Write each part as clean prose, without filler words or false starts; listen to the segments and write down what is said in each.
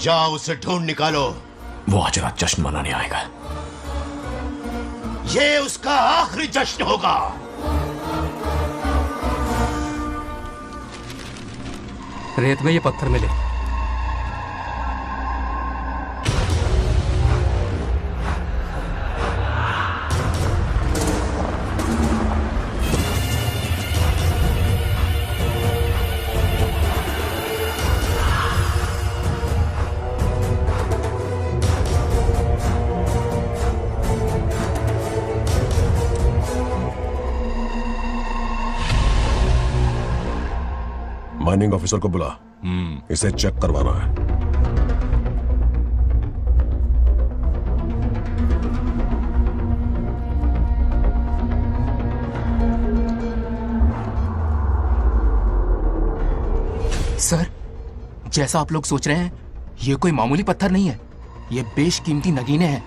जाओ उसे ढूंढ निकालो। वो आज रात जश्न मनाने आएगा। ये उसका आखिरी जश्न होगा। रेत में ये पत्थर मिले। माइनिंग ऑफिसर को बुला। इसे चेक करवाना है। सर, जैसा आप लोग सोच रहे हैं, ये कोई मामूली पत्थर नहीं है। ये बेशकीमती नगीने हैं।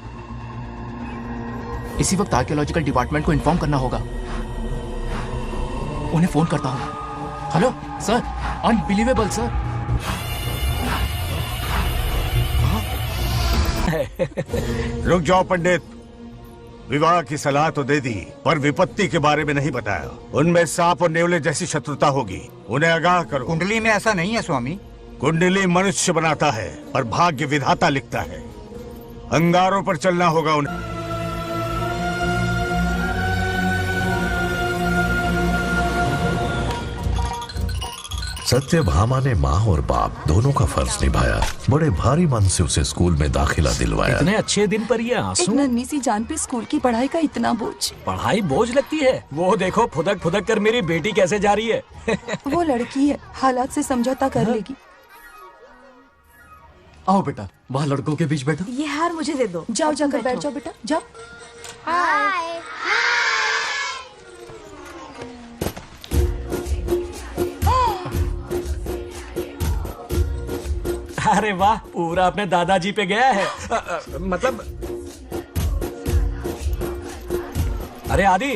इसी वक्त आर्कियोलॉजिकल डिपार्टमेंट को इन्फॉर्म करना होगा। उन्हें फोन करता हूं। Hello sir, unbelievable sir. रुक जाओ पंडित। विवाह की सलाह तो दे दी, पर विपत्ति के बारे में नहीं बताया। उनमें सांप और नेवले जैसी शत्रुता होगी, उन्हें आगाह करो। कुंडली में ऐसा नहीं है स्वामी। कुंडली मनुष्य बनाता है और भाग्य विधाता लिखता है। अंगारों पर चलना होगा उन्हें। सत्यभामा ने माँ और बाप दोनों का फर्ज निभाया। बड़े भारी मन से उसे स्कूल में दाखिला दिलवाया। इतने अच्छे दिन पर ये आंसू। एक नन्ही सी जान पे स्कूल की पढ़ाई का इतना बोझ। पढ़ाई बोझ लगती है। वो देखो फुदक फुदक कर मेरी बेटी कैसे जा रही है। वो लड़की है, हालात से समझौता कर लेगी। आओ बेटा, वहाँ लड़कों के बीच बैठो। ये हार मुझे दे दो। जाओ जाकर बैठ जाओ बेटा, जाओ। हाय। अरे वाह, पूरा अपने दादाजी पे गया है। मतलब अरे आदि,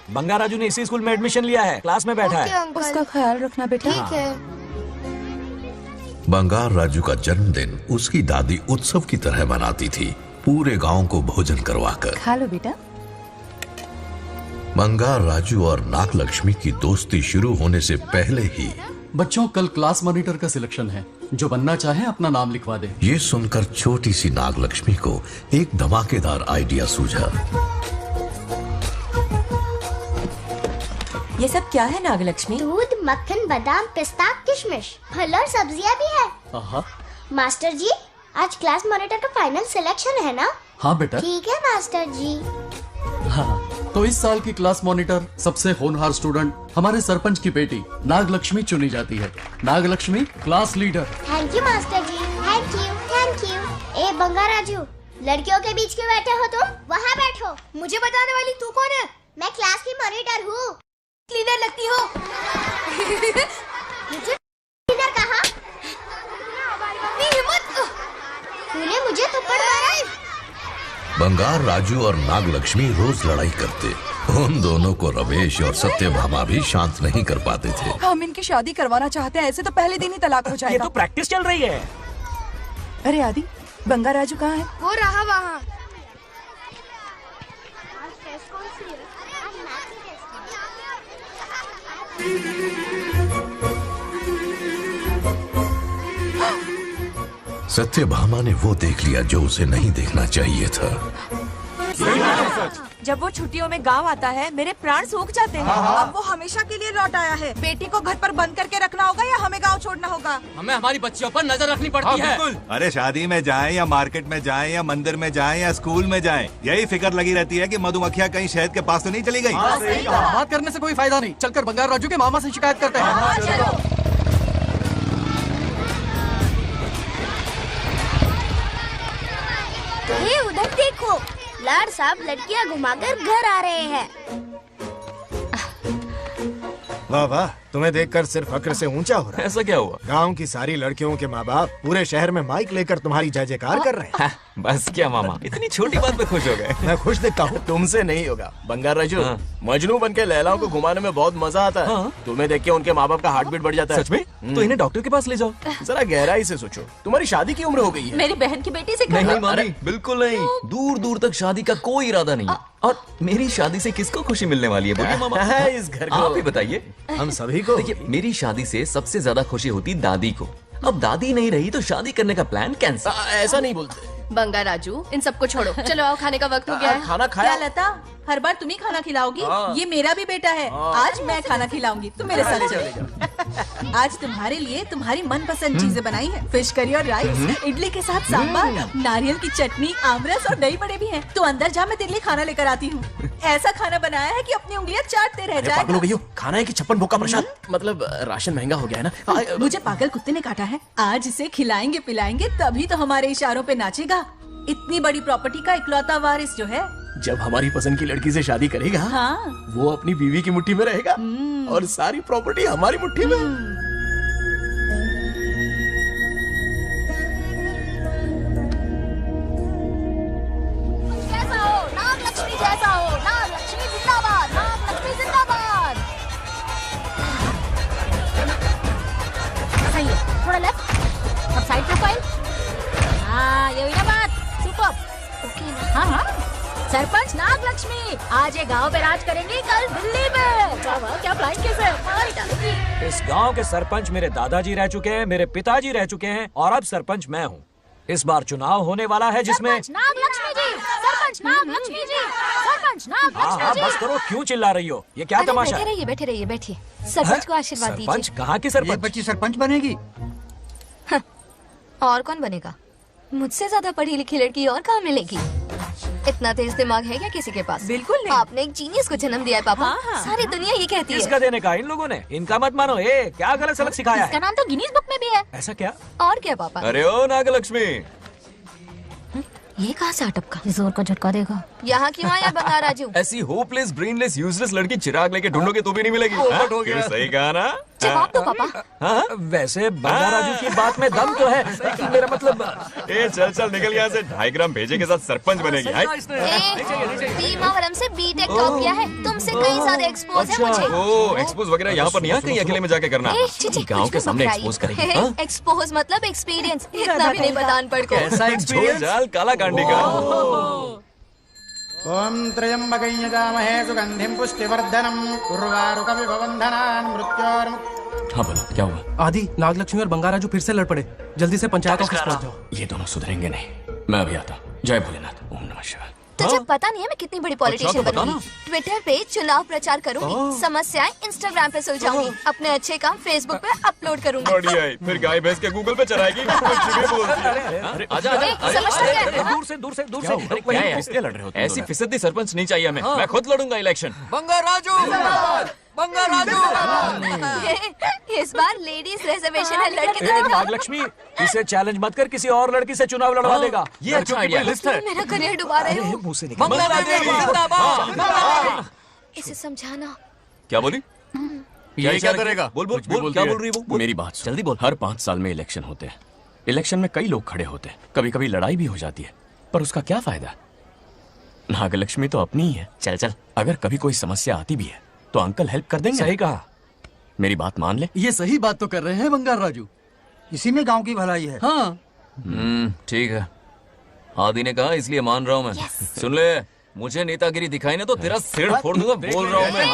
बंगा राजू ने इसी स्कूल में एडमिशन लिया है, क्लास में बैठा है। उसका ख्याल रखना बेटा। ठीक है। बंगार राजू का जन्मदिन उसकी दादी उत्सव की तरह मनाती थी, पूरे गांव को भोजन करवाकर। खा लो बेटा। बंगार राजू और नागलक्ष्मी की दोस्ती शुरू होने से पहले ही बच्चों, कल क्लास मॉनिटर का सिलेक्शन है। जो बनना चाहे अपना नाम लिखवा दे। ये सुनकर छोटी सी नागलक्ष्मी को एक धमाकेदार आइडिया सूझा। ये सब क्या है नागलक्ष्मी? दूध, मक्खन, बादाम, पिस्ता, किशमिश, फल और सब्जियां भी है। मास्टर जी, आज क्लास मॉनिटर का फाइनल सिलेक्शन है ना? हाँ बेटा। ठीक है मास्टर जी। हाँ, तो इस साल की क्लास मॉनिटर सबसे होनहार स्टूडेंट हमारे सरपंच की बेटी नागलक्ष्मी चुनी जाती है। Nagalakshmi class leader. Thank you master ji, thank you thank you. ए बंगा राजू, लड़कियों के बीच क्यों बैठे हो तुम? वहाँ बैठो। मुझे बताने वाली तू कौन है? मैं क्लास की मॉनिटर हूँ। लीडर लगती हो। मुझे लीडर कहा? तूने मुझे थप्पड़ मारा। बंगार राजू और नागलक्ष्मी रोज लड़ाई करते। उन दोनों को रमेश और सत्यभामा भी शांत नहीं कर पाते थे। हम इनकी शादी करवाना चाहते हैं, ऐसे तो पहले दिन ही तलाक हो जाएगा। ये तो प्रैक्टिस चल रही है। अरे आदि, बंगा राजू कहाँ है? वो रहा वहाँ। सत्यभामा ने वो देख लिया जो उसे नहीं देखना चाहिए था। जब वो छुट्टियों में गांव आता है, मेरे प्राण सूख जाते हैं। अब वो हमेशा के लिए लौट आया है। बेटी को घर पर बंद करके रखना होगा या हमें गांव छोड़ना होगा? हमें हमारी बच्चियों पर नजर रखनी पड़ती है। अरे शादी में जाएं या मार्केट में जाएं या मंदिर में जाएं या स्कूल में जाएं, यही फिक्र लगी रहती है कि मधुमक्खियाँ कहीं शहद के पास तो नहीं चली गई। बात करने से कोई फायदा नहीं। चलकर बंगार राजू के मामा से शिकायत करते हैं। उधर देखो, लाड साहब लड़कियां घुमाकर घर आ रहे हैं। वाह वाह, तुम्हें देखकर सिर्फ फक्र से ऊंचा हो रहा है। ऐसा क्या हुआ? गांव की सारी लड़कियों के माँ बाप पूरे शहर में माइक लेकर तुम्हारी जय जयकार कर रहे हैं। बस क्या मामा, इतनी छोटी बात पे खुश हो गए। मैं खुश दिखता हूँ। तुमसे नहीं होगा बंगार राजू। मजनू बन के लैलाओं को घुमाने में बहुत मजा आता है। तुम्हें देख के उनके माँ बाप का हार्ट बीट बढ़ जाता है। सच में? तो इन्हें डॉक्टर के पास ले जाओ। जरा गहराई से सोचो, तुम्हारी शादी की उम्र हो गई है। मेरी बहन की बेटी से नहीं मामी, बिल्कुल नहीं। दूर दूर तक शादी का कोई इरादा नहीं है। और मेरी शादी से किसको खुशी मिलने वाली है बोलिए मामा? इस घर को आप ही बताइए। हम सभी को। देखिए, मेरी शादी से सबसे ज्यादा खुशी होती दादी को। अब दादी नहीं रही तो शादी करने का प्लान कैंसिल। ऐसा नहीं बोलते बंगा राजू, इन सबको छोड़ो, चलो आओ, खाने का वक्त हो गया है। खाना खाया? क्या लता, हर बार तुम ही खाना खिलाओगी? ये मेरा भी बेटा है। आज मैं खाना खिलाऊंगी, तुम मेरे साथ चलो। आज तुम्हारे लिए तुम्हारी मनपसंद चीजें बनाई है। फिश करी और राइस, इडली के साथ सांभर, नारियल की चटनी, आमरस और दही बड़े भी हैं। तो अंदर जा, मैं तेरे लिए खाना लेकर आती हूँ। ऐसा खाना बनाया है कि अपनी उंगलियां चाटते रह जाए। पागल हो गई हो? खाना है कि 56 भोग का प्रसाद? मतलब राशन महंगा हो गया है ना। मुझे पागल कुत्ते ने काटा है। आज इसे खिलाएंगे पिलाएंगे तभी तो हमारे इशारों पे नाचेगा। इतनी बड़ी प्रॉपर्टी का इकलौता वारिस जो है। जब हमारी पसंद की लड़की से शादी करेगा, हाँ। वो अपनी बीवी की मुट्ठी में रहेगा और सारी प्रॉपर्टी हमारी मुट्ठी में। जैसा हो, नाग लक्ष्मी जैसा हो, नाग लक्ष्मी जिंदाबाद, नाग लक्ष्मी जिंदाबाद। सही है, थोड़ा लेफ्ट, अब साइड प्रोफाइल। हाँ, ये हुई ना बात। सुपर, ओके ना? हाँ हाँ। सरपंच नाग लक्ष्मी आज ये गांव पे राज करेंगी, कल दिल्ली में। क्या फ्लाइंग किस है? मारी डालेंगी। इस गांव के सरपंच मेरे दादाजी रह चुके हैं, मेरे पिताजी रह चुके हैं और अब सरपंच मैं हूँ। इस बार चुनाव होने वाला है जिसमें सरपंच नाग लक्ष्मी जी, सरपंच नाग लक्ष्मी जी, सरपंच नाग लक्ष्मी जी। बस करो, क्यों चिल्ला रही हो? ये क्या तमाशा है? बैठे रहिए बैठिए। सरपंच को आशीर्वाद दीजिए। सरपंच कहाँ की सरपंच? बच्ची सरपंच बनेगी। और कौन बनेगा? मुझसे ज्यादा पढ़ी लिखी लड़की और कहाँ मिलेगी? इतना तेज दिमाग है क्या किसी के पास? बिल्कुल नहीं। आपने एक जीनियस को जन्म दिया है पापा। हाँ। सारी दुनिया ये कहती है। किसका देने का? इन लोगों ने। इनका मत मानो। क्या गलत सलत सिखाया इसका है? नाम तो गिनीज बुक में भी है। ऐसा क्या? और क्या पापा? अरे ओ नागलक्ष्मी, ये कहाँ से अटपका? जोर का झटका देगा। यहाँ क्यों आया बंगार राजू? ऐसी होपलेस ब्रेनलेस यूजलेस लड़की चिराग लेके ढूंढोगे तो भी नहीं मिलेगी। हाँ? क्यों, सही कहा ना? जवाब दो पापा। हाँ, वैसे बंगा राजू की बात में दम तो है। मेरा मतलब चल चल निकल यहाँ से। 2.5 ग्राम भेजे के साथ सरपंच बनेगी। भीमावरम से बीटेक टॉप किया है। तुमसे कई सारे एक्सपोज है मुझे। ओ, एक्सपोज वगैरह यहाँ पर नहीं है, कहीं अकेले में जाके करना। गाँव के सामने एक्सपोज करेंगे। हाँ? एक्सपोज मतलब एक्सपीरियंस। इतना भी नहीं बतान पड़ को। ऐसा एक्सपीरियंस काला कांडी का। ओम त्र्यंबकं यजामहे सुगंधिं पुष्टिवर्धनम् उर्वारुकमिव बन्धनान् मृत्योर्मुक्तिः। हाँ बोलो, क्या हुआ? आदि, नागलक्ष्मी और बंगार राजू फिर से लड़ पड़े। जल्दी से पंचायत ऑफिस पहुंच जाओ। ये दोनों सुधरेंगे नहीं। मैं अभी आता हूँ। जय भोलेनाथ। ओम नमः शिवाय। तुझे पता नहीं है मैं कितनी बड़ी पॉलिटिशियन तो बनूंगी। ट्विटर पे चुनाव प्रचार करूंगी, समस्याएं इंस्टाग्राम पे सुलझाऊंगी, अपने अच्छे काम फेसबुक पे अपलोड करूंगी। बढ़िया है। फिर गाय भैंस के गूगल पे चराएगी। कुछ भी बोलती है। आजा समझता क्या है? दूर से दूर से दूर से। किसलिए लड़ रहे हो? ऐसी फिसदी सरपंच नहीं चाहिए हमें। मैं खुद लड़ूंगा इलेक्शन। बंगार राजू, बंगार राजू। इस बार लेडीज रिजर्वेशन है, लड़की तो दिखाओ। नागलक्ष्मी, इसे चैलेंज मत कर, किसी और लड़की से चुनाव लड़वा देगा। ये अच्छा आइडिया है। तुम मेरा करियर डुबा रहे हो। मुंह से निकल। इसे समझाना। क्या बोली? ये क्या करेगा? बोल बोल बोल, क्या बोल रही है वो? मेरी बात सुन। जल्दी बोल। हर 5 साल में इलेक्शन होते हैं। इलेक्शन में कई लोग खड़े होते हैं, कभी कभी लड़ाई भी हो जाती है, पर उसका क्या फायदा? नागलक्ष्मी तो अपनी ही है। चल चल, अगर कभी कोई समस्या आती भी है तो अंकल हेल्प कर देंगे। सही कहा। मेरी बात मान ले। ये सही बात तो कर रहे हैं बंगार राजू। इसी में गांव की भलाई है। हाँ, ठीक है। आदि ने कहा इसलिए मान रहा हूँ मैं। सुन ले, मुझे नेतागिरी दिखाई ना तो तेरा सिर फोड़ दूंगा। बोल रहा हूँ मैं।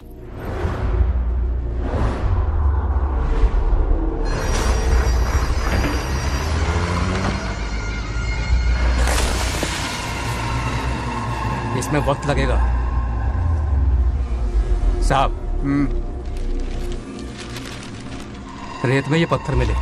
इसमें वक्त लगेगा साहब। रेत में ये पत्थर मिले।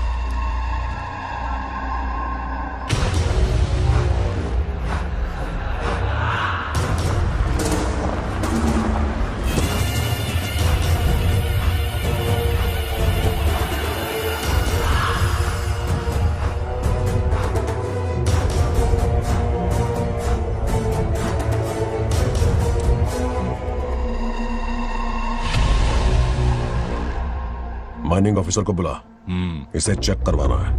माइनिंग ऑफिसर को बुला। इसे चेक करवाना है।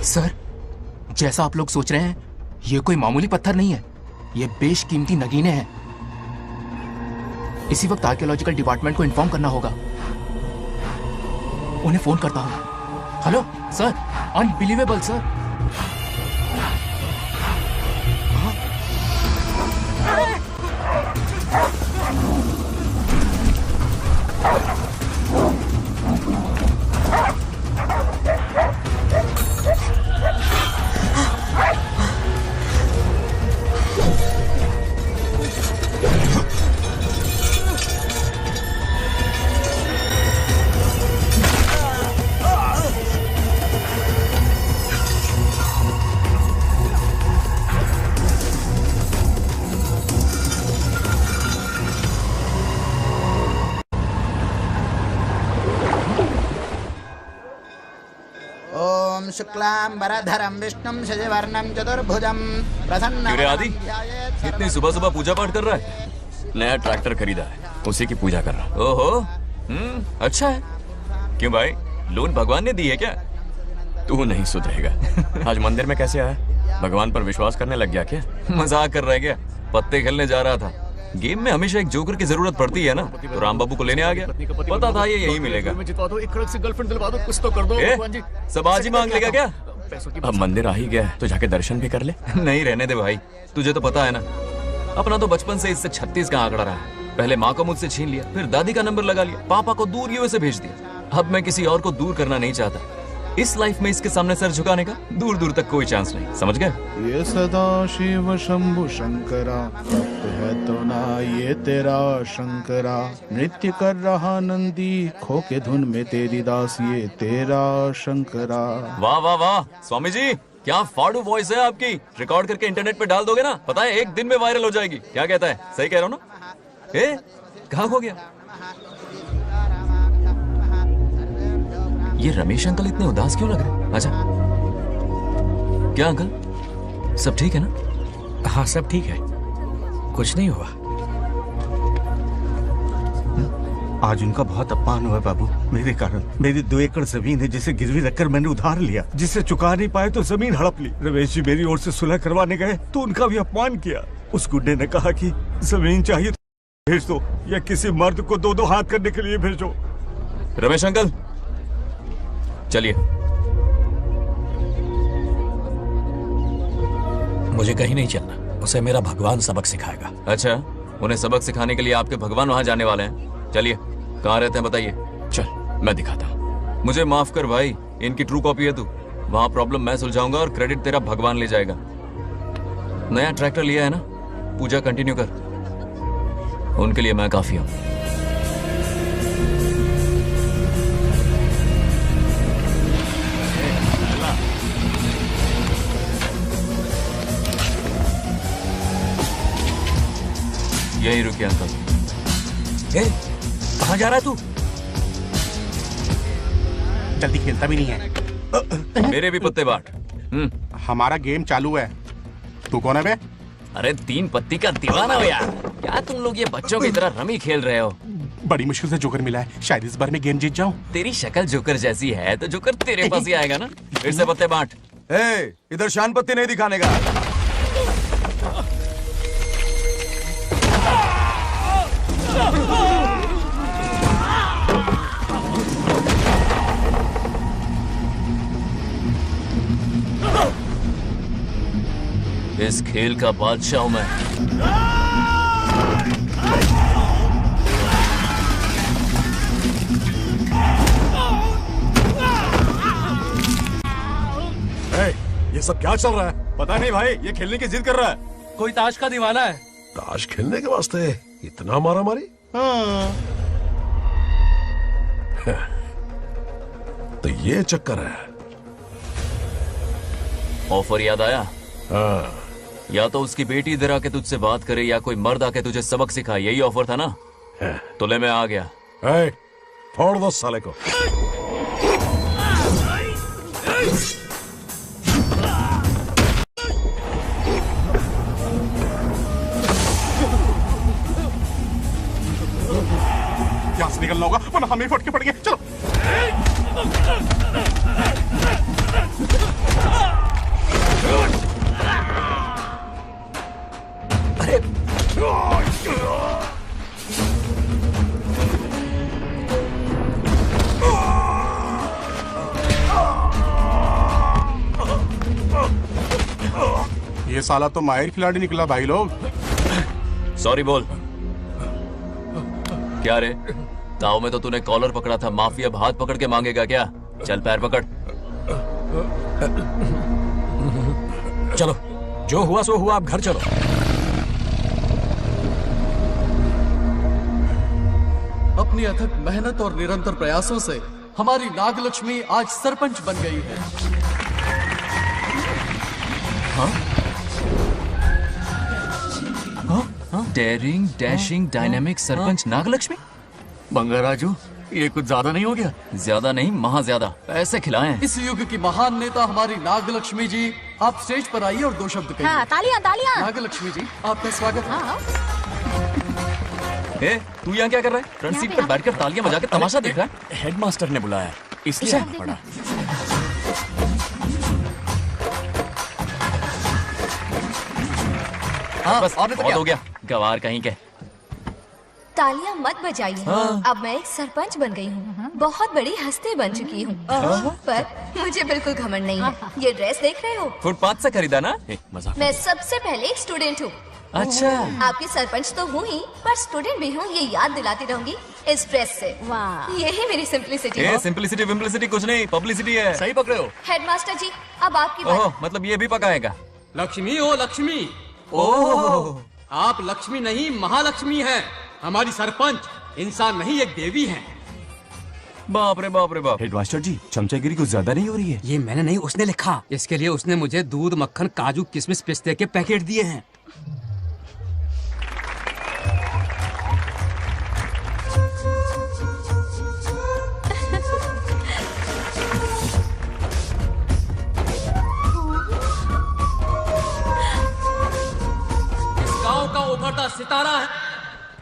सर, जैसा आप लोग सोच रहे हैं, ये कोई मामूली पत्थर नहीं है। ये बेशकीमती नगीने हैं। इसी वक्त आर्कियोलॉजिकल डिपार्टमेंट को इन्फॉर्म करना होगा। उन्हें फोन करता हूं। Hello sir, unbelievable sir. ओम शुक्लांबरधरं विष्णुं शशिवर्णं चतुर्भुजं प्रसन्नं। क्यों रे आदि, इतनी सुबह सुबह पूजा पाठ कर रहा है? नया ट्रैक्टर खरीदा है, उसी की पूजा कर रहा। ओहो, अच्छा है। क्यों भाई, लोन भगवान ने दी है क्या? तू नहीं सुधरेगा। आज मंदिर में कैसे आया? भगवान पर विश्वास करने लग गया क्या? मजाक कर रहा है क्या? पत्ते खेलने जा रहा था। गेम में हमेशा एक जोकर की जरूरत पड़ती है ना, तो राम बाबू को लेने आ गया। पता था ये यही मिलेगा। एक कड़क से गर्लफ्रेंड दिलवा दो, कुछ तो कर दो। सब आज ही मांग लेगा क्या? अब मंदिर आ ही गया तो जाके दर्शन भी कर ले। नहीं, रहने दे भाई, तुझे तो पता है ना, अपना तो बचपन से इससे 36 का आंकड़ा रहा है। पहले माँ को मुझसे छीन लिया, फिर दादी का नंबर लगा लिया, पापा को दूर यूएसए भेज दिया। अब मैं किसी और को दूर करना नहीं चाहता। इस लाइफ में इसके सामने सर झुकाने का दूर दूर तक कोई चांस नहीं, समझ गए? ये सदा शिव शंभु शंकरा, भक्त है तो ना ये तेरा शंकरा। नृत्य कर रहा नंदी, खो के धुन में तेरी दास, ये तेरा शंकरा। वाह वाह वाह स्वामी जी, क्या फाड़ू वॉइस है आपकी। रिकॉर्ड करके इंटरनेट पे डाल दोगे ना, पता है एक दिन में वायरल हो जाएगी। क्या कहता है? सही कह रहा हूँ ना? ए, कहाँ खो गया ये रमेश अंकल? इतने उदास क्यों लग रहे? अच्छा, क्या अंकल, सब ठीक है ना? हाँ सब ठीक है, कुछ नहीं हुआ। आज उनका बहुत अपमान हुआ बाबू, मेरे कारण। मेरी 2 एकड़ जमीन है जिसे गिरवी रखकर मैंने उधार लिया, जिसे चुका नहीं पाए तो जमीन हड़प ली। रमेश जी मेरी ओर से सुलह करवाने गए तो उनका भी अपमान किया। उस गुड्डे ने कहा कि जमीन चाहिए तो भेज दो, या किसी मर्द को 2-2 हाथ करने के लिए भेजो। रमेश अंकल चलिए। मुझे कहीं नहीं चलना, उसे मेरा भगवान सबक सिखाएगा। अच्छा, उन्हें सबक सिखाने के लिए आपके भगवान वहां जाने वाले हैं? चलिए, कहाँ रहते हैं बताइए। चल मैं दिखाता हूँ। मुझे माफ कर भाई, इनकी ट्रू कॉपी है तू। वहां प्रॉब्लम मैं सुलझाऊंगा और क्रेडिट तेरा भगवान ले जाएगा। नया ट्रैक्टर लिया है ना, पूजा कंटिन्यू कर। उनके लिए मैं काफी हूँ। यही रुकिए अंकल। कहाँ जा रहा है तू? जल्दी खेलता भी नहीं है। मेरे भी पत्ते बांट। हमारा गेम चालू है, तू कौन है बे? अरे 3 पत्ती का दीवाना हो यार। क्या तुम लोग ये बच्चों की तरह रमी खेल रहे हो? बड़ी मुश्किल से जोकर मिला है, शायद इस बार में गेम जीत जाऊं। तेरी शक्ल जोकर जैसी है तो जोकर तेरे पास ही आएगा ना। फिर से पत्ते बांट। इधर शान पत्ती नहीं दिखाने का। इस खेल का बादशाह हूं मैं। ये सब क्या चल रहा है? पता नहीं भाई, ये खेलने की जिद कर रहा है। कोई ताश का दीवाना है। ताश खेलने के वास्ते इतना मारा मारी? तो ये चक्कर है। ऑफर याद आया? हाँ। या तो उसकी बेटी इधर आके तुझसे बात करे, या कोई मर्द आके तुझे सबक सिखाए। यही ऑफर था ना? तो ले, मैं आ गया। फोड़ दो साले को। निकलना होगा वरना हमें फटके पड़ गए। चलो। अरे ये साला तो माहिर खिलाड़ी निकला भाई लोग। सॉरी बोल। क्या रे, ताव में तो तूने कॉलर पकड़ा था, माफी अब हाथ पकड़ के मांगेगा क्या? चल पैर पकड़। चलो, जो हुआ सो हुआ, आप घर चलो। अपनी अथक मेहनत और निरंतर प्रयासों से हमारी नागलक्ष्मी आज सरपंच बन गई है। Daring dashing dynamic sarpanch Nagalakshmi. Bangaraju, ये कुछ ज्यादा नहीं हो गया? ज्यादा नहीं, महा ज्यादा। पैसे खिलाएं। इस युग की महान नेता हमारी नागलक्ष्मी जी, आप स्टेज पर आइए और दो शब्द कहिए। हाँ, तालियां तालियां। नागलक्ष्मी जी, आपका स्वागत है। ए, तू यहाँ क्या कर रहा है? फ्रंट सीट पर बैठकर तालियां बजा के तमाशा देख रहा है? हेडमास्टर ने बुलाया, इसलिए आना पड़ा। हाँ, बस बहुत हो गया, गवार कहीं के। तालियां मत बजाइए। हाँ। अब मैं एक सरपंच बन गई हूँ, बहुत बड़ी हस्ती बन चुकी हूँ। पर मुझे बिल्कुल घमंड नहीं है। ये ड्रेस देख रहे हो? फुटपाथ से खरीदा ना? मजाक। मैं सबसे पहले एक स्टूडेंट हूँ। अच्छा। आपकी सरपंच तो हूँ ही, पर स्टूडेंट भी हूँ, ये याद दिलाती रहूंगी इस ड्रेस से। वाह, यही मेरी सिंप्लिसिटी है। सिंप्लिसिटी विम्प्लिसिटी कुछ नहीं, पब्लिसिटी है। सही पकड़े हो। हेडमास्टर जी, अब आपकी ओह, मतलब ये भी पकाएगा? लक्ष्मी ओ लक्ष्मी। ओह, आप लक्ष्मी नहीं, महालक्ष्मी हैं। हमारी सरपंच इंसान नहीं, एक देवी हैं। बाप रे बाप रे बाप। हेडमास्टर जी, चमचागिरी कुछ ज्यादा नहीं हो रही है? ये मैंने नहीं, उसने लिखा। इसके लिए उसने मुझे दूध, मक्खन, काजू, किशमिश, पिस्ते के पैकेट दिए हैं। गांव का उभरता सितारा है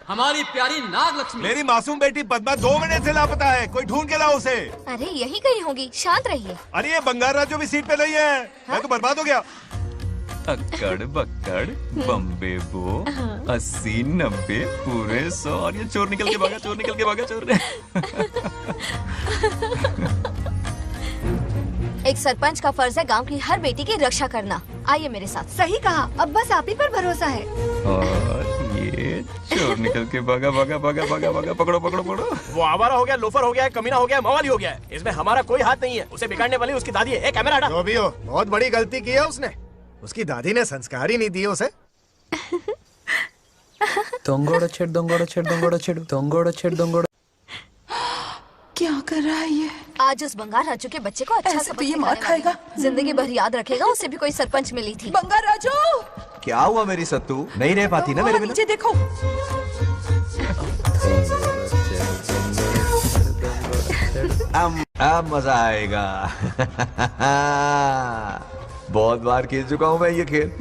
हमारी प्यारी नागलक्ष्मी। मेरी मासूम बेटी पद्मा 2 महीने से लापता है, कोई ढूंढ के लाओ उसे। अरे यही कहीं होगी, शांत रहिए। अरे ये बंगार राजू भी सीट पे नहीं है। मैं तो बर्बाद हो गया। अक्कड़ बक्कड़ बम्बे बो 80 90 पूरे 100 और ये चोर निकल के भागा, चोर निकल के भागा, चोर। एक सरपंच का फर्ज है गांव की हर बेटी की रक्षा करना। आइए मेरे साथ। सही कहा, अब बस आप ही पर भरोसा है। और ये चोर निकल के भागा भागा भागा भागा भागा, पकड़ो पकड़ो पकड़ो। वो आवारा हो गया, लोफर हो गया, कमीना हो गया, मवाली हो गया। इसमें हमारा कोई हाथ नहीं है। उसे बिगाड़ने वाली उसकी दादी है। कैमरा हटा। जो भी हो, बहुत बड़ी गलती की है उसने। उसकी दादी ने संस्कार ही नहीं दिए उसे। दंगोड़ा छेड़ दंगोड़ा छेड़ दंगोड़ा छेड़ दंगोड़ा छेड़ दंगोड़ा। क्या कर रहा है ये? आज उस बंगार राजू के बच्चे को अच्छा सबक तो ये मार सिखाने वाली खाएगा। हूँ। जिंदगी भर याद रखेगा, उसे भी कोई सरपंच मिली थी। बंगार राजू, क्या हुआ मेरी सत्तू? नहीं रह पाती ना मेरे बिना? नीचे देखो। अब मजा आएगा। बहुत बार खेल चुका हूँ मैं ये खेल।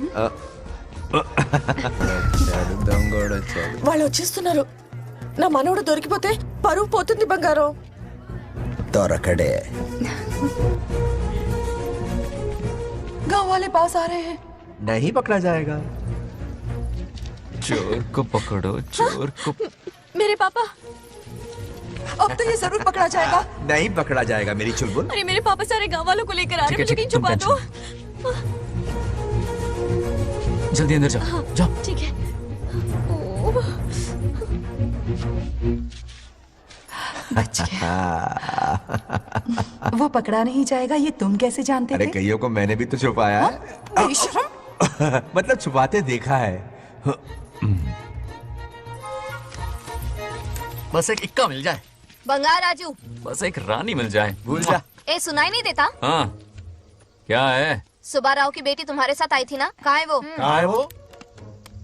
వాళ్ళు వచ్చేస్తున్నారు. నా మనవడు దొరికిపోతే పరువు పోతుంది బంగారం. दौरकड़े गांव वाले पास आ रहे हैं. नहीं पकड़ा जाएगा। चोर को पकड़ो, चोर को। मेरे पापा, अब तो ये जरूर पकड़ा जाएगा. नहीं पकड़ा जाएगा मेरी चुलबुल। अरे मेरे पापा सारे गांव वालों को लेकर आ रहे हैं, मुझे कहीं तुम छुपा दो। जल्दी अंदर जाओ, जाओ। ठीक है। वो पकड़ा नहीं जाएगा, ये तुम कैसे जानते अरे थे? कईयों को मैंने भी तो छुपाया है। मतलब छुपाते देखा है। बस एक इक्का मिल जाए, बंगार राजू, बस एक रानी मिल जाए। भूल जा। ए सुनाई नहीं देता? हाँ, क्या है? सुबह राव की बेटी तुम्हारे साथ आई थी ना, कहाँ है वो? कहाँ है वो?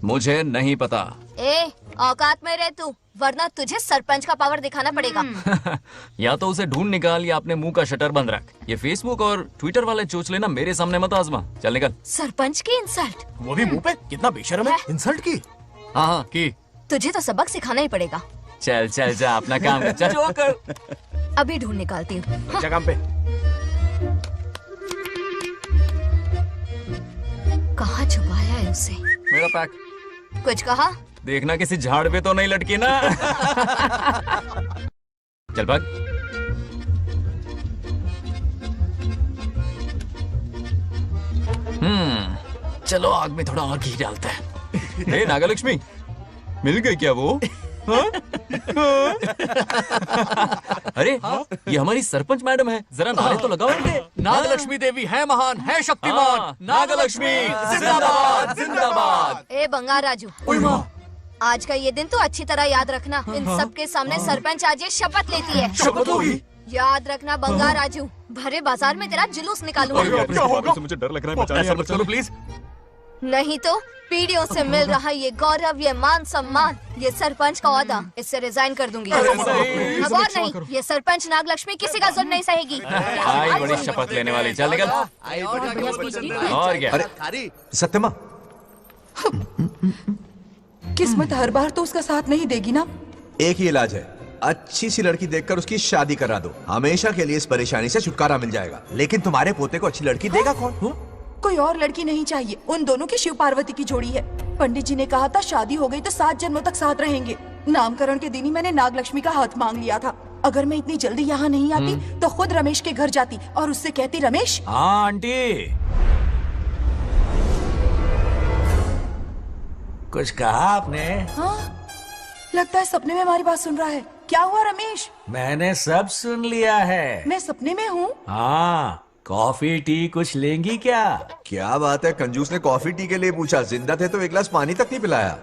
मुझे नहीं पता। ए औकात में रह तू, वरना तुझे सरपंच का पावर दिखाना पड़ेगा। या तो उसे ढूंढ निकाल या अपने मुंह का शटर बंद रख। ये फेसबुक और ट्विटर वाले चोच लेना मेरे सामने मत आजमा। चल निकल। सरपंच की इंसल्ट। वो भी मुंह पे, कितना बेशर्म है। इंसल्ट की? हाँ हाँ की। तुझे तो सबक सिखाना ही पड़ेगा। चल चल जा अपना काम कर, चल। जोकर। अभी ढूंढ निकालती हूँ। अच्छा काम पे। कहाँ छुपाया है उसे? मेरा पैक। कुछ कहा? देखना किसी झाड़ पे तो नहीं लटकी ना। चल भाग। चलो आग में थोड़ा और घी डालता है। हे नागलक्ष्मी, मिल गई क्या वो? अरे ये हमारी सरपंच मैडम है, जरा नारे तो लगाओ इनके। नागलक्ष्मी देवी है महान, है शक्तिमान। नागलक्ष्मी जिंदाबाद जिंदाबाद। ए बंगार राजू, आज का ये दिन तो अच्छी तरह याद रखना। इन सबके सामने सरपंच आज ये शपथ लेती है। शपथ होगी? याद रखना बंगार राजू, भरे बाजार में तेरा जुलूस निकालूंगा। क्या होगा? मुझे डर लग रहा है, बचाओ प्लीज। नहीं तो पीढ़ियों से मिल रहा ये गौरव, ये मान सम्मान, ये सरपंच का ओहदा, इससे रिजाइन कर दूंगी। अब और नहीं, ये सरपंच नागलक्ष्मी किसी का जुल्म नहीं सहेगी। आई बड़ी शपथ लेने वाली, चल निकल। और क्या? अरे सत्यमा, किस्मत हर बार तो उसका साथ नहीं देगी ना। एक ही इलाज है, अच्छी सी लड़की देखकर उसकी शादी करा दो, हमेशा के लिए इस परेशानी से छुटकारा मिल जाएगा। लेकिन तुम्हारे पोते को अच्छी लड़की देगा कौन? कोई और लड़की नहीं चाहिए, उन दोनों की शिव पार्वती की जोड़ी है। पंडित जी ने कहा था शादी हो गई तो 7 जन्मों तक साथ रहेंगे। नामकरण के दिन ही मैंने नागलक्ष्मी का हाथ मांग लिया था। अगर मैं इतनी जल्दी यहाँ नहीं आती तो खुद रमेश के घर जाती और उससे कहती, रमेश। हाँ आंटी, कुछ कहा आपने? हाँ, लगता है सपने में हमारी बात सुन रहा है। क्या हुआ रमेश? मैंने सब सुन लिया है। मैं सपने में हूँ? हाँ, कॉफी टी कुछ लेंगी क्या? क्या बात है, कंजूस ने कॉफी टी के लिए पूछा, जिंदा थे तो एक गिलास पानी तक नहीं पिलाया।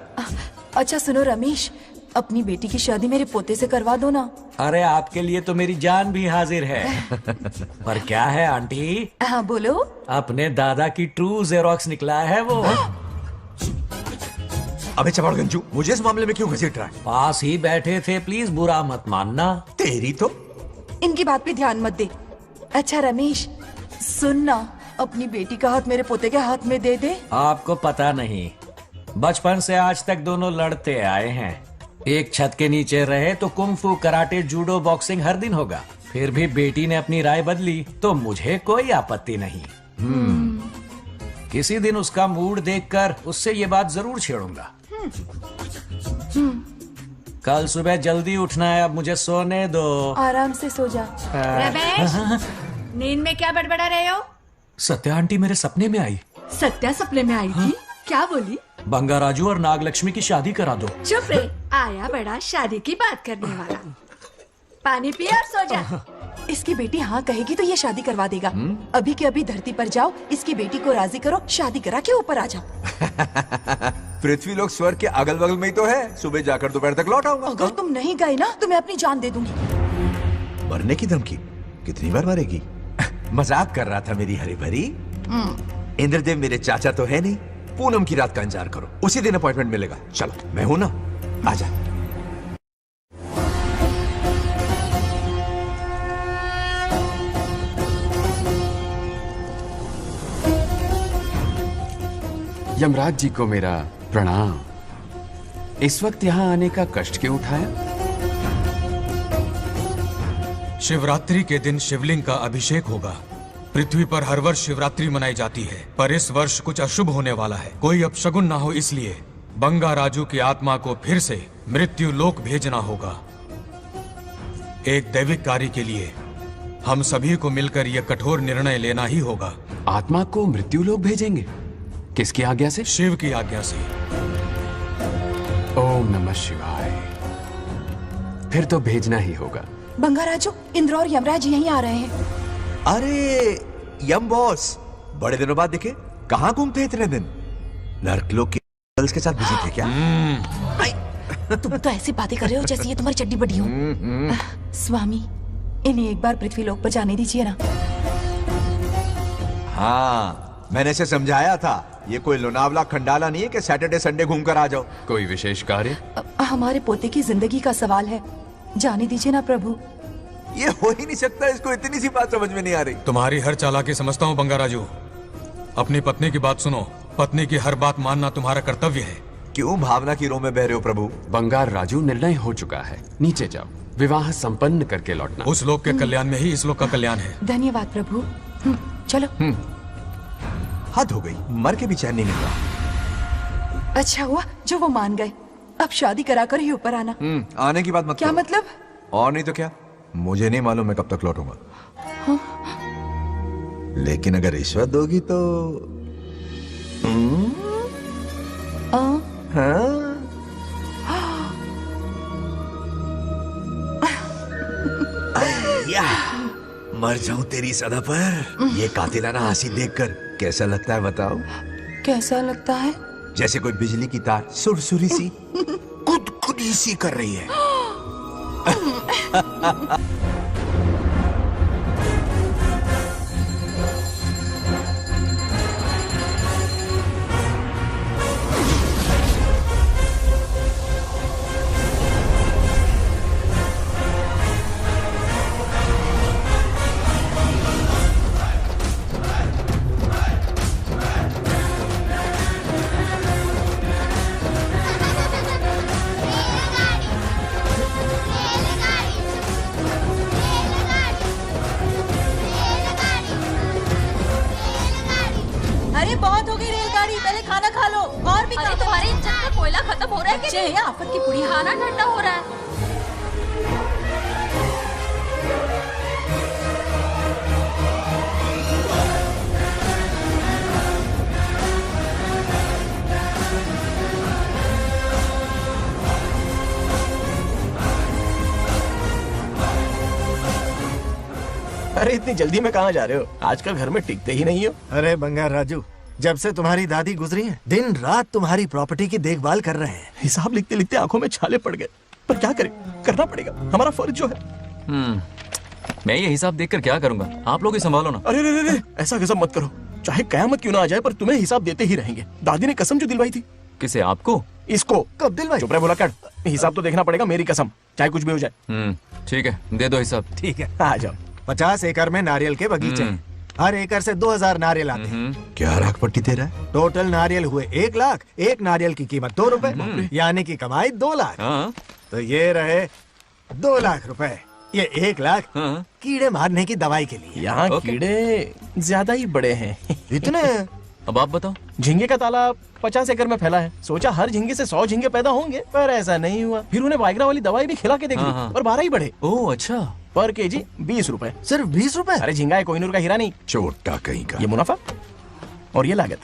अच्छा सुनो रमेश, अपनी बेटी की शादी मेरे पोते से करवा दो ना। अरे आपके लिए तो मेरी जान भी हाजिर है। पर क्या है आंटी? हाँ बोलो। अपने दादा की ट्रू जेरोक्स निकला है वो। अबे चपड़गंजू, मुझे इस मामले में क्यों घसीट रहा है? पास ही बैठे थे, प्लीज बुरा मत मानना। तेरी तो इनकी बात पे ध्यान मत दे। अच्छा रमेश सुन ना, अपनी बेटी का हाथ मेरे पोते के हाथ में दे दे। आपको पता नहीं, बचपन से आज तक दोनों लड़ते आए हैं। एक छत के नीचे रहे तो कुंफू, कराटे, जूडो, बॉक्सिंग हर दिन होगा। फिर भी बेटी ने अपनी राय बदली तो मुझे कोई आपत्ति नहीं। किसी दिन उसका मूड देखकर उससे ये बात जरूर छेड़ूंगा। कल सुबह जल्दी उठना है, अब मुझे सोने दो। आराम से सो जा। रमेश, नींद में क्या बड़बड़ा रहे हो? सत्या आंटी मेरे सपने में आई। सत्या सपने में आई थी? क्या बोली? बंगा राजू और नागलक्ष्मी की शादी करा दो। चुप रे, आया बड़ा शादी की बात करने वाला। पानी पिया और सो जा। इसकी बेटी हाँ कहेगी तो ये शादी करवा देगा। अभी के अभी धरती पर जाओ, इसकी बेटी को राजी करो, शादी करा के ऊपर आ जाओ। पृथ्वी लोग स्वर्ग के अगल बगल में ही तो है, सुबह जाकर दोपहर तक लौट आऊंगा। अगर तुम नहीं गए ना तो मैं अपनी जान दे दूंगी। मरने की धमकी? कितनी बार मरेगी? मजाक कर रहा था मेरी हरी भरी। इंद्रदेव मेरे चाचा तो है नहीं। पूनम की रात का इंतजार करो, उसी दिन अपॉइंटमेंट मिलेगा। चलो मैं हूं ना, आजा। यमराज जी को मेरा प्रणाम। इस वक्त यहाँ आने का कष्ट क्यों उठाया? शिवरात्रि के दिन शिवलिंग का अभिषेक होगा। पृथ्वी पर हर वर्ष शिवरात्रि मनाई जाती है, पर इस वर्ष कुछ अशुभ होने वाला है। कोई अपशगुन ना हो, इसलिए बंगा राजू की आत्मा को फिर से मृत्यु लोक भेजना होगा। एक दैविक कार्य के लिए हम सभी को मिलकर यह कठोर निर्णय लेना ही होगा। आत्मा को मृत्यु लोक भेजेंगे? किसकी आज्ञा से? शिव की आज्ञा से। ओम नमः शिवाय। फिर तो भेजना ही होगा। बंगा राजू, इंद्र और यमराज यहीं आ रहे हैं। अरे यम बॉस, बड़े दिनों बाद दिखे। कहाँ घूमते इतने दिन? नर्कलोक के गर्ल्स के साथ बिजी थे क्या? तुम तो ऐसी बातें कर रहे हो जैसे ये तुम्हारी चड्डी बड़ी हो। स्वामी, इन्हें एक बार पृथ्वी लोक पर जाने दीजिए ना। हाँ, मैंने इसे समझाया था, ये कोई लोनावला खंडाला नहीं है कि सैटरडे संडे घूम कर आ जाओ। कोई विशेष कार्य? हमारे पोते की जिंदगी का सवाल है, जाने दीजिए ना प्रभु। ये हो ही नहीं सकता, इसको इतनी सी बात समझ में नहीं आ रही। तुम्हारी हर चालाकी समझता हूँ बंगा राजू। अपनी पत्नी की बात सुनो, पत्नी की हर बात मानना तुम्हारा कर्तव्य है। क्यों भावना की रो में बह रहे हो प्रभु? बंगार राजू, निर्णय हो चुका है, नीचे जाओ, विवाह संपन्न करके लौटना। उस लोग के कल्याण में ही इस लोग का कल्याण है। धन्यवाद प्रभु। चलो। हद हो गई, मर के भी चैन नहीं मिलता। अच्छा हुआ जो वो मान गए। अब शादी कराकर ही ऊपर आना। आने की बात मत क्या करो। मतलब? और नहीं तो क्या, मुझे नहीं मालूम मैं कब तक लौटूंगा। लेकिन अगर रिश्वत दोगी तो हाँ? या, मर जाऊं तेरी सदा पर। ये कातिलाना हंसी देखकर कैसा लगता है बताओ? कैसा लगता है? जैसे कोई बिजली की तार सुरसुरी सी कुदकुदी सी कर रही है। अरे बहुत हो गई रेलगाड़ी, पहले खाना खा लो। और भी अरे तुम्हारे इंजन का कोयला खत्म हो रहा है कि नहीं? आफत की पुड़ी, खाना ठंडा हो रहा है। अरे इतनी जल्दी में कहाँ जा रहे हो? आजकल घर में टिकते ही नहीं हो। अरे बंगार राजू, जब से तुम्हारी दादी गुजरी हैं, दिन रात तुम्हारी प्रॉपर्टी की देखभाल कर रहे हैं। हिसाब लिखते लिखते आंखों में छाले पड़ गए, पर क्या करें, करना पड़ेगा, हमारा फर्ज जो है। मैं ये हिसाब देखकर क्या करूंगा? आप लोग ही संभालो ना। अरे रे रे, ऐसा कसम मत करो, चाहे कयामत क्यों ना आ जाए, पर तुम्हें हिसाब देते ही रहेंगे। दादी ने कसम जो दिलवाई थी। किसे? आपको? इसको कब दिलवाई? चुप रहे बोला कर, हिसाब तो देखना पड़ेगा, मेरी कसम, चाहे कुछ भी हो जाए। ठीक है, दे दो हिसाब। ठीक है, आ जाओ। 50 एकड़ में नारियल के बगीचे हैं। हर एकड़ से 2000 नारियल आते हैं। क्या राख पट्टी दे रहा है? टोटल नारियल हुए 1 लाख। एक नारियल की कीमत 2 रुपए, यानी कि कमाई 2 लाख। तो ये रहे 2 लाख रुपए। ये 1 लाख कीड़े मारने की दवाई के लिए। यहाँ कीड़े ज्यादा ही बड़े हैं। इतने? अब आप बताओ। झींगे का तालाब 50 एकड़ में फैला है। सोचा हर झींगे से 100 झींगे पैदा होंगे, पर ऐसा नहीं हुआ। फिर उन्हें वाइग्रा वाली दवाई भी खिला के देख ली, और 12 ही बढ़े। ओह अच्छा। पर केजी 20 रुपए। सिर्फ 20 रुपए? अरे झींगा है, कोहिनूर का हीरा नहीं। छोटा कहीं का। ये मुनाफा और ये लागत।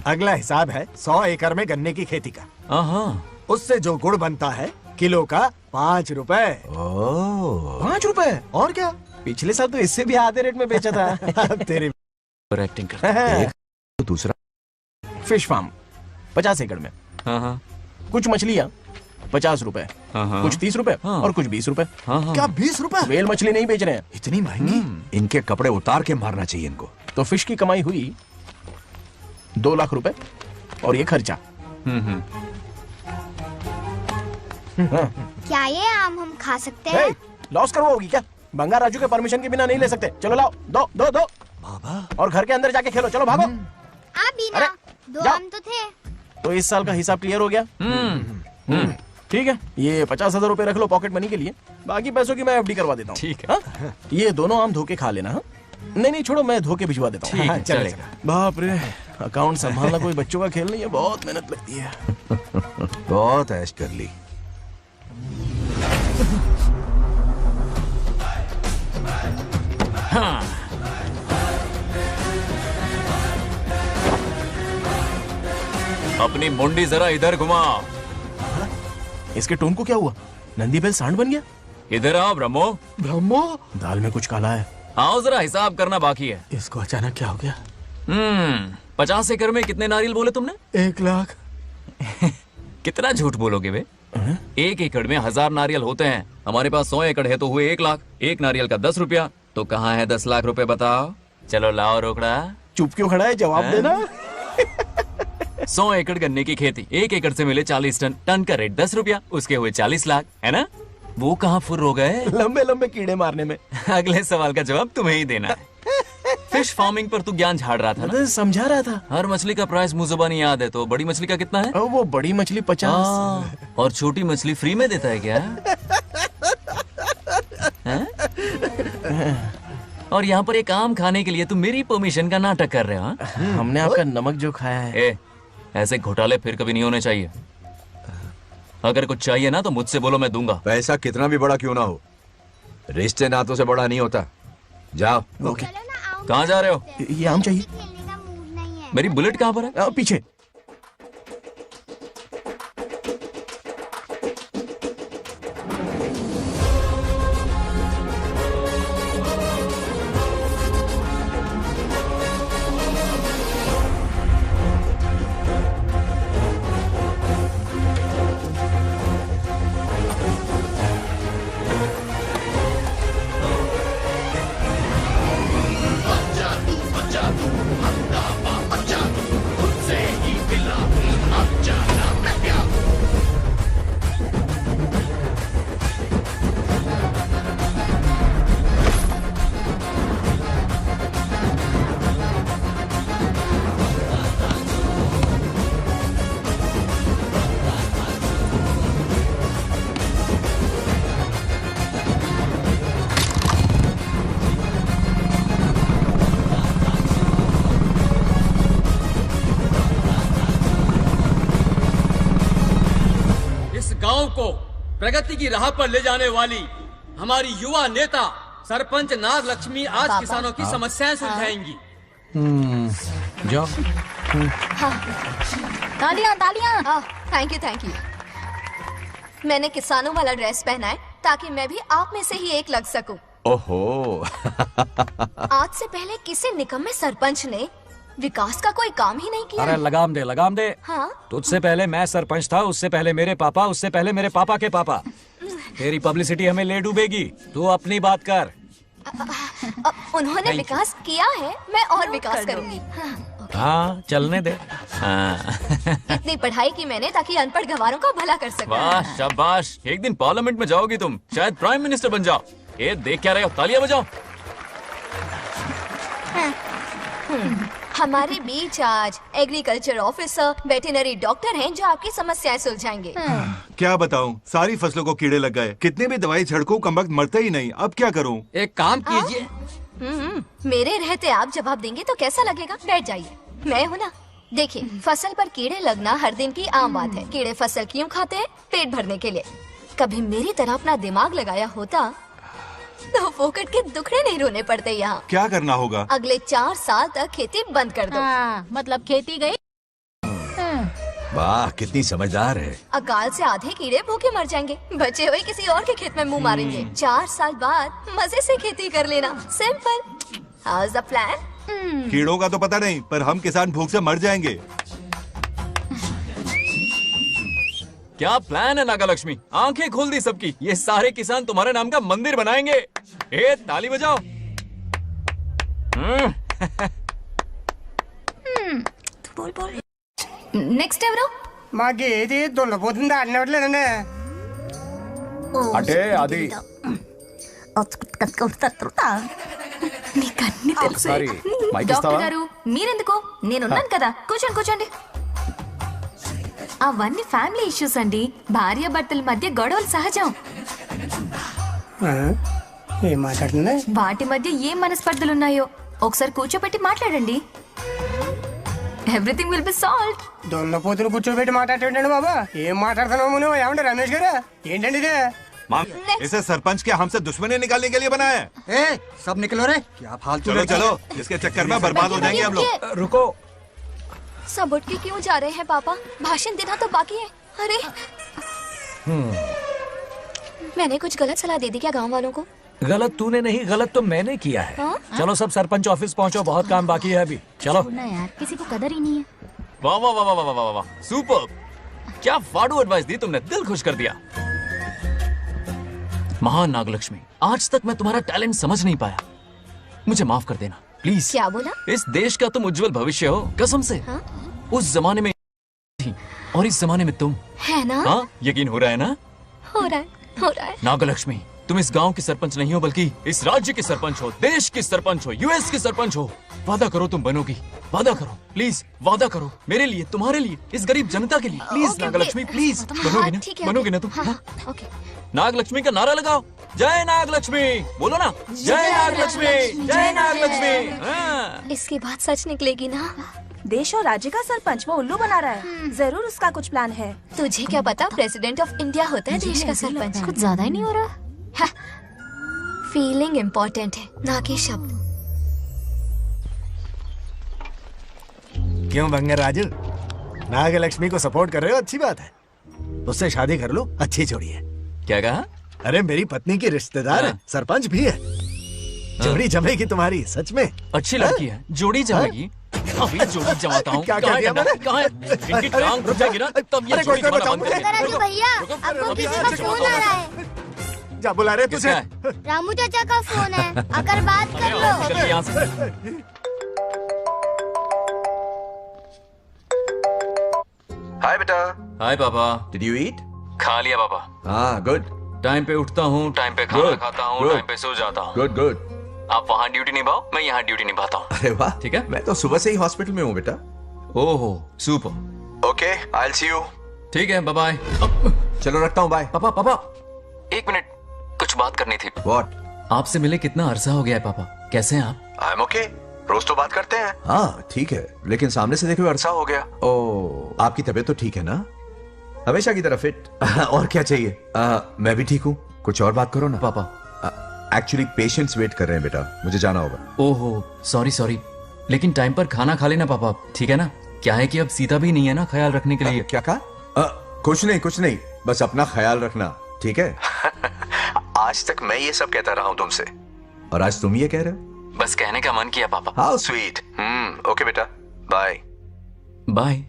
अगला हिसाब है 100 एकड़ में गन्ने की खेती का। उससे जो गुड़ बनता है किलो का 5 रुपए। 5 रुपए? और क्या, पिछले साल तो इससे भी आधे रेट में बेचा था। तेरी एक्टिंग कर। दूसरा फिश फार्म 50 एकड़ में। कुछ मछलियाँ 50 रुपए, कुछ 30 रुपए और कुछ 20 रुपए। क्या 20 रुपए? वेल मछली नहीं बेच रहे हैं। इतनी महंगी? इनके कपड़े उतार के मारना चाहिए इनको। तो फिश की कमाई हुई 2 लाख रुपए, और ये खर्चा। क्या ये आम हम खा सकते हैं? लॉस करवाओगी क्या? बंगार राजू के परमिशन के बिना नहीं ले सकते। चलो लाओ, दो दो दो बाबा, और घर के अंदर जाके खेलो। चलो भागो। आप भी ना, 2 आम तो थे। तो इस साल का हिसाब क्लियर हो गया? ठीक है, ये 50,000 रुपए रख लो पॉकेट मनी के लिए, बाकी पैसों की मैं एफडी करवा देता हूँ। ठीक है। ये दोनों आम धोके खा लेना। नहीं नहीं छोड़ो, मैं धोके भिजवा देता हूँ। चलेगा। बाप रे, अकाउंट संभालना कोई बच्चों का खेल नहीं है, बहुत मेहनत लगती है। बहुत ऐश कर ली। अपनी मुंडी जरा इधर घुमा। इसके टोन को क्या हुआ? नंदी बैल सांड बन गया? इधर आओ ब्रह्मो। ब्रह्मो? दाल में कुछ काला है। आओ जरा, हिसाब करना बाकी है। इसको अचानक क्या हो गया? 50 एकड़ में कितने नारियल बोले तुमने? 1 लाख। कितना झूठ बोलोगे बे? 1 एकड़ में 1000 नारियल होते हैं। हमारे पास 100 एकड़ है तो हुए 1 लाख। एक नारियल का 10 रुपया, तो कहाँ है 10 लाख रुपए बताओ? चलो लाओ रोकड़ा। चुप क्यों खड़ा है, जवाब देना। 100 एकड़ गन्ने की खेती, 1 एकड़ से मिले 40 टन, टन का रेट 10 रुपया, उसके हुए 40 लाख, है ना? वो कहाँ फुर हो गए? लंबे लंबे कीड़े मारने में। अगले सवाल का जवाब तुम्हें ही देना है। फिश फार्मिंग पर तू ज्ञान झाड़ रहा था ना? समझा रहा था। हर मछली का प्राइस मुंह जुबानी याद है, तो बड़ी मछली का कितना है? वो बड़ी मछली 50 और छोटी मछली फ्री में देता है क्या? और यहाँ पर एक आम खाने के लिए तुम मेरी परमिशन का नाटक कर रहे हो? हमने आपका नमक जो खाया है। ऐसे घोटाले फिर कभी नहीं होने चाहिए। अगर कुछ चाहिए ना तो मुझसे बोलो, मैं दूंगा। पैसा कितना भी बड़ा क्यों ना हो, रिश्ते नातों से बड़ा नहीं होता। जाओ। ओके। कहाँ जा रहे हो? ये आम चाहिए। मेरी बुलेट कहाँ पर है? पीछे। गांव को प्रगति की राह पर ले जाने वाली हमारी युवा नेता सरपंच नाग लक्ष्मी आज किसानों की समस्याएं सुलझाएंगी। जाओ। तालियां तालियां। Thank you. मैंने किसानों वाला ड्रेस पहना है ताकि मैं भी आप में से ही एक लग सकूं। ओहो। आज से पहले किसी निकम्मे सरपंच ने विकास का कोई काम ही नहीं किया। अरे लगाम दे। हाँ? तुझसे पहले मैं सरपंच था, उससे पहले मेरे पापा, उससे पहले मेरे पापा के पापा। तेरी पब्लिसिटी हमें ले डूबेगी, तू अपनी बात कर। उन्होंने विकास किया है, मैं और विकास करूंगी। हाँ चलने दे। इतनी पढ़ाई की मैंने ताकि अनपढ़ गंवारों का भला कर सकूं। वाह शाबाश, एक दिन पार्लियामेंट में जाओगी तुम, शायद प्राइम मिनिस्टर बन जाओ। ये देख क्या रहे हो, तालियां बजाओ। हमारे बीच आज एग्रीकल्चर ऑफिसर, वेटरनरी डॉक्टर हैं जो आपकी समस्याएं सुलझाएंगे। क्या बताऊं, सारी फसलों को कीड़े लग गए, कितने भी दवाई छिड़को कम वक्त मरते ही नहीं। अब क्या करूं? एक काम कीजिए। मेरे रहते आप जवाब देंगे तो कैसा लगेगा? बैठ जाइए, मैं हूं ना। देखिए, फसल पर कीड़े लगना हर दिन की आम बात है। कीड़े फसल क्यों खाते हैं? पेट भरने के लिए। कभी मेरी तरह अपना दिमाग लगाया होता तो फोकट के दुखड़े नहीं रोने पड़ते यहाँ। क्या करना होगा? अगले 4 साल तक खेती बंद कर दो। मतलब खेती गई। वाह कितनी समझदार है। अकाल से आधे कीड़े भूखे मर जाएंगे, बचे हुए किसी और के खेत में मुंह मारेंगे। 4 साल बाद मजे से खेती कर लेना। Simple. How is the plan? कीड़ों का तो पता नहीं, पर हम किसान भूख से मर जाएंगे। क्या प्लान है नागा लक्ष्मी? आंखें खोल दी सबकी। ये सारे किसान तुम्हारे नाम का मंदिर बनाएंगे। ताली बजाओ। बोल। नेक्स्ट ఎవరు? మాకు ఏది దున్నపోతుంది ఆడినట్లేదండి. అంటే అది నీకన్నీ తెలుసు. సారీ, మైక్ డాక్టర్ ఇస్తావా? గారు మీరెందుకు? నేనున్నాను కదా. కూర్చోండి. అవన్నీ ఫ్యామిలీ ఇష్యూస్ అండి. భార్య భర్తల మధ్య గొడవలు సహజం. ఏం మాట్లాడుతుంది? వాటి మధ్య ఏం మనస్పర్ధలున్నాయో ఒకసారి కూర్చోబెట్టి మాట్లాడండి. Everything will be solved. దున్నపోతులు కూర్చోబెట్టి మాట్లాడేటండి బాబా. ఏం మాట్లాడుతున్నావు నువ్వు? ఏమండి రమేష్ గారు? ఏంటండి ఇదే? इसे सरपंच के हमसे दुश्मनी निकालने के लिए बनाया है। सब निकलो रे, क्या फालतू। चलो इसके चक्कर में बर्बाद हो जाएंगे हम लोग। रुको। सब उठ के क्यों जा रहे हैं पापा? भाषण देना तो बाकी है। अरे मैंने कुछ गलत सलाह दे दी क्या गांव वालों को? गलत तूने नहीं, गलत तो मैंने किया है। चलो सब सरपंच ऑफिस पहुंचो, बहुत काम बाकी है अभी। चलो यार, किसी को कदर ही नहीं है। वाह वाह वाह वाह वाह वाह, सुपर। क्या फाड़ू एडवाइस दी तुमने, दिल खुश कर दिया। महान नागलक्ष्मी, आज तक मैं तुम्हारा टैलेंट समझ नहीं पाया, मुझे माफ कर देना प्लीज। क्या बोला? इस देश का तुम उज्जवल भविष्य हो, कसम से। उस जमाने में थी और इस जमाने में तुम है ना? हाँ, यकीन हो रहा है ना? हो रहा है। नागलक्ष्मी, तुम इस गांव के सरपंच नहीं हो बल्कि इस राज्य के सरपंच हो, देश की सरपंच हो, यूएस की सरपंच हो। वादा करो तुम बनोगी, वादा करो प्लीज, वादा करो मेरे लिए, तुम्हारे लिए, इस गरीब जनता के लिए। प्लीज नागलक्ष्मी प्लीज, बनोगी ना, बनोगी ना तुम? नागलक्ष्मी का नारा लगाओ, जय नागलक्ष्मी, बोलो ना, जय नागलक्ष्मी, जय नागलक्ष्मी। इसकी बात सच निकलेगी ना? देश और राज्य का सरपंच वो उल्लू बना रहा है। जरूर उसका कुछ प्लान है। तुझे क्या पता, प्रेसिडेंट ऑफ इंडिया होता है देश का सरपंच। कुछ ज्यादा ही नहीं हो रहा? फीलिंग इम्पोर्टेंट है, ना कि शब्द। क्यों बंगर राजू, नागलक्ष्मी को सपोर्ट कर रहे हो? अच्छी बात है, उससे शादी कर लो, अच्छी जोड़ी है। क्या कहा? अरे मेरी पत्नी की रिश्तेदार है, सरपंच भी है। जोड़ी जमेगी तुम्हारी, सच में। अच्छी लड़की है, जोड़ी जमेगी। अभी जोड़ी जमाता हूँ। क्या कह दिया मैंने? कहाँ है? इनकी टांग रुक जाएगी ना, तब ये जोड़ी जमाना बंद कर राजू भैया, आपको किसी का फोन आ रहा है। जा बुला रहे तुझे। रामू चाचा का फोन है, अगर बात कर लो। हाय बेटा। हाय पापा। Did you eat? खा लिया पापा। हाँ गुड। टाइम पे उठता हूँ, टाइम पे खाना खाता हूँ, टाइम पे सो जाता हूँ। Good good. आप वहाँ ड्यूटी निभाओ, मैं यहाँ ड्यूटी निभाता हूँ। अरे वाह, ठीक है। मैं तो सुबह से ही हॉस्पिटल में हूँ बेटा। ओहो super. Okay, I will see you. ठीक है, बाय बाय। चलो रखता हूँ, बाय। पापा पापा, एक मिनट, कुछ बात करनी थी। व्हाट? आपसे मिले कितना अरसा हो गया है पापा, कैसे हैं आप? आई एम ओके, रोज तो बात करते हैं। हाँ ठीक है, लेकिन सामने से देखे हुए अरसा हो गया। ओ, आपकी तबीयत तो ठीक है ना? हमेशा की तरह फिट। और क्या चाहिए? मैं भी ठीक हूँ, कुछ और बात करो ना। पापा एक्चुअली पेशेंट्स वेट कर रहे हैं बेटा, मुझे जाना होगा। ओहो सॉरी सॉरी, लेकिन टाइम पर खाना खा लेना पापा, ठीक है ना? क्या है कि अब सीता भी नहीं है ना ख्याल रखने के लिए। क्या कहा? कुछ नहीं, बस अपना ख्याल रखना, ठीक है? आज तक मैं ये सब कहता रहा हूँ तुमसे, और आज तुम ये कह रहे हो? बस कहने का मन किया पापा। How sweet. ओके बेटा, बाय बाय।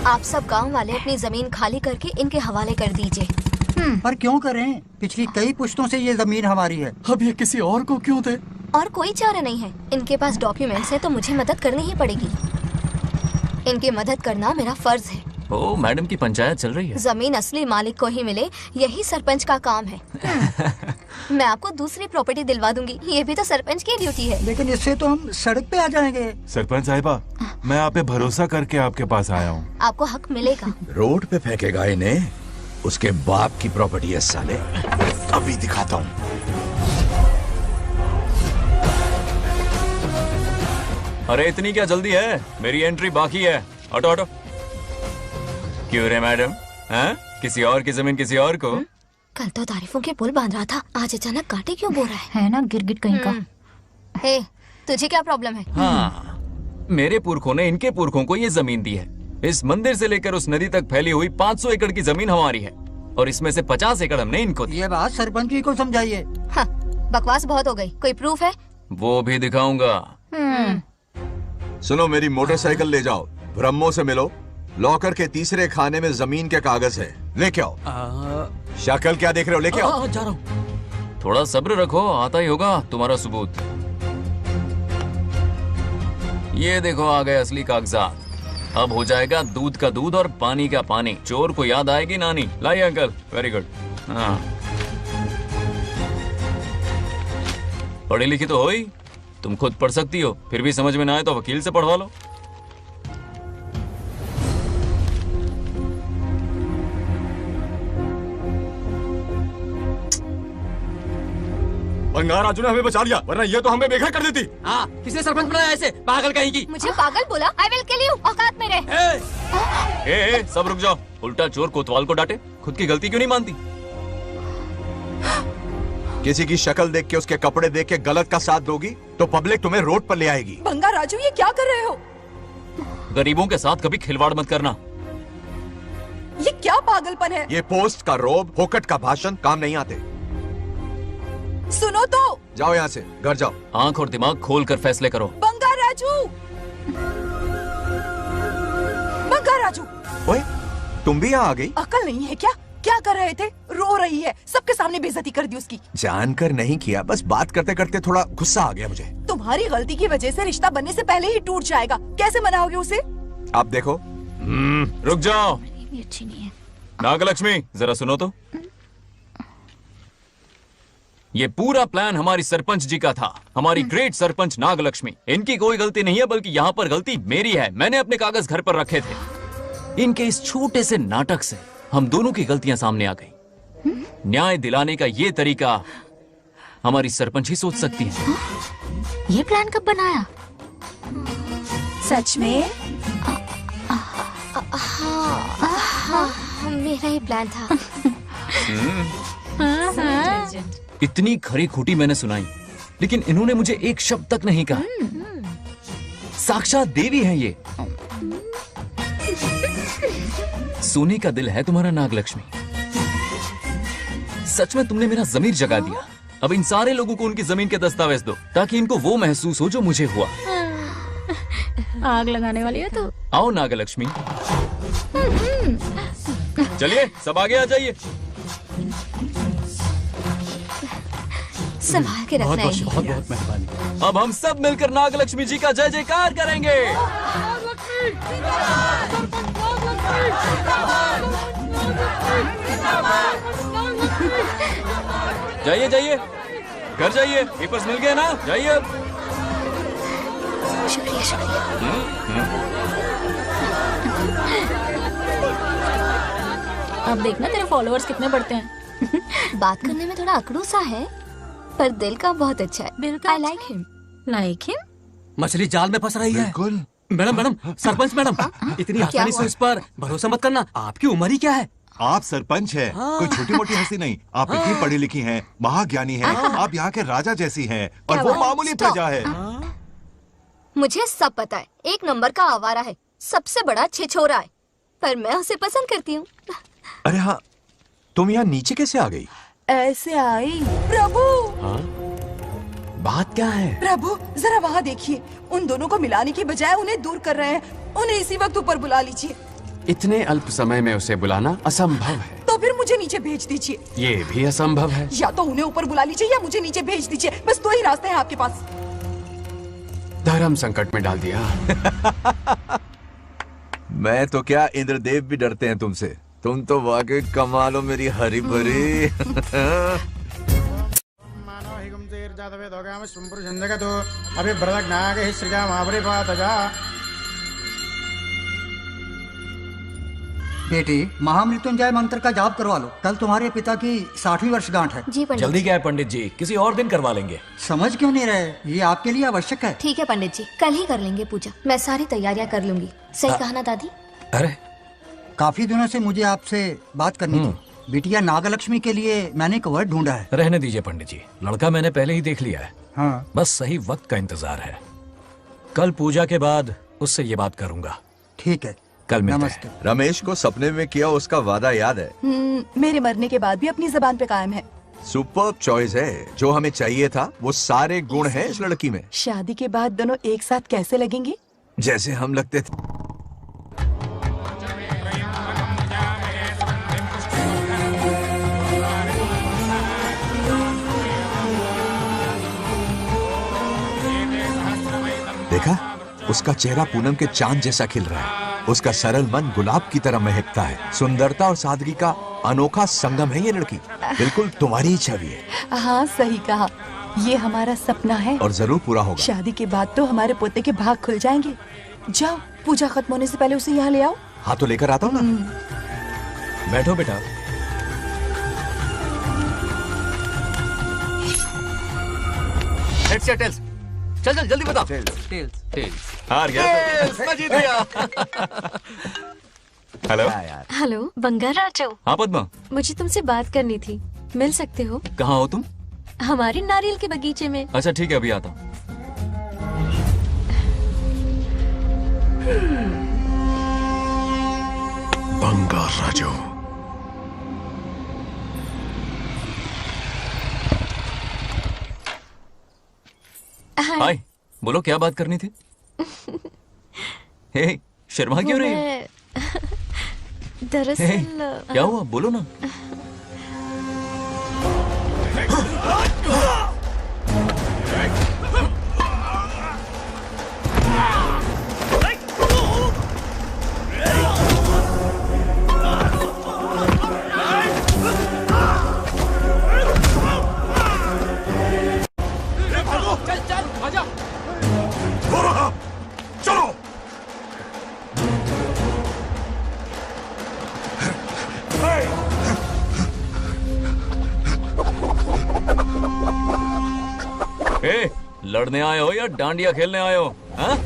आप सब गांव वाले अपनी जमीन खाली करके इनके हवाले कर दीजिए। पर क्यों करें? पिछली कई पुश्तों से ये जमीन हमारी है। अब ये किसी और को क्यों दे? और कोई चारा नहीं है। इनके पास डॉक्यूमेंट्स है तो मुझे मदद करनी ही पड़ेगी। इनकी मदद करना मेरा फर्ज है। ओ मैडम की पंचायत चल रही है। जमीन असली मालिक को ही मिले, यही सरपंच का काम है। मैं आपको दूसरी प्रॉपर्टी दिलवा दूंगी, ये भी तो सरपंच की ड्यूटी है। लेकिन इससे तो हम सड़क पे आ जाएंगे। सरपंच साहिबा, मैं आप पे भरोसा करके आपके पास आया हूँ। आपको हक मिलेगा। रोड पे फेंकेगा इन्हें, उसके बाप की प्रॉपर्टी है साले, अभी दिखाता हूँ। अरे इतनी क्या जल्दी है, मेरी एंट्री बाकी है। हटो हटो। क्यों रे मैडम, हैं? किसी और की जमीन किसी और को? कल तो तारीफों के पुल बांध रहा था, आज अचानक कांटे क्यों बो रहा है ना गिरगिट कहीं का। हे, तुझे क्या प्रॉब्लम है? हाँ, मेरे पुरखों ने इनके पुरखों को ये जमीन दी है। इस मंदिर से लेकर उस नदी तक फैली हुई 500 एकड़ की जमीन हमारी है, और इसमें से 50 एकड़ हमने इनको दी। ये बात सरपंच जी को समझाइए। हाँ, बकवास बहुत हो गई। कोई प्रूफ है? वो भी दिखाऊंगा। सुनो, मेरी मोटरसाइकिल ले जाओ, ब्रह्मो से मिलो, लॉकर के तीसरे खाने में जमीन के कागज है, लेके आओ। शक्ल क्या देख रहे हो, लेके आओ। जा रहा हूँ। थोड़ा सब्र रखो, आता ही होगा तुम्हारा सबूत। ये देखो आ गए असली कागजात। अब हो जाएगा दूध का दूध और पानी का पानी। चोर को याद आएगी नानी। लाइए अंकल, वेरी गुड। हाँ, पढ़ी लिखी तो हो ही, तुम खुद पढ़ सकती हो, फिर भी समझ में ना आए तो वकील से पढ़वा लो। बंगार राजू ने हमें बचा लिया, वरना ये तो हमें बेघर कर देती। हाँ, किसने सरपंच बनाया ऐसे पागल कहीं की? मुझे पागल बोला? I will kill you. औकात में रहे। ए, सब रुक जाओ। उल्टा चोर कोतवाल को डांटे, खुद की गलती क्यों नहीं मानती? किसी की शक्ल देख के, उसके कपड़े देख के गलत का साथ दोगी तो पब्लिक तुम्हें रोड पर ले आएगी। बंगार राजू, ये क्या कर रहे हो? गरीबों के साथ कभी खिलवाड़ मत करना। ये क्या पागलपन है? ये पोस्ट का रोब, फोकट का भाषण काम नहीं आते। सुनो तो। जाओ यहाँ से, घर जाओ। आंख और दिमाग खोल कर फैसले करो। बंगार राजू, बंगार राजू। ओए, तुम भी यहाँ आ गई? अकल नहीं है क्या? क्या कर रहे थे? रो रही है, सबके सामने बेइज्जती कर दी उसकी। जानकर नहीं किया, बस बात करते करते थोड़ा गुस्सा आ गया मुझे। तुम्हारी गलती की वजह से रिश्ता बनने से पहले ही टूट जाएगा, कैसे मनाओगे उसे? आप देखो। रुक जाओ। अच्छी नहीं है। नागलक्ष्मी जरा सुनो तो। ये पूरा प्लान हमारी सरपंच जी का था, हमारी ग्रेट सरपंच नागलक्ष्मी। इनकी कोई गलती नहीं है, बल्कि यहाँ पर गलती मेरी है। मैंने अपने कागज घर पर रखे थे। इनके इस छोटे से नाटक से हम दोनों की गलतियां सामने आ गई। न्याय दिलाने का ये तरीका हमारी सरपंच ही सोच सकती है। ये प्लान कब बनाया? सच में? हाँ, मेरा ही प्लान था। इतनी खरी खूटी मैंने सुनाई, लेकिन इन्होंने मुझे एक शब्द तक नहीं कहा। साक्षात देवी है ये। सोने का दिल है तुम्हारा नागलक्ष्मी। सच में तुमने मेरा जमीर जगा दिया। अब इन सारे लोगों को उनकी जमीन के दस्तावेज दो, ताकि इनको वो महसूस हो जो मुझे हुआ। आग लगाने वाली है तो। आओ नागलक्ष्मी, चलिए सब आगे आ जाइए। संभाल के रखना है। बहुत बहुत मेहरबानी। अब हम सब मिलकर नागलक्ष्मी जी का जय जयकार करेंगे। जाइए जाइए, घर जाइए। पेपर्स मिल गए ना? जाइए अब। शुक्रिया शुक्रिया। अब देखना तेरे फॉलोअर्स कितने बढ़ते हैं। बात करने में थोड़ा अकड़ू सा है, पर दिल का बहुत अच्छा है। I like him. Like him? मछली जाल में फंस रही है। बिल्कुल। मैडम मैडम, सरपंच मैडम, इतनी आसानी से उस पर भरोसा मत करना। आपकी उम्र ही क्या है? आप सरपंच हैं, कोई छोटी मोटी हस्ती नहीं। आप इतनी पढ़ी लिखी हैं, महाज्ञानी हैं, आप यहाँ के राजा जैसी हैं, और वो मामूली प्रजा है। मुझे सब पता है, एक नंबर का आवारा है, सबसे बड़ा छिछोरा है, पर मैं उसे पसंद करती हूँ। अरे हाँ, तुम यहाँ नीचे कैसे आ गई? ऐसे आई। प्रभु, बात क्या है? प्रभु जरा वहाँ देखिए, उन दोनों को मिलाने की बजाय उन्हें दूर कर रहे हैं। उन्हें इसी वक्त ऊपर बुला लीजिए। इतने अल्प समय में उसे बुलाना असंभव है। तो फिर मुझे नीचे भेज दीजिए। ये भी असंभव है। या तो उन्हें ऊपर बुला लीजिए या मुझे नीचे भेज दीजिए। बस दो ही रास्ते हैं आपके पास। धर्म संकट में डाल दिया। मैं तो क्या, इंद्रदेव भी डरते हैं तुमसे। तुम तो वाकई कमाल हो मेरी हरी भरी। बेटी, महामृत्युंजय मंत्र का जाप करवा लो। कल तुम्हारे पिता की 60वीं वर्षगांठ है। जी पंडित। जल्दी क्या है पंडित जी, किसी और दिन करवा लेंगे। समझ क्यों नहीं रहे? ये आपके लिए आवश्यक है। ठीक है पंडित जी, कल ही कर लेंगे पूजा। मैं सारी तैयारियां कर लूंगी। सही कहा ना दादी? अरे काफी दिनों से मुझे आपसे बात करनी थी। बिटिया नागलक्ष्मी के लिए मैंने एक वर्ड ढूंढा है। रहने दीजिए पंडित जी, लड़का मैंने पहले ही देख लिया है। हाँ। बस सही वक्त का इंतजार है। कल पूजा के बाद उससे ये बात करूंगा। ठीक है, कल मिलते नमस्ते। हैं। रमेश को सपने में किया उसका वादा याद है? मेरे मरने के बाद भी अपनी जबान पे कायम है। सुपर्ब चॉइस है। जो हमें चाहिए था वो सारे गुण हैं इस लड़की में। शादी के बाद दोनों एक साथ कैसे लगेंगे? जैसे हम लगते थे। देखा, उसका चेहरा पूनम के चांद जैसा खिल रहा है। उसका सरल मन गुलाब की तरह महकता है। सुंदरता और सादगी का अनोखा संगम है ये लड़की। बिल्कुल तुम्हारी ही छवि है। हाँ सही कहा, ये हमारा सपना है और जरूर पूरा होगा। शादी के बाद तो हमारे पोते के भाग खुल जाएंगे। जाओ, पूजा खत्म होने से पहले उसे यहाँ ले आओ। हाँ तो लेकर आता हूँ ना। बैठो बेटा। हेड्स या टेल्स? चल चल जल्दी बता। टेल्स। हार गया। मैं जीत गया। हेलो। हेलो बंगार राजू। हाँ पद्मा। मुझे तुमसे बात करनी थी, मिल सकते हो? कहाँ हो तुम? हमारे नारियल के बगीचे में। अच्छा ठीक है, अभी आता हूँ। बंगार राजू। हाय, बोलो क्या बात करनी थी? हे, शर्मा क्यों रही है? दरअसल क्या हुआ, बोलो ना। लड़ने आए हो या डांडिया खेलने आए हो? हाँ?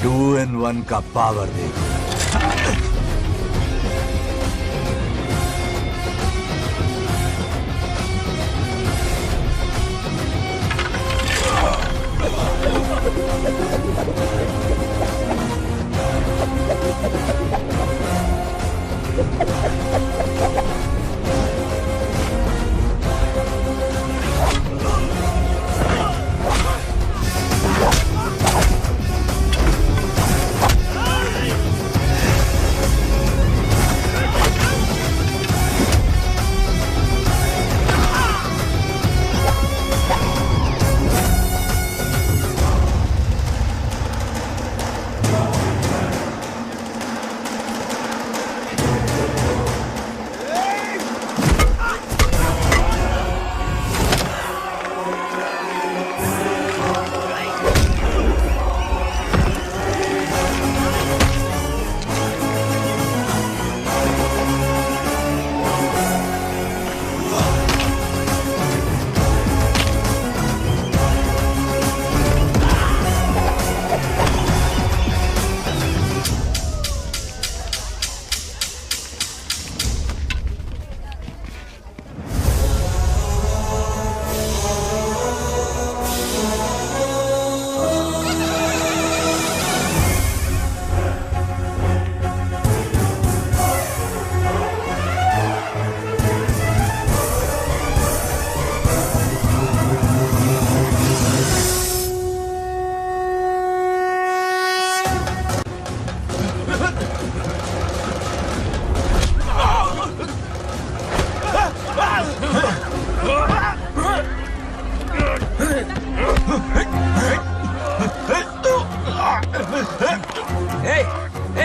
टू इन वन का पावर देखो।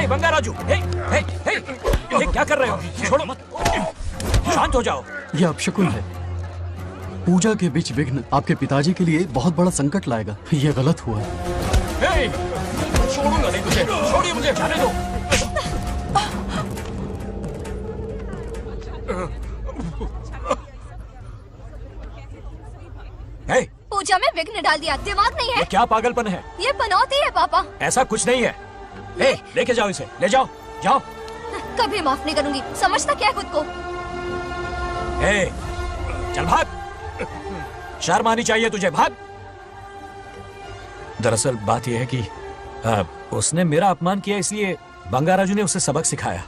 बंगा राजू, ये क्या कर रहे हो? छोड़ो मत, शांत हो जाओ। ये अपशकुन है। पूजा के बीच विघ्न आपके पिताजी के लिए बहुत बड़ा संकट लाएगा। ये गलत हुआ। छोड़ूंगा नहीं तुझे, छोड़िए मुझे, जाने दो। पूजा में विघ्न डाल दिया, दिमाग नहीं है? ये क्या पागलपन है? ये बनौती है पापा। ऐसा कुछ नहीं है। लेके जाओ इसे, ले जाओ, जाओ। कभी माफ नहीं करूंगी, समझता क्या है खुद को? चल भाग, शर्म आनी चाहिए तुझे, भाग। दरअसल बात यह है कि उसने मेरा अपमान किया, इसलिए बंगाराजू ने उसे सबक सिखाया।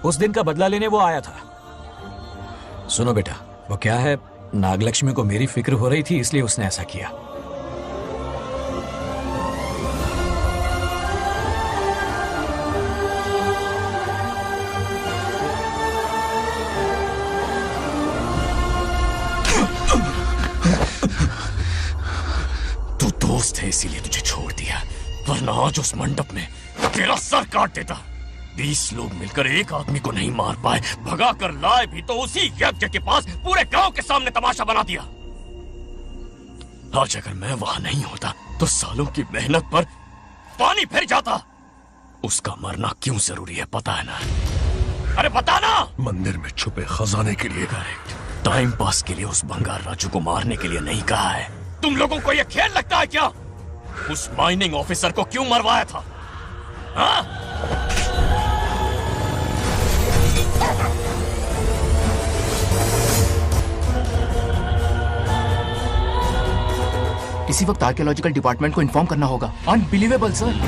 उस दिन का बदला लेने वो आया था। सुनो बेटा, वो क्या है, नागलक्ष्मी को मेरी फिक्र हो रही थी, इसलिए उसने ऐसा किया। तू दोस्त है इसीलिए तुझे छोड़ दिया, वरना आज उस मंडप में तेरा सर काट देता। 20 लोग मिलकर एक आदमी को नहीं मार पाए, भगा कर लाए भी तो उसी यज्ञ के पास पूरे गांव के सामने तमाशा बना दिया। आज अगर मैं वहां नहीं होता तो सालों की मेहनत पर पानी फिर जाता। उसका मरना क्यों जरूरी है पता है ना? अरे बता ना। मंदिर में छुपे खजाने के लिए, टाइम पास के लिए उस बंगार राजू को मारने के लिए नहीं कहा है। तुम लोगों को यह खेल लगता है क्या? उस माइनिंग ऑफिसर को क्यों मरवाया था? हाँ? इसी वक्त आर्कियोलॉजिकल डिपार्टमेंट को इन्फॉर्म करना होगा। Unbelievable sir.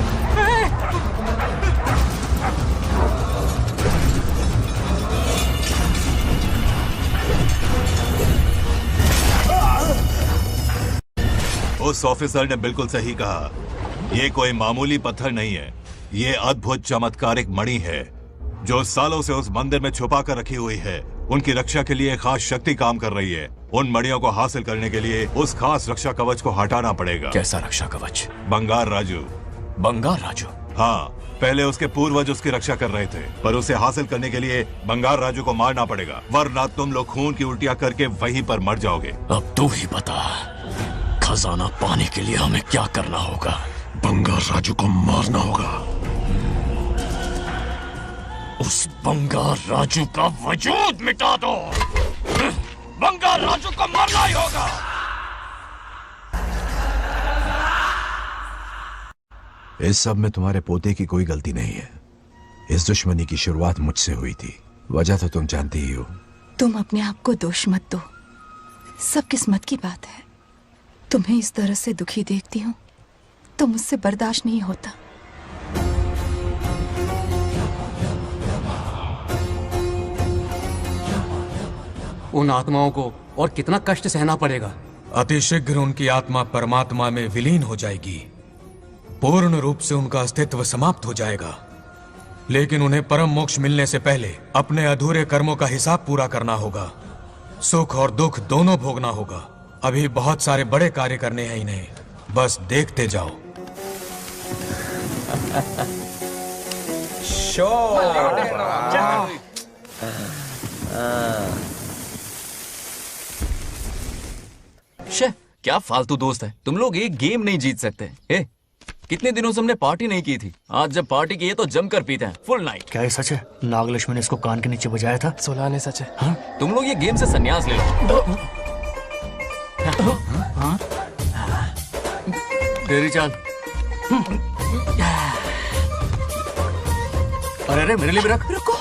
उस ऑफिसर ने बिल्कुल सही कहा। ये कोई मामूली पत्थर नहीं है, ये अद्भुत चमत्कारिक मणि है जो सालों से उस मंदिर में छुपा कर रखी हुई है। उनकी रक्षा के लिए खास शक्ति काम कर रही है। उन मणियों को हासिल करने के लिए उस खास रक्षा कवच को हटाना पड़ेगा। कैसा रक्षा कवच? बंगार राजू। बंगार राजू? हाँ, पहले उसके पूर्वज उसकी रक्षा कर रहे थे, पर उसे हासिल करने के लिए बंगार राजू को मारना पड़ेगा, वरना तुम लोग खून की उल्टियां करके वहीं पर मर जाओगे। अब तू ही बता, खजाना पाने के लिए हमें क्या करना होगा? बंगार राजू को मारना होगा। उस बंगार राजू का वजूद मिटा दो। बंगार राजू को मारना ही होगा। इस सब में तुम्हारे पोते की कोई गलती नहीं है। इस दुश्मनी की शुरुआत मुझसे हुई थी, वजह तो तुम जानती ही हो। तुम अपने आप को दोष मत दो, सब किस्मत की बात है। तुम्हें इस तरह से दुखी देखती हूँ तो मुझसे बर्दाश्त नहीं होता। उन आत्माओं को और कितना कष्ट सहना पड़ेगा। अतिशीघ्र उनकी आत्मा परमात्मा में विलीन हो जाएगी, पूर्ण रूप से उनका अस्तित्व समाप्त हो जाएगा। लेकिन उन्हें परम मोक्ष मिलने से पहले अपने अधूरे कर्मों का हिसाब पूरा करना होगा। सुख और दुख दोनों भोगना होगा। अभी बहुत सारे बड़े कार्य करने हैं इन्हें, बस देखते जाओ। शे, क्या फालतू दोस्त है तुम लोग, एक गेम नहीं जीत सकते। कितने दिनों से हमने पार्टी नहीं की थी, आज जब पार्टी की है तो जमकर पीते हैं, फुल नाइट। क्या ये सच है? नागलक्ष्मी ने इसको कान के नीचे बजाया था। सोलह ने सच है। हाँ? तुम लोग ये गेम से संन्यास ले लो। हाँ? तेरी चाल। अरे अरे मेरे लिए भी रख। रुको,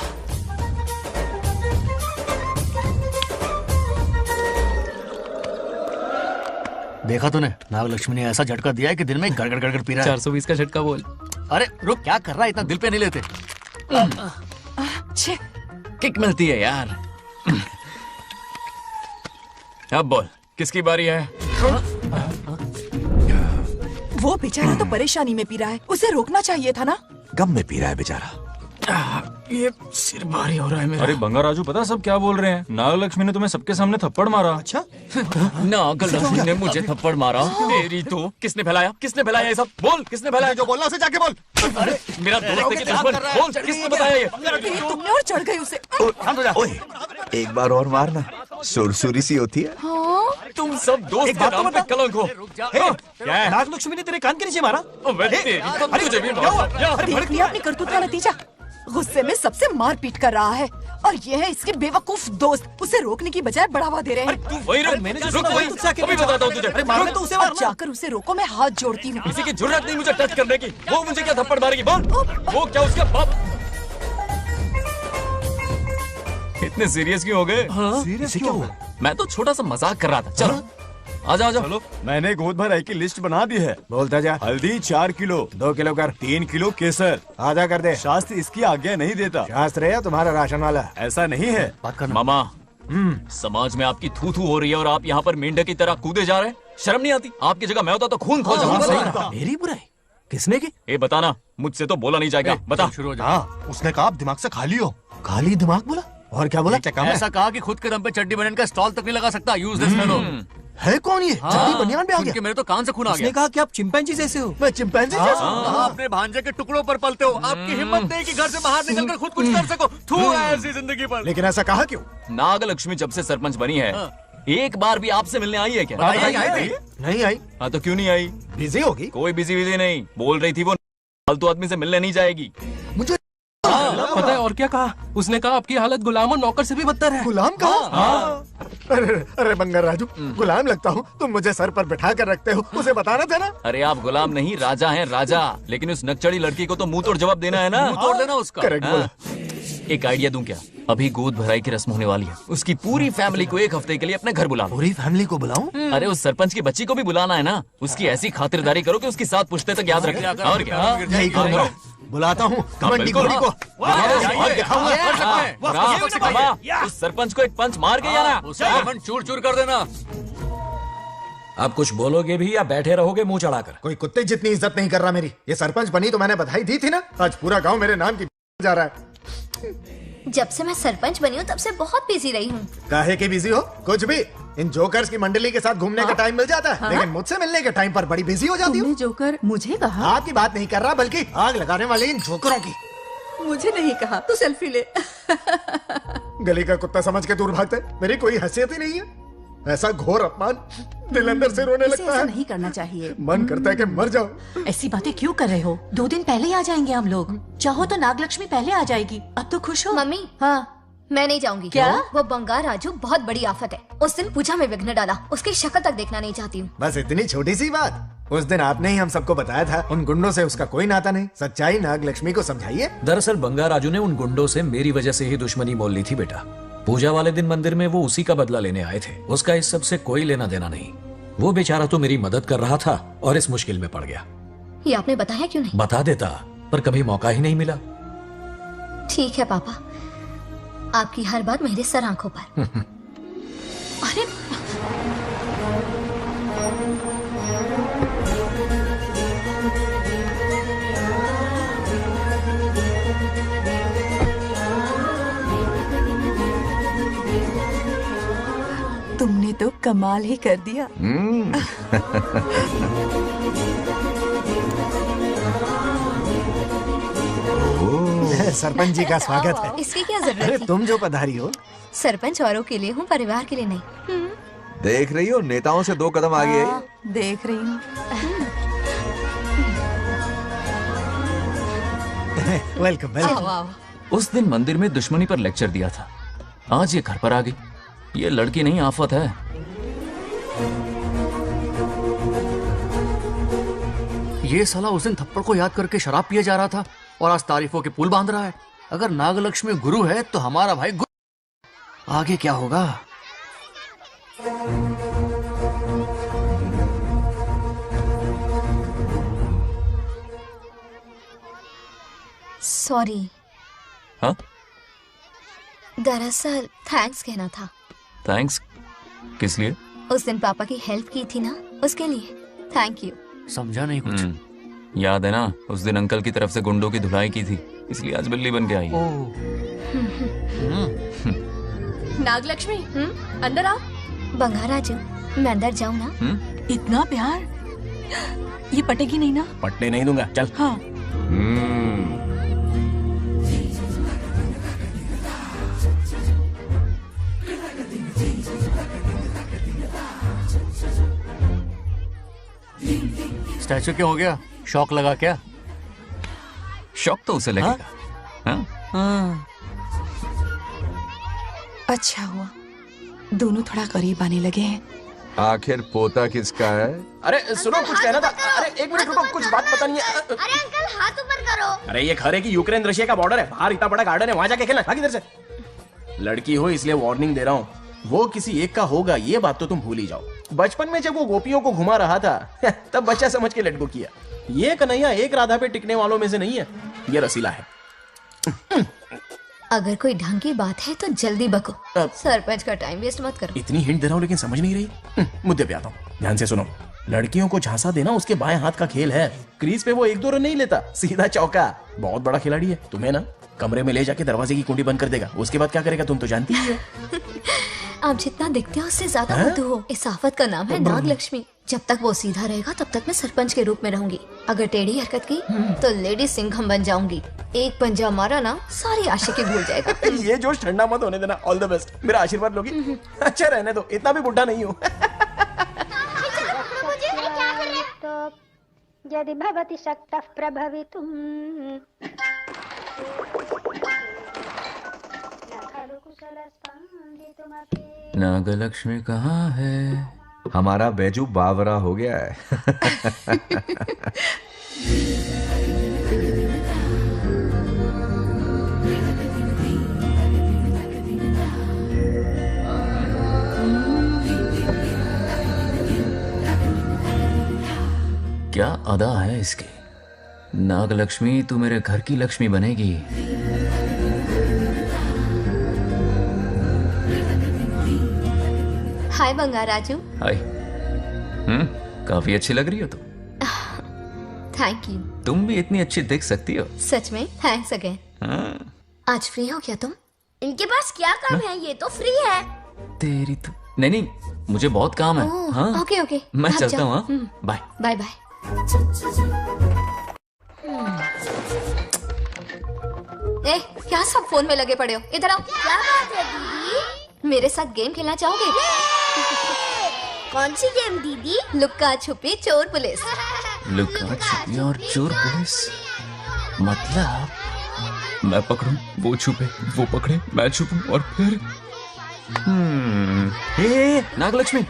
देखा तूने, नागलक्ष्मी ने ऐसा झटका दिया है कि दिन में गड़गड़ गड़गड़ पी रहा है। 420 का झटका बोल। अरे रुक, क्या कर रहा है? इतना दिल पे नहीं लेते। किक मिलती है यार। अब बोल, किसकी बारी है? वो बेचारा तो परेशानी में पी रहा है, उसे रोकना चाहिए था ना। गम में पी रहा है बेचारा। ये सिर भारी हो रहा है मेरा। अरे बंगार राजू, पता सब क्या बोल रहे हैं? नागलक्ष्मी ने तुम्हें सबके सामने थप्पड़ मारा। अच्छा? नागलक्ष्मी ने मुझे थप्पड़ मारा? तेरी तो किसने फैलाया? किसने फैलाया ये सब? बोल, किसने फैलाया? जो बोलना उसे जाके बोल। अरे मेरा दोस्त है कि दुश्मन? बोल, किसने बताया ये? तुमने और चढ़ गई उसे। ओए, एक बार और मारना, सुरसुरी सी होती है। हाँ? तुम सब दोस्त के नाम पे कलंक हो। क्या है? नागलक्ष्मी ने तेरे कान के नीचे मारा? तुझे भी मारा। देख लिया अपनी करतूत का नतीजा। गुस्से में सबसे मारपीट कर रहा है और ये है इसके बेवकूफ दोस्त, उसे रोकने की बजाय बढ़ावा दे रहे हैं। वही रुक, अभी बताता हूँ तुझे। तो उसे जाकर उसे रोको, मैं हाथ जोड़ती हूँ। किसी की जुर्रत नहीं मुझे टच करने की। वो मुझे क्या थप्पड़ मारेगी? बोल, वो क्या उसका बाप? इतने सीरियस क्यों हो गए? सीरियस क्यों हुआ? मैं तो छोटा सा मजाक कर रहा था। चलो आजा आजा। चलो, मैंने गोद भराई की लिस्ट बना दी है। बोलता जा। हल्दी 4 किलो, 2 किलो कर। 3 किलो केसर। आधा कर दे। शास्त्र इसकी आज्ञा नहीं देता। शास्त्र है या तुम्हारा राशन वाला? ऐसा नहीं है मामा। समाज में आपकी थू थू हो रही है और आप यहाँ पर मेंढक की तरह कूदे जा रहे हैं। शर्म नहीं आती? आपकी जगह मैं होता तो खून खोल जाऊंगा। मेरी बुराई किसने की? ए बताना, मुझसे तो बोला नहीं जाएगा। बता। हाँ, उसने कहा आप दिमाग से खाली हो। खाली दिमाग बोला? और क्या बोला? ऐसा कहा कि खुद के दम पे चड्डी बनियान का स्टॉल तक नहीं लगा सकता। Useless fellow. है कौन ये? चड्डी बनियान पे आ गया? मेरे तो कान से खून आ गया। उसने कहा कि आप चिंपैंजी जैसे हो। मैं चिंपैंजी जैसा हूँ? आप अपने भांजे के टुकड़ों पर पलते हो। आपकी हिम्मत नहीं कि घर से बाहर निकलकर खुद कुछ कर सको। थू ऐसी जिंदगी पर। लेकिन ऐसा कहा क्यों? नागलक्ष्मी जब से सरपंच बनी है, एक बार भी आपसे मिलने आई है क्या? नहीं आई। हाँ तो क्यों नहीं आई? बिजी होगी। कोई बिजी नहीं, बोल रही थी वो फालतू आदमी से मिलने नहीं जाएगी। मुझे पता है और क्या कहा? उसने कहा आपकी हालत गुलाम और नौकर से भी बदतर है। गुलाम कहा? अरे बंगार राजू, गुलाम लगता हूँ? तुम मुझे सर पर बिठा कर रखते हो, उसे बताना था ना। अरे आप गुलाम नहीं, राजा हैं राजा। लेकिन उस नकचड़ी लड़की को तो मुंह तोड़ जवाब देना है ना। मुंह तोड़ देना उसका। करेक्ट बोला। एक आइडिया दूं क्या? अभी गोद भराई की रस्म होने वाली है, उसकी पूरी फैमिली को एक हफ्ते के लिए अपने घर बुला लो। पूरी फैमिली को बुलाऊं? अरे उस सरपंच की बच्ची को भी बुलाना है ना। उसकी ऐसी खातिरदारी करो कि उसकी 7 पुश्ते तक याद रखे। और क्या? यही करूंगा। बुलाता हूँ कमंडी घोड़ी को। उस सरपंच को एक पंच मार के आना। चूर चूर कर देना। अब कुछ बोलोगे भी या बैठे रहोगे मुंह चढ़ाकर? कोई कुत्ते जितनी इज्जत नहीं कर रहा मेरी। ये सरपंच बनी तो मैंने बधाई दी थी ना। आज पूरा गांव मेरे नाम की जा रहा है। जब से मैं सरपंच बनी हूँ तब से बहुत बिजी रही हूँ। काहे की बिजी हो? कुछ भी। इन जोकर्स की मंडली के साथ घूमने का टाइम मिल जाता है, लेकिन मुझसे मिलने के टाइम पर बड़ी बिजी हो जाती हूँ। जोकर मुझे कहा? आपकी बात नहीं कर रहा, बल्कि आग लगाने वाले इन जोकरों की। मुझे नहीं कहा। तू सेल्फी ले। गली का कुत्ता समझ के दूर भागते। मेरी कोई हैसियत ही नहीं है। ऐसा घोर अपमान, दिल अंदर से रोने लगता है। नहीं करना चाहिए। मन करता है कि मर जाओ। ऐसी बातें क्यों कर रहे हो? 2 दिन पहले ही आ जाएंगे हम लोग। चाहो तो नागलक्ष्मी पहले आ जाएगी। अब तो खुश हो? मम्मी, हाँ मैं नहीं जाऊंगी। क्या? वो बंगार राजू बहुत बड़ी आफत है। उस दिन पूजा में विघ्न डाला, उसकी शक्ल तक देखना नहीं चाहती हूँ। बस इतनी छोटी सी बात। उस दिन आपने ही हम सबको बताया था उन गुंडों से उसका कोई नाता नहीं। सच्चाई नागलक्ष्मी को समझाइए। दरअसल बंगार राजू ने उन गुंडों से मेरी वजह से ही दुश्मनी मोल ली थी बेटा। पूजा वाले दिन मंदिर में वो उसी का बदला लेने आए थे। उसका इस सब से कोई लेना देना नहीं। वो बेचारा तो मेरी मदद कर रहा था और इस मुश्किल में पड़ गया। ये आपने बताया क्यों नहीं? बता देता, पर कभी मौका ही नहीं मिला। ठीक है पापा, आपकी हर बात मेरे सर आंखों पर। अरे तुमने तो कमाल ही कर दिया। सरपंच जी का स्वागत है। इसकी क्या जरूरत अरे थी? तुम जो पधारी हो। सरपंच औरों के लिए हूँ, परिवार के लिए नहीं। देख रही हो, नेताओं से 2 कदम आगे है। देख रही हूँ। Welcome welcome. उस दिन मंदिर में दुश्मनी पर लेक्चर दिया था, आज ये घर पर आ गई। ये लड़की नहीं आफत है। ये साला उस दिन थप्पड़ को याद करके शराब पिए जा रहा था और आज तारीफों के पुल बांध रहा है। अगर नागलक्ष्मी गुरु है तो हमारा भाई गुरु। आगे क्या होगा? सॉरी। हाँ? दरअसल थैंक्स कहना था। थैंक्स किस लिए? उस दिन पापा की हेल्प की थी ना, उसके लिए थैंक यू। समझा नहीं कुछ। याद है ना, उस दिन अंकल की तरफ से गुंडों की धुलाई की थी, इसलिए आज बिल्ली बन के आई है। नागलक्ष्मी, अंदर आओ। बंगार राजू, मैं अंदर जाऊँ ना? इतना प्यार, ये पटेगी नहीं ना? पटने नहीं दूंगा, चल। हाँ। स्टैचू क्या हो गया? शौक लगा क्या? शौक तो उसे लगेगा। हाँ? अच्छा हुआ दोनों थोड़ा करीब आने लगे हैं। आखिर पोता किसका है? अरे सुनो, कुछ कहना था। अरे 1 मिनट रुको, कुछ बात बतानी है। अरे अंकल, हाथ ऊपर करो। अरे ये घर है कि यूक्रेन रशिया का बॉर्डर है? बाहर इतना बड़ा गार्डन है, वहां जाके खेलना। भाग इधर से। लड़की हो इसलिए वार्निंग दे रहा हूँ, वो किसी एक का होगा ये बात तो तुम भूल ही जाओ। बचपन में जब वो गोपियों को घुमा रहा था तब बच्चा समझ के लटको किया। ये कन्हैया एक राधा पे टिकने वालों में से नहीं है, ये रसीला है। अगर कोई ढंग की बात है तो जल्दी बको। सरपंच का टाइम वेस्ट मत करो। इतनी हिंट दे रहा हूँ लेकिन समझ नहीं रही। मुद्दे पे आता हूँ, ध्यान से सुनो। लड़कियों को झांसा देना उसके बाएं हाथ का खेल है। क्रीज पे वो 1-2 रन नहीं लेता, सीधा चौका। बहुत बड़ा खिलाड़ी है। तुम्हें ना कमरे में ले जाके दरवाजे की कुंडी बंद कर देगा, उसके बाद क्या करेगा तुम तो जानती ही हो। आप जितना दिखते हो उससे ज्यादा बुद्धू हो। इस आफत का नाम है नागलक्ष्मी। जब तक वो सीधा रहेगा तब तक मैं सरपंच के रूप में रहूंगी। अगर टेढ़ी हरकत की तो लेडी सिंघम बन जाऊंगी। एक पंजा मारा ना, सारी आशिकी भूल जाएगा। ये जोश ठंडा मत होने देना। ऑल द बेस्ट, मेरा आशीर्वाद लोगी? अच्छा रहने दो, इतना भी बुढ़ा नहीं हूँ। यदि भवति शक्तः प्रभवितुम् नागलक्ष्मी कहाँ है? हमारा बैजू बावरा हो गया है। क्या अदा है इसकी। नागलक्ष्मी तू मेरे घर की लक्ष्मी बनेगी। हाय बंगार राजू। हाय। काफी अच्छी लग रही हो तुम। Thank you. तुम भी इतनी अच्छी दिख सकती हो। सच में थैंक्स अगेन। आज फ्री हो क्या तुम? इनके पास क्या काम है, ये तो फ्री है। तेरी तो नहीं, मुझे बहुत काम है। हाँ ओके ओके, मैं चलता हूँ। Bye bye bye. ए, क्या सब फोन में लगे पड़े हो? इधर आओ। क्या बात है दीदी? मेरे साथ गेम खेलना चाहोगे? कौन सी गेम दीदी? लुक्का छुपी चोर पुलिस। लुक्का छुपी और चोर पुलिस मतलब मैं पकड़ूं, वो छुपे, वो पकड़े, मैं छुपूं और फिर नागलक्ष्मी,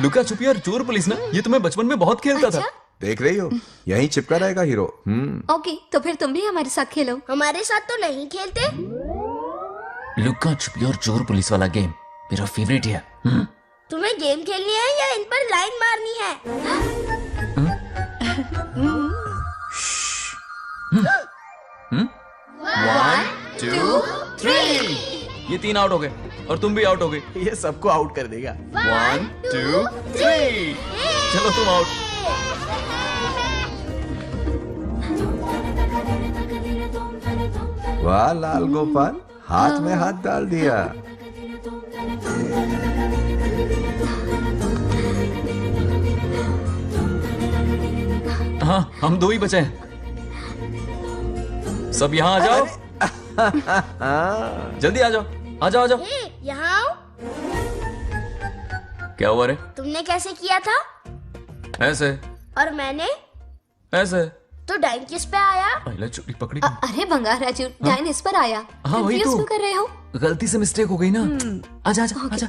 लुका छुपी और चोर पुलिस ना, ये तो मैं बचपन में बहुत खेलता था। देख रही हो, यहीं चिपका रहेगा हीरो। ओके, तो फिर तुम भी हमारे साथ खेलो। हमारे साथ तो नहीं खेलते। लुका छुपी और चोर पुलिस वाला गेम मेरा फेवरेट है। तुम्हें गेम खेलनी है या इन पर लाइन मारनी है? 1 2 3 ये 3 आउट हो गए और तुम भी आउट हो गए। ये सबको आउट कर देगा। 1 2 3 चलो तुम आउट। वाह लाल गोपाल, हाथ में हाथ डाल दिया। हाँ, हम 2 ही बचे हैं। सब यहाँ आ जाओ। जल्दी आ जाओ, आ जाओ, आ जाओ। यहाँ आओ। क्या हुआ रे? तुमने कैसे किया था? ऐसे। और मैंने? ऐसे। तो डाइन किस पे आया? पहले चोरी पकड़ी। अरे बंगार राजू, डाइन इस पर आया। हाँ वही Confuse तो। क्यों कर रहे हो? गलती से मिस्टेक हो गई ना। आजा आजा आजा।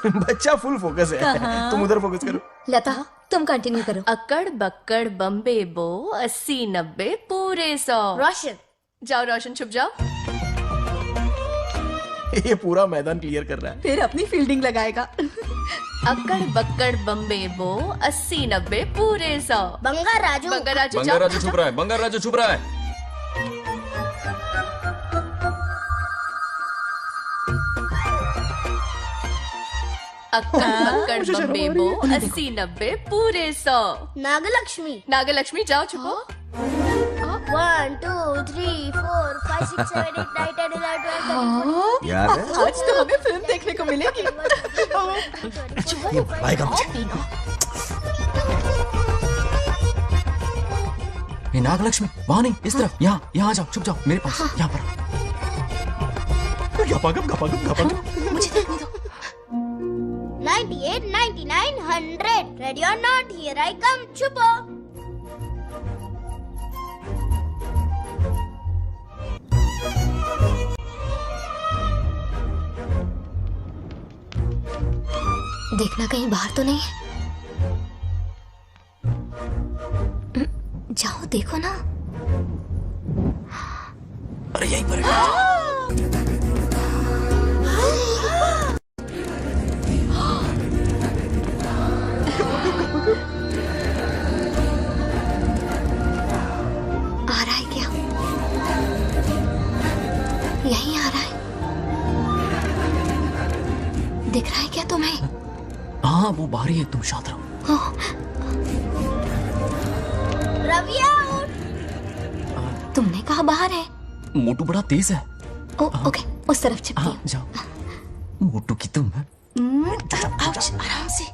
बच्चा फुल फोकस है। तुम उधर फोकस करो। लता, तुम कंटिन्यू करो। अक्कड़ बक्कड़ बम्बे बो 80 90 पूरे 100। रोशन जाओ, रोशन छुप जाओ। ये पूरा मैदान क्लियर कर रहा है। फिर अपनी फील्डिंग लगाएगा। अक्कड़ बक्कड़ बम्बे बो 80 90 पूरे 100। बंगार राजू, बंगार राजू बंगार राजू छुप रहा है, बंगार राजू छुप रहा है। अक्कड़ बक्कड़ बम्बे बो 80 90 पूरे 100। नागलक्ष्मी, नागलक्ष्मी जाओ छुपो। 1 2 3 4 5 6 7 8 9 10 11 12 यार आज तो हमें फिल्म देखने को मिलेगी। ये नागलक्ष्मी वहाँ नहीं, इस तरफ, यहाँ यहाँ आ जाओ, छुप जाओ मेरे पास, यहाँ पर। मुझे देखने दो। 98 99 100 रेडी और नॉट, हियर आई कम। छुपो। देखना कहीं बाहर तो नहीं है। जाओ देखो ना। अरे यहीं पर है। आ रहा है क्या? यहीं आ रहा है। दिख रहा है क्या तुम्हें? हाँ वो बाहर ही है, तुम शांत रहो। रविया, तुमने कहा बाहर है? मोटू बड़ा तेज है। ओके, उस तरफ छिपती हूँ। जाओ। मोटू की तुम है। आराम से।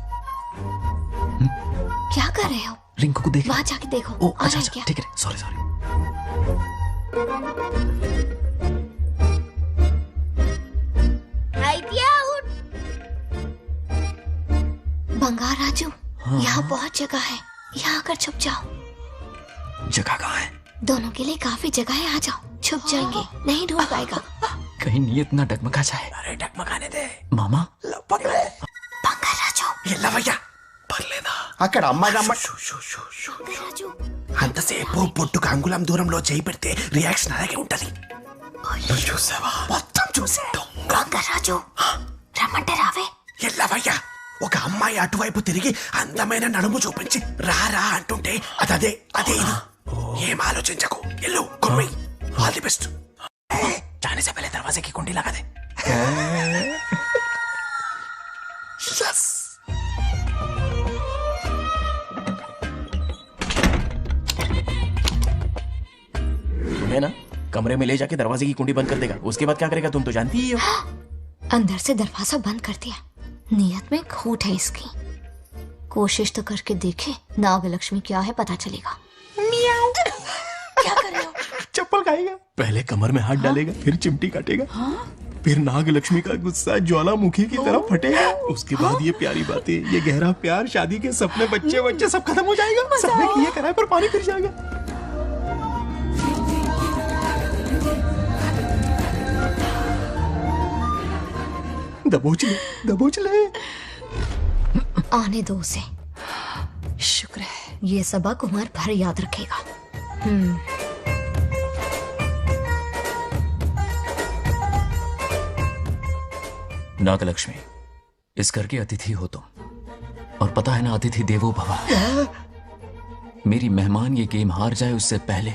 क्या कर रहे हो? रिंकू को देख। वहाँ जाके देखो। ओ अच्छा अच्छा, ठीक है, सॉरी सॉरी। बंगार राजू, यहाँ बहुत जगह है, यहाँ आकर छुप जाओ। जगह कहाँ है? दोनों के लिए काफी जगह है, आ जाओ। छुप जाएंगे, नहीं ढूंढ पाएगा। कहीं नीयत ना डगमगा जाए। अरे डगमगाने दे मामा। पकड़े। बंगार राजू, ये लवయ్యా పర్లేదా? అక్కడ అమ్మాయి అంతసేపు పొట్టుకు అంగుళం దూరంలో చేయి పెడితే రియాక్షన్ అలాగే ఉంటది. చూసావా? మొత్తం చూసా. बंगार राजू, రమ్మంటే రావే. ఏ లవయ్యా, ఒక అమ్మాయి అటువైపు తిరిగి అందమైన నడుము చూపించి రారా అంటుంటే అదే అదే ఇది. ఏం ఆలోచించకు, ఎల్లు కొమ్మి. All the best. जाने से पहले दरवाजे की कुंडी लगा दे। यस कमरे में ले जाके दरवाजे की कुंडी बंद कर देगा, उसके बाद क्या करेगा तुम तो जानती ही हो। अंदर से दरवाजा बंद कर दिया, नियत में खोट है इसकी। कोशिश तो करके देखे, नागलक्ष्मी क्या है पता चलेगा। क्या कर रहे हो? चप्पल खाएगा, पहले कमर में हाथ डालेगा, फिर चिमटी काटेगा, फिर नागलक्ष्मी का गुस्सा ज्वालामुखी की तरह फटेगा। उसके बाद ये प्यारी बातें, ये गहरा प्यार, शादी के सपने, बच्चे बच्चे सब खत्म हो जाएगा। सबने किए कराए पर पानी फिर जाएगा। दबोच ले। आने दो उसे। शुक्र है, ये सबक उम्र भर याद रखेगा। नागलक्ष्मी, इस घर के अतिथि हो तुम, और पता है ना, अतिथि देवो भव। मेरी मेहमान ये गेम हार जाए उससे पहले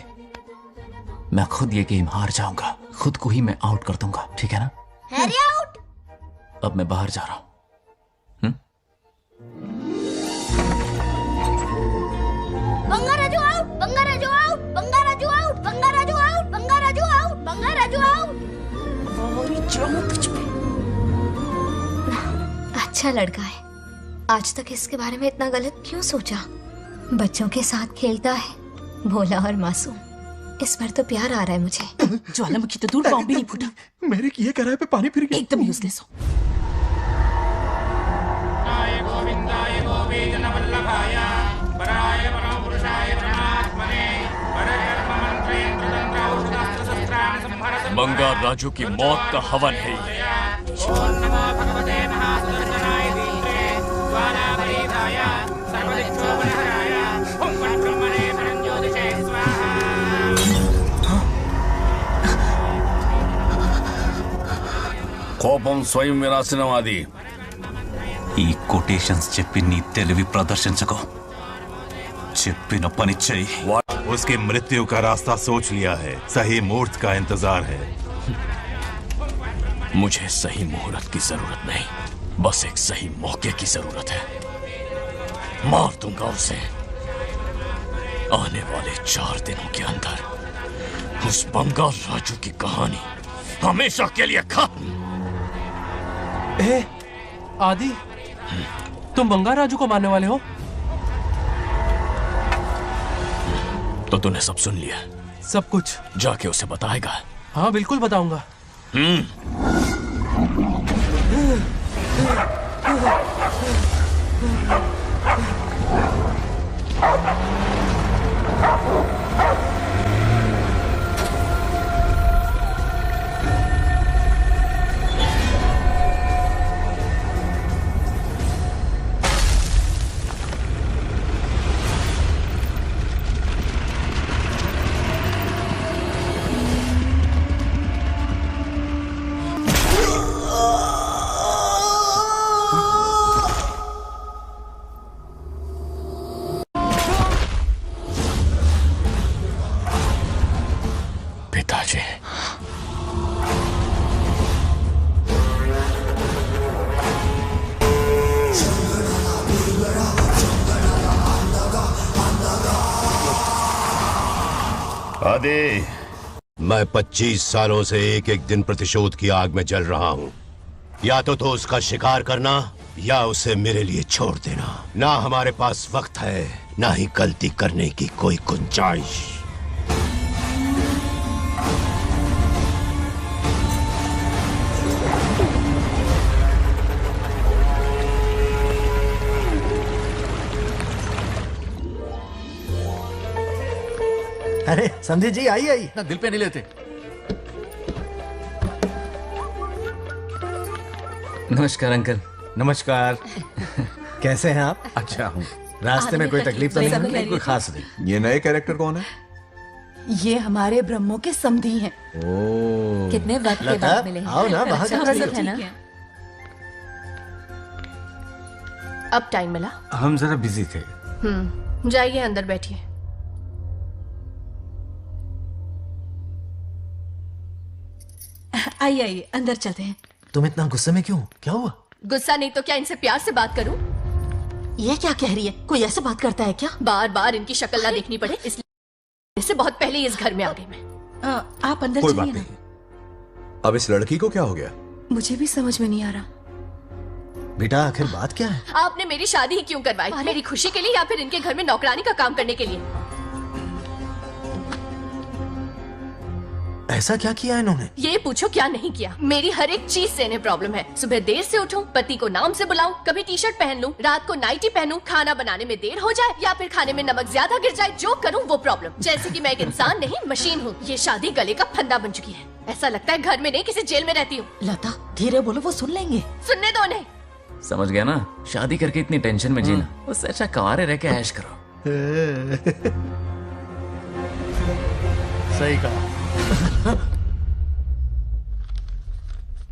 मैं खुद ये गेम हार जाऊंगा, खुद को ही मैं आउट कर दूंगा, ठीक है ना? Harry out. अब मैं बाहर जा रहा हूं। Bangaraju out, Bangaraju out, Bangaraju out, Bangaraju out, Bangaraju out, Bangaraju out. अच्छा लड़का है, आज तक इसके बारे में इतना गलत क्यों सोचा? बच्चों के साथ खेलता है, भोला और मासूम। इस बार तो प्यार आ रहा है मुझे। ज्वालामुखी तो दूर, बॉम्ब भी नहीं फूटा। मेरे किए कराए पे पानी फिर गया। एकदम यूजलेस हो। बंगार राजू की मौत का हवन है ये। కోపం స్వయం వినాశనవాది. ఈ కొటేషన్స్ చెప్పి నీ తెలివి ప్రదర్శించకు, చెప్పిన పని చెయ్యి. उसकी मृत्यु का रास्ता सोच लिया है, सही मुहूर्त का इंतजार है। मुझे सही मुहूर्त की जरूरत नहीं, बस एक सही मौके की जरूरत है। मार दूंगा उसे आने वाले 4 दिनों के अंदर। उस बंगाल राजू की कहानी हमेशा के लिए खत्म। आदि, तुम बंगाल राजू को मारने वाले हो? तो तूने सब सुन लिया? सब कुछ। जाके उसे बताएगा? हाँ बिल्कुल बताऊंगा। आदि, मैं 25 सालों से एक एक दिन प्रतिशोध की आग में जल रहा हूँ। या तो उसका शिकार करना या उसे मेरे लिए छोड़ देना। ना हमारे पास वक्त है, ना ही गलती करने की कोई गुंजाइश। अरे समझी जी, आई आई। ना दिल पे नहीं लेते। नमस्कार अंकल। नमस्कार। कैसे हैं आप? अच्छा हूँ। रास्ते में कोई तकलीफ तो नहीं? कोई खास नहीं। ये नए कैरेक्टर कौन है? ये हमारे ब्रह्मों के समधी हैं। ओह, कितने वक्त के बाद मिले हैं। आओ ना, बाहर सब है ना? अब टाइम मिला? हम जरा बिजी थे। जाइए अंदर बैठिए। आइए आइए, अंदर चलते हैं। तुम इतना गुस्से में क्यों? क्या हुआ? गुस्सा नहीं तो क्या इनसे प्यार से बात करूं? ये क्या कह रही है? कोई ऐसे बात करता है क्या? बार बार इनकी शक्ल ना देखनी पड़े इसलिए से बहुत पहले ही इस घर में आ गई मैं। आप अंदर कोई चलिए बात ना। नहीं। अब इस लड़की को क्या हो गया? मुझे भी समझ में नहीं आ रहा। बेटा आखिर बात क्या है? आपने मेरी शादी ही क्यों करवाई? मेरी खुशी के लिए या फिर इनके घर में नौकरानी का काम करने के लिए? ऐसा क्या किया इन्होंने? ये पूछो क्या नहीं किया। मेरी हर एक चीज से इन्हें प्रॉब्लम है। सुबह देर से उठूं, पति को नाम से बुलाऊं, कभी टी शर्ट पहन लूं, रात को नाइटी पहनूं, खाना बनाने में देर हो जाए या फिर खाने में नमक ज्यादा गिर जाए, जो करूं वो प्रॉब्लम। जैसे कि मैं एक इंसान नहीं मशीन हूँ। ये शादी गले का फंदा बन चुकी है। ऐसा लगता है घर में नहीं किसी जेल में रहती हूँ। लता धीरे बोलो, वो सुन लेंगे। सुनने दो उन्हें। समझ गया ना? शादी करके इतनी टेंशन में जीना, उससे अच्छा कुंवारे रह के ऐश करो। सही कहा।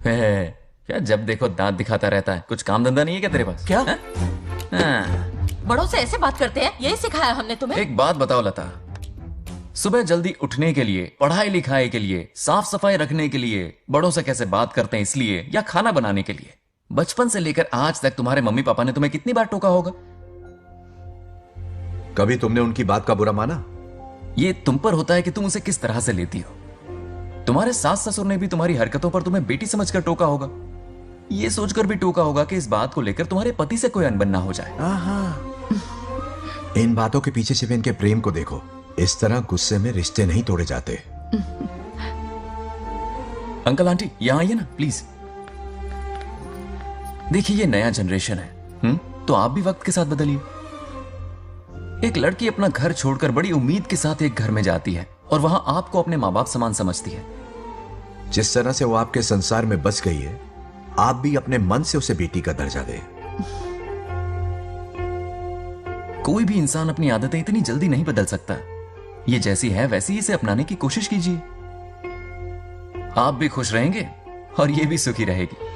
क्या जब देखो दांत दिखाता रहता है? कुछ काम धंधा नहीं है क्या तेरे पास? क्या? हाँ। बड़ों से ऐसे बात करते हैं? यही सिखाया हमने तुम्हें? एक बात बताओ लता, सुबह जल्दी उठने के लिए, पढ़ाई लिखाई के लिए, साफ सफाई रखने के लिए बड़ों से कैसे बात करते हैं इसलिए, या खाना बनाने के लिए? बचपन से लेकर आज तक तुम्हारे मम्मी पापा ने तुम्हें कितनी बार टोका होगा? कभी तुमने उनकी बात का बुरा माना? ये तुम पर होता है कि तुम उसे किस तरह से लेती हो। तुम्हारे सास ससुर ने भी तुम्हारी हरकतों पर तुम्हें बेटी समझकर टोका होगा। ये सोचकर भी टोका होगा कि इस बात को लेकर तुम्हारे पति से कोई अनबन ना हो जाए। इन बातों के पीछे सिर्फ इनके प्रेम को देखो। इस तरह गुस्से में रिश्ते नहीं तोड़े जाते। अंकल आंटी यहां आइए ना प्लीज। देखिए ये नया जनरेशन है, तो आप भी वक्त के साथ बदलिए। एक लड़की अपना घर छोड़कर बड़ी उम्मीद के साथ एक घर में जाती है और वहां आपको अपने माँ बाप समान समझती है। जिस तरह से वो आपके संसार में बस गई है, आप भी अपने मन से उसे बेटी का दर्जा दें। कोई भी इंसान अपनी आदतें इतनी जल्दी नहीं बदल सकता। ये जैसी है वैसी इसे अपनाने की कोशिश कीजिए। आप भी खुश रहेंगे और ये भी सुखी रहेगी।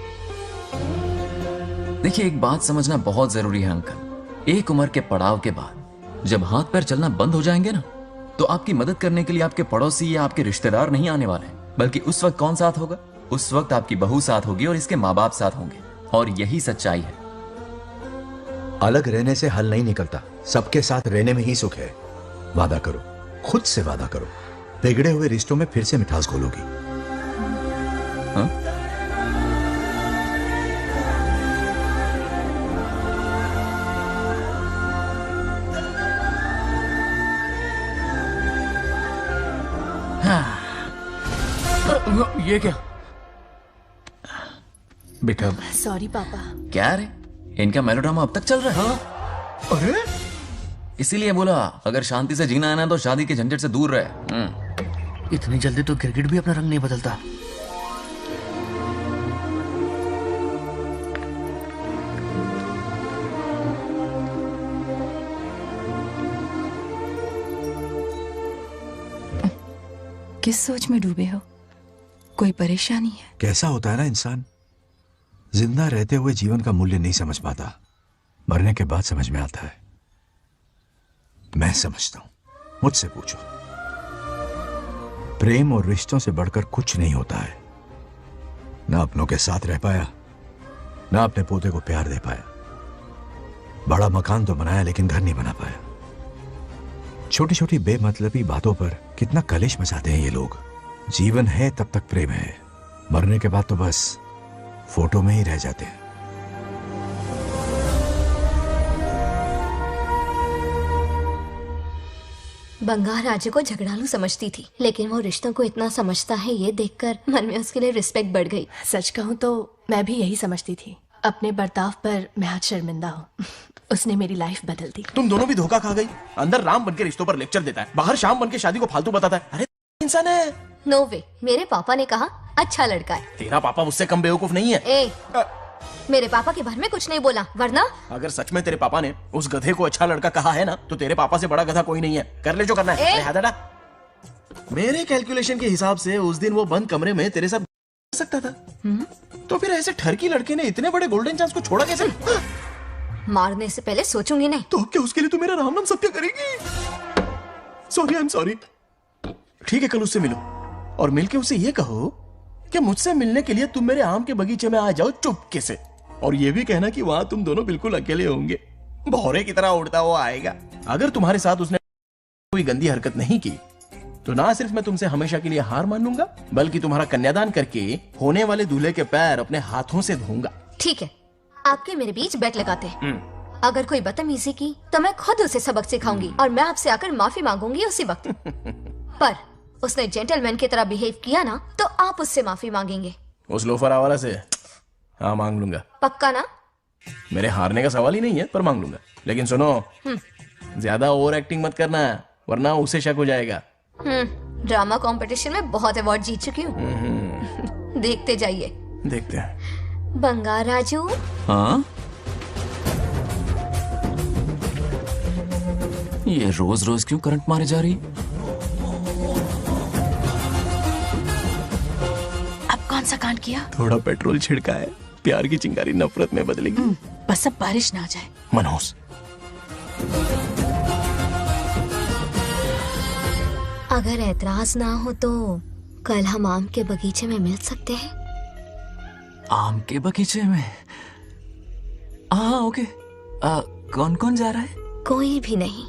देखिए एक बात समझना बहुत जरूरी है अंकल। एक उम्र के पड़ाव के बाद जब हाथ पैर चलना बंद हो जाएंगे ना, तो आपकी मदद करने के लिए आपके पड़ोसी या आपके रिश्तेदार नहीं आने वाले, बल्कि उस वक्त कौन साथ होगा? उस वक्त आपकी बहू साथ होगी और इसके माँ बाप साथ होंगे। और यही सच्चाई है। अलग रहने से हल नहीं निकलता, सबके साथ रहने में ही सुख है। वादा करो, खुद से वादा करो, बिगड़े हुए रिश्तों में फिर से मिठास घोलोगी। हाँ? ये क्या? बेटा सॉरी पापा। क्या रे, इनका मेलोड्रामा अब तक चल रहा है? अरे इसीलिए बोला अगर शांति से जीना है ना तो शादी के झंझट से दूर रहे। इतनी जल्दी तो गिरगिट भी अपना रंग नहीं बदलता। किस सोच में डूबे हो? कोई परेशानी है? कैसा होता है ना इंसान, जिंदा रहते हुए जीवन का मूल्य नहीं समझ पाता, मरने के बाद समझ में आता है। मैं समझता हूं, मुझसे पूछो। प्रेम और रिश्तों से बढ़कर कुछ नहीं होता है। ना अपनों के साथ रह पाया, ना अपने पोते को प्यार दे पाया। बड़ा मकान तो बनाया लेकिन घर नहीं बना पाया। छोटी छोटी बेमतलबी बातों पर कितना कलेश मचाते हैं ये लोग। जीवन है तब तक प्रेम है, मरने के बाद तो बस फोटो में ही रह जाते हैं। बंगार राजे को झगड़ालू समझती थी, लेकिन वो रिश्तों को इतना समझता है ये देखकर मन में उसके लिए रिस्पेक्ट बढ़ गई। सच कहूँ तो मैं भी यही समझती थी। अपने बर्ताव पर मैं आज शर्मिंदा हूँ। उसने मेरी लाइफ बदल दी। तुम दोनों भी धोखा खा गई। अंदर राम बनके रिश्तों पर लेक्चर देता है, बाहर शाम बनके शादी को फालतू बताता है। अरे इंसान है। नो वे, मेरे पापा ने कहा अच्छा लड़का है। तेरा पापा मुझसे कम बेवकूफ नहीं है। ए, मेरे पापा के बारे में कुछ नहीं बोला, वरना अगर सच में तेरे पापा ने उस गधे को अच्छा लड़का कहा है ना, तो तेरे पापा से बड़ा गधा कोई नहीं है। कर ले जो करना है। हाथ हटा। मेरे कैलकुलेशन के हिसाब से उस दिन वो बंद कमरे में तेरे साथ सकता था। तो फिर ऐसे ठरकी लड़के ने इतने बड़े गोल्डन चांस को छोड़ा कैसे? मारने से पहले सोचूंगी नहीं। तो क्या उसके लिए तू मेरा राम नाम सत्य करेगी? Sorry, I am sorry. ठीक है, कल उससे मिलो और मिलके उसे ये कहो कि मुझसे मिलने के लिए तुम मेरे आम के बगीचे में आ जाओ चुपके से। और ये भी कहना कि वहां तुम दोनों बिल्कुल अकेले होंगे। भौरे की तरह उड़ता हुआ आएगा। अगर तुम्हारे साथ उसने कोई गंदी हरकत नहीं की तो ना सिर्फ मैं तुमसे हमेशा के लिए हार मान लूंगा, बल्कि तुम्हारा कन्यादान करके होने वाले दूल्हे के पैर अपने हाथों से धोऊंगा। ठीक है, आपके मेरे बीच बेट लगाते हैं। अगर कोई बदतमीजी की तो मैं खुद उसे सबक सिखाऊंगी और मैं आपसे आकर माफी मांगूंगी उसी वक्त। पर उसने जेंटलमैन की तरह बिहेव किया ना तो आप उससे माफी मांगेंगे। उस लोफर आवारा से? हाँ, मांग लूंगा। पक्का ना? मेरे हारने का सवाल ही नहीं है, पर मांग लूंगा। लेकिन सुनो, ज्यादा ओवर एक्टिंग मत करना, वरना उसे शक हो जाएगा। ड्रामा कंपटीशन में बहुत अवार्ड जीत चुकी हूँ। देखते जाइए। देखते हैं। बंगार राजू। हाँ? ये रोज रोज क्यों करंट मारे जा रही? अब कौन सा कांड किया? थोड़ा पेट्रोल छिड़का है, प्यार की चिंगारी नफरत में बदलेगी। बस अब बारिश ना आ जाए। मनोज, अगर ऐतराज ना हो तो कल हम आम के बगीचे में मिल सकते हैं। आम के बगीचे में? हाँ, ओके। कौन कौन जा रहा है? कोई भी नहीं,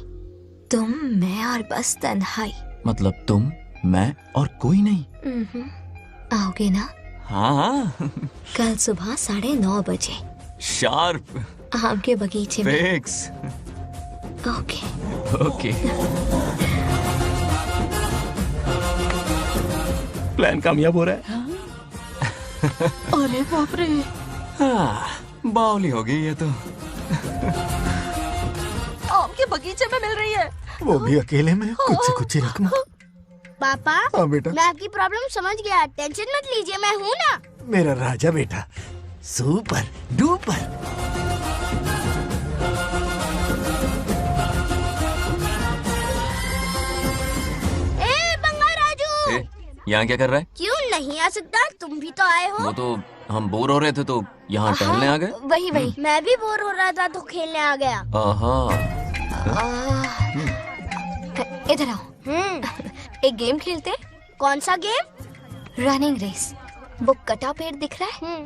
तुम, मैं और बस तन्हाई। मतलब तुम, मैं और कोई नहीं? आओगे ना? हाँ। कल सुबह 9:30 बजे शार्प। आम के बगीचे में। फिक्स। ओके। ओके। प्लान कामयाब हो रहा है। अरे बाप रे। हाँ, बावली हो गई ये तो। आम के बगीचे में मिल रही है। वो भी अकेले में, कुछ से कुछ ही रखना। पापा। हाँ बेटा। मैं आपकी प्रॉब्लम समझ गया, टेंशन मत लीजिए, मैं हूँ ना। मेरा राजा बेटा, सुपर डुपर। बंगार राजू। यहाँ क्या कर रहा है? क्यों नहीं आ सकता? तुम भी तो आए हो। वो तो हम बोर हो रहे थे तो यहाँ टहलने आ गए। वही मैं भी बोर हो रहा था तो खेलने आ गया। इधर आओ। एक गेम खेलते हैं। कौन सा गेम? Running race. वो कटा पेड़ दिख रहा है?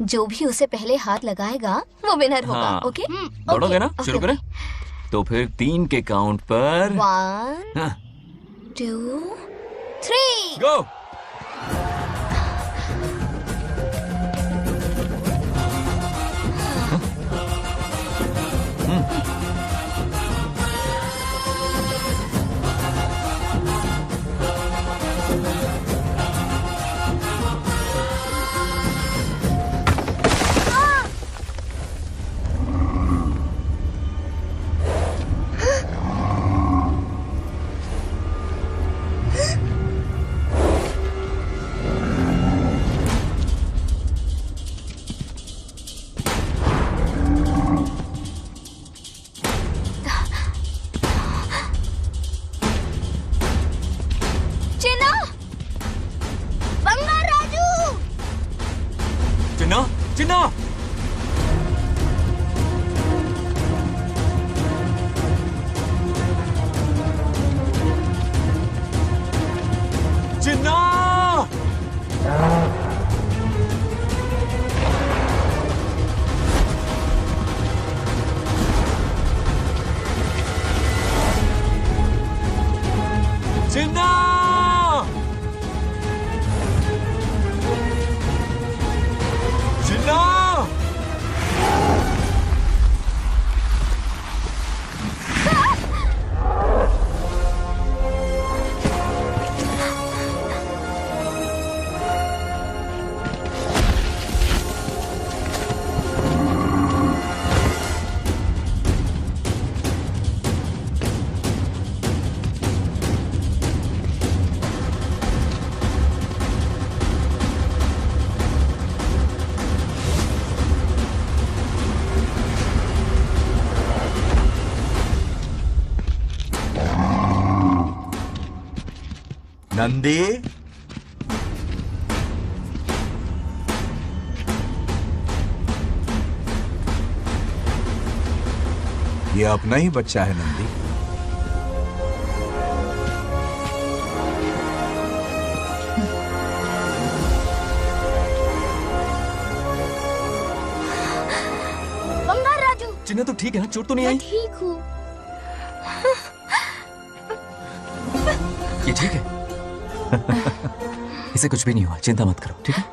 जो भी उसे पहले हाथ लगाएगा वो विनर होगा। हाँ। ओके? दौड़ोगे ना? शुरू करें? तो फिर 3 के काउंट पर 1 2 3 गो। चिन्ना! चिन्ना! चिन्ना! चिन्ना! नंदी, ये अपना ही बच्चा है नंदी। बंगार राजू। चिन्ना तो ठीक है ना? चोट तो नहीं आई? ठीक हूँ। इसे कुछ भी नहीं हुआ, चिंता मत करो, ठीक है?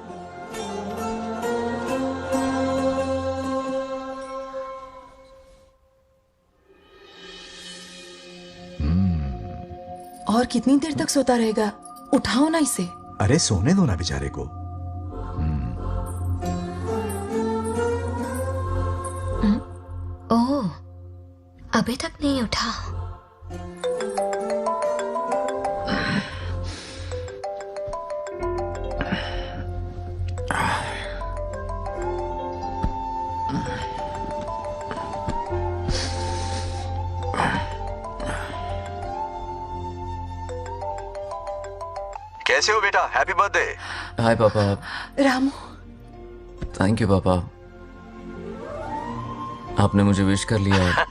और कितनी देर तक सोता रहेगा? उठाओ ना इसे। अरे सोने दो ना बेचारे को। ओह, अभी तक नहीं उठा। कैसे हो बेटा? Happy birthday. हाय पापा। रामू। थैंक यू पापा, आपने मुझे विश कर लिया।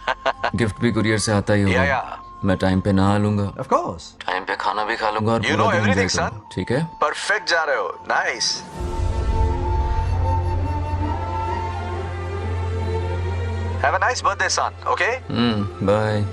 गिफ्ट भी कुरियर से आता ही होगा। मैं टाइम पे नहा लूंगा, ऑफ कोर्स, टाइम पे खाना भी खा लूंगा और You पूरा know दिन everything, enjoy son. करूंगा, ठीक है? परफेक्ट जा रहे हो। Nice. Have a nice birthday son, okay? Bye.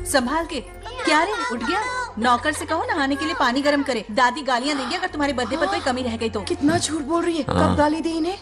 संभाल के। क्या रे, उठ गया? नौकर से कहो नहाने के लिए पानी गर्म करे। दादी गालियां देंगे अगर तुम्हारे बर्थडे पर कोई कमी रह गई तो। कितना झूठ बोल रही है। कब गाली दी इन्हें?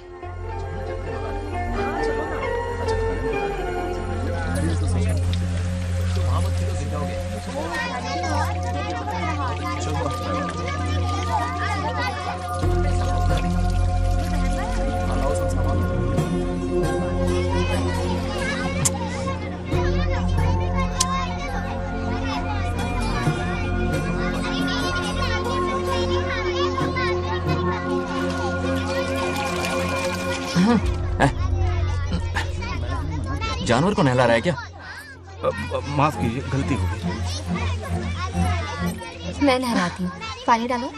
जानवर को नहला रहा है क्या? माफ कीजिए, गलती हो गई। मैं नहलाती हूँ, पानी डालो।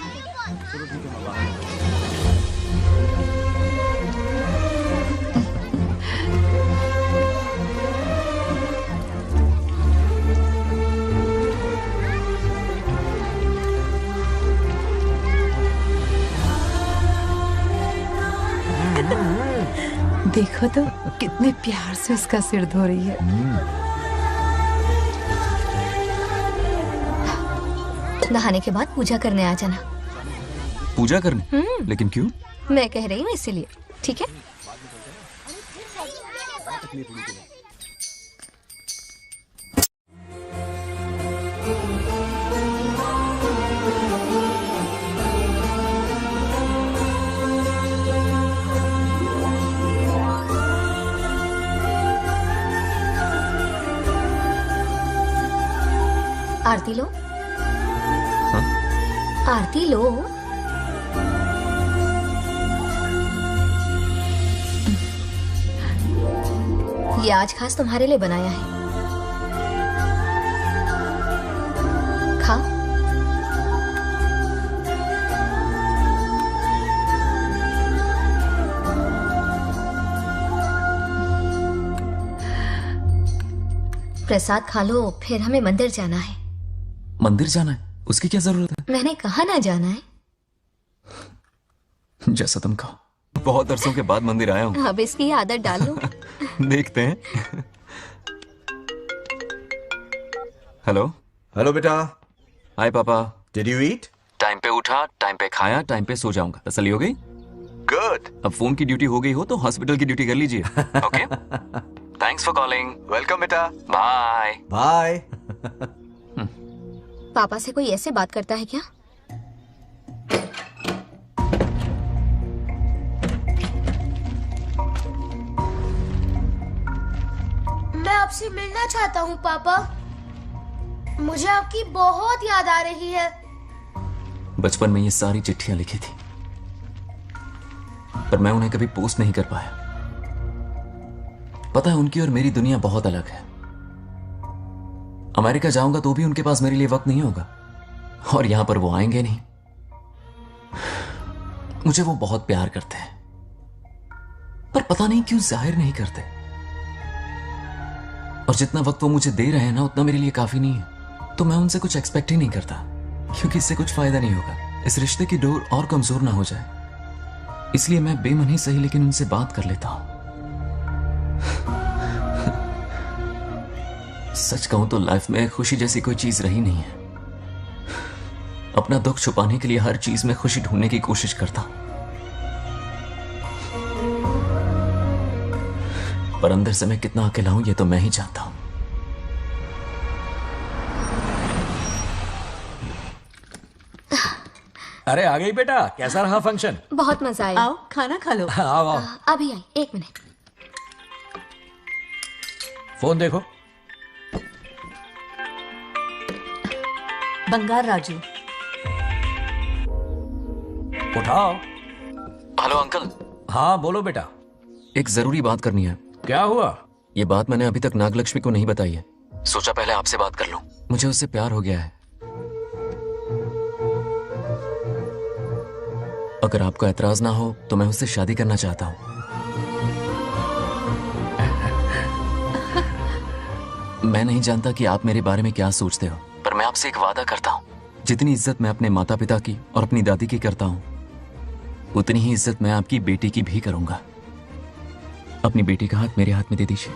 देखो तो कितने प्यार से उसका सिर धो रही है। नहाने के बाद पूजा करने आ जाना। पूजा करने? लेकिन क्यों? मैं कह रही हूँ इसीलिए, ठीक है? आरती लो। हाँ? आरती लो। ये आज खास तुम्हारे लिए बनाया है, खा। प्रसाद खा लो, फिर हमें मंदिर जाना है। मंदिर जाना है? उसकी क्या जरूरत है? मैंने कहा ना जाना है। जैसा तुम कहो। बहुत अरसों के बाद मंदिर आया हूँ। अब इसकी आदत डाल लो। देखते हैं। हेलो। हेलो बेटा। हाय पापा। Did you eat? टाइम पे उठा, टाइम पे खाया, टाइम पे सो जाऊंगा। तसल्ली हो गई? गुड। अब फोन की ड्यूटी हो गई हो तो हॉस्पिटल की ड्यूटी कर लीजिए। Okay? Thanks for calling. Welcome बेटा। Bye bye. पापा से कोई ऐसे बात करता है क्या? मैं आपसे मिलना चाहता हूँ पापा। मुझे आपकी बहुत याद आ रही है। बचपन में ये सारी चिट्ठियां लिखी थी, पर मैं उन्हें कभी पोस्ट नहीं कर पाया। पता है, उनकी और मेरी दुनिया बहुत अलग है। अमेरिका जाऊंगा तो भी उनके पास मेरे लिए वक्त नहीं होगा, और यहां पर वो आएंगे नहीं। मुझे वो बहुत प्यार करते हैं, पर पता नहीं क्यों जाहिर नहीं करते। और जितना वक्त वो मुझे दे रहे हैं ना, उतना मेरे लिए काफी नहीं है। तो मैं उनसे कुछ एक्सपेक्ट ही नहीं करता, क्योंकि इससे कुछ फायदा नहीं होगा। इस रिश्ते की डोर और कमजोर ना हो जाए, इसलिए मैं बेमन ही सही लेकिन उनसे बात कर लेता हूं। सच कहूं तो लाइफ में खुशी जैसी कोई चीज रही नहीं है। अपना दुख छुपाने के लिए हर चीज में खुशी ढूंढने की कोशिश करता हूं, पर अंदर से मैं कितना अकेला हूं ये तो मैं ही जानता हूं। अरे आ गई बेटा, कैसा रहा फंक्शन? बहुत मजा आया। आओ खाना खा लो। आओ आओ। अभी आई, 1 मिनट। फोन देखो। बंगार राजू। उठाओ। Hello uncle. हाँ बोलो बेटा। एक जरूरी बात करनी है। क्या हुआ? ये बात मैंने अभी तक नागलक्ष्मी को नहीं बताई है, सोचा पहले आपसे बात कर लूं। मुझे उससे प्यार हो गया है। अगर आपको ऐतराज ना हो तो मैं उससे शादी करना चाहता हूं। मैं नहीं जानता कि आप मेरे बारे में क्या सोचते हो, पर मैं आपसे एक वादा करता हूं, जितनी इज्जत मैं अपने माता पिता की और अपनी दादी की करता हूं, उतनी ही इज्जत मैं आपकी बेटी की भी करूंगा। अपनी बेटी का हाथ मेरे हाथ में दे दीजिए।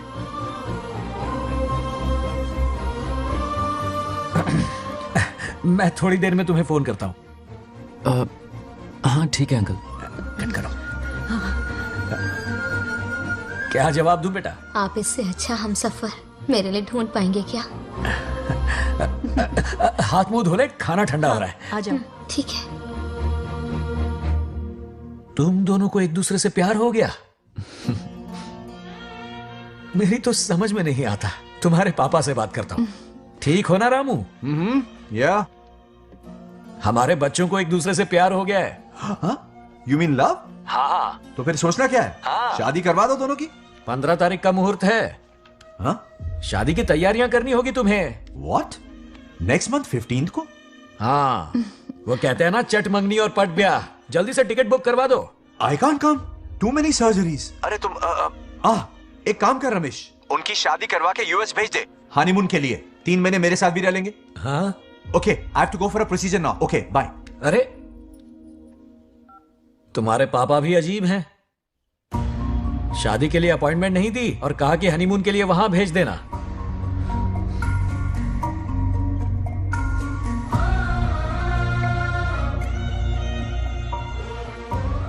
मैं थोड़ी देर में तुम्हें फोन करता हूं। हाँ ठीक है अंकल। कट करो। क्या जवाब दूं बेटा? आप इससे अच्छा हम सफर मेरे लिए ढूंढ पाएंगे क्या? हाथ मुंह धो ले, खाना ठंडा हो रहा है। आ जाओ। ठीक है। तुम दोनों को एक दूसरे से प्यार हो गया? मेरी तो समझ में नहीं आता। तुम्हारे पापा से बात करता हूँ। ठीक हो ना रामू? या हमारे बच्चों को एक दूसरे से प्यार हो गया है। You mean love? हाँ। तो फिर सोचना क्या है? हाँ। शादी करवा दो दोनों की। 15 तारीख का मुहूर्त है। हाँ? शादी की तैयारियां करनी होगी तुम्हें। What? नेक्स्ट मंथ 15 को? हाँ, वो कहते हैं ना चट मंगनी और पट ब्याह। जल्दी से टिकट बुक करवा दो। I can't come. Too many surgeries. अरे तुम एक काम कर रमेश, उनकी शादी करवा के यूएस भेज दे हनीमून के लिए। 3 महीने मेरे साथ भी रह लेंगे। हाँ? Okay, I have to go for a procedure now. Okay, bye. अरे तुम्हारे पापा भी अजीब हैं। शादी के लिए अपॉइंटमेंट नहीं दी और कहा कि हनीमून के लिए वहां भेज देना।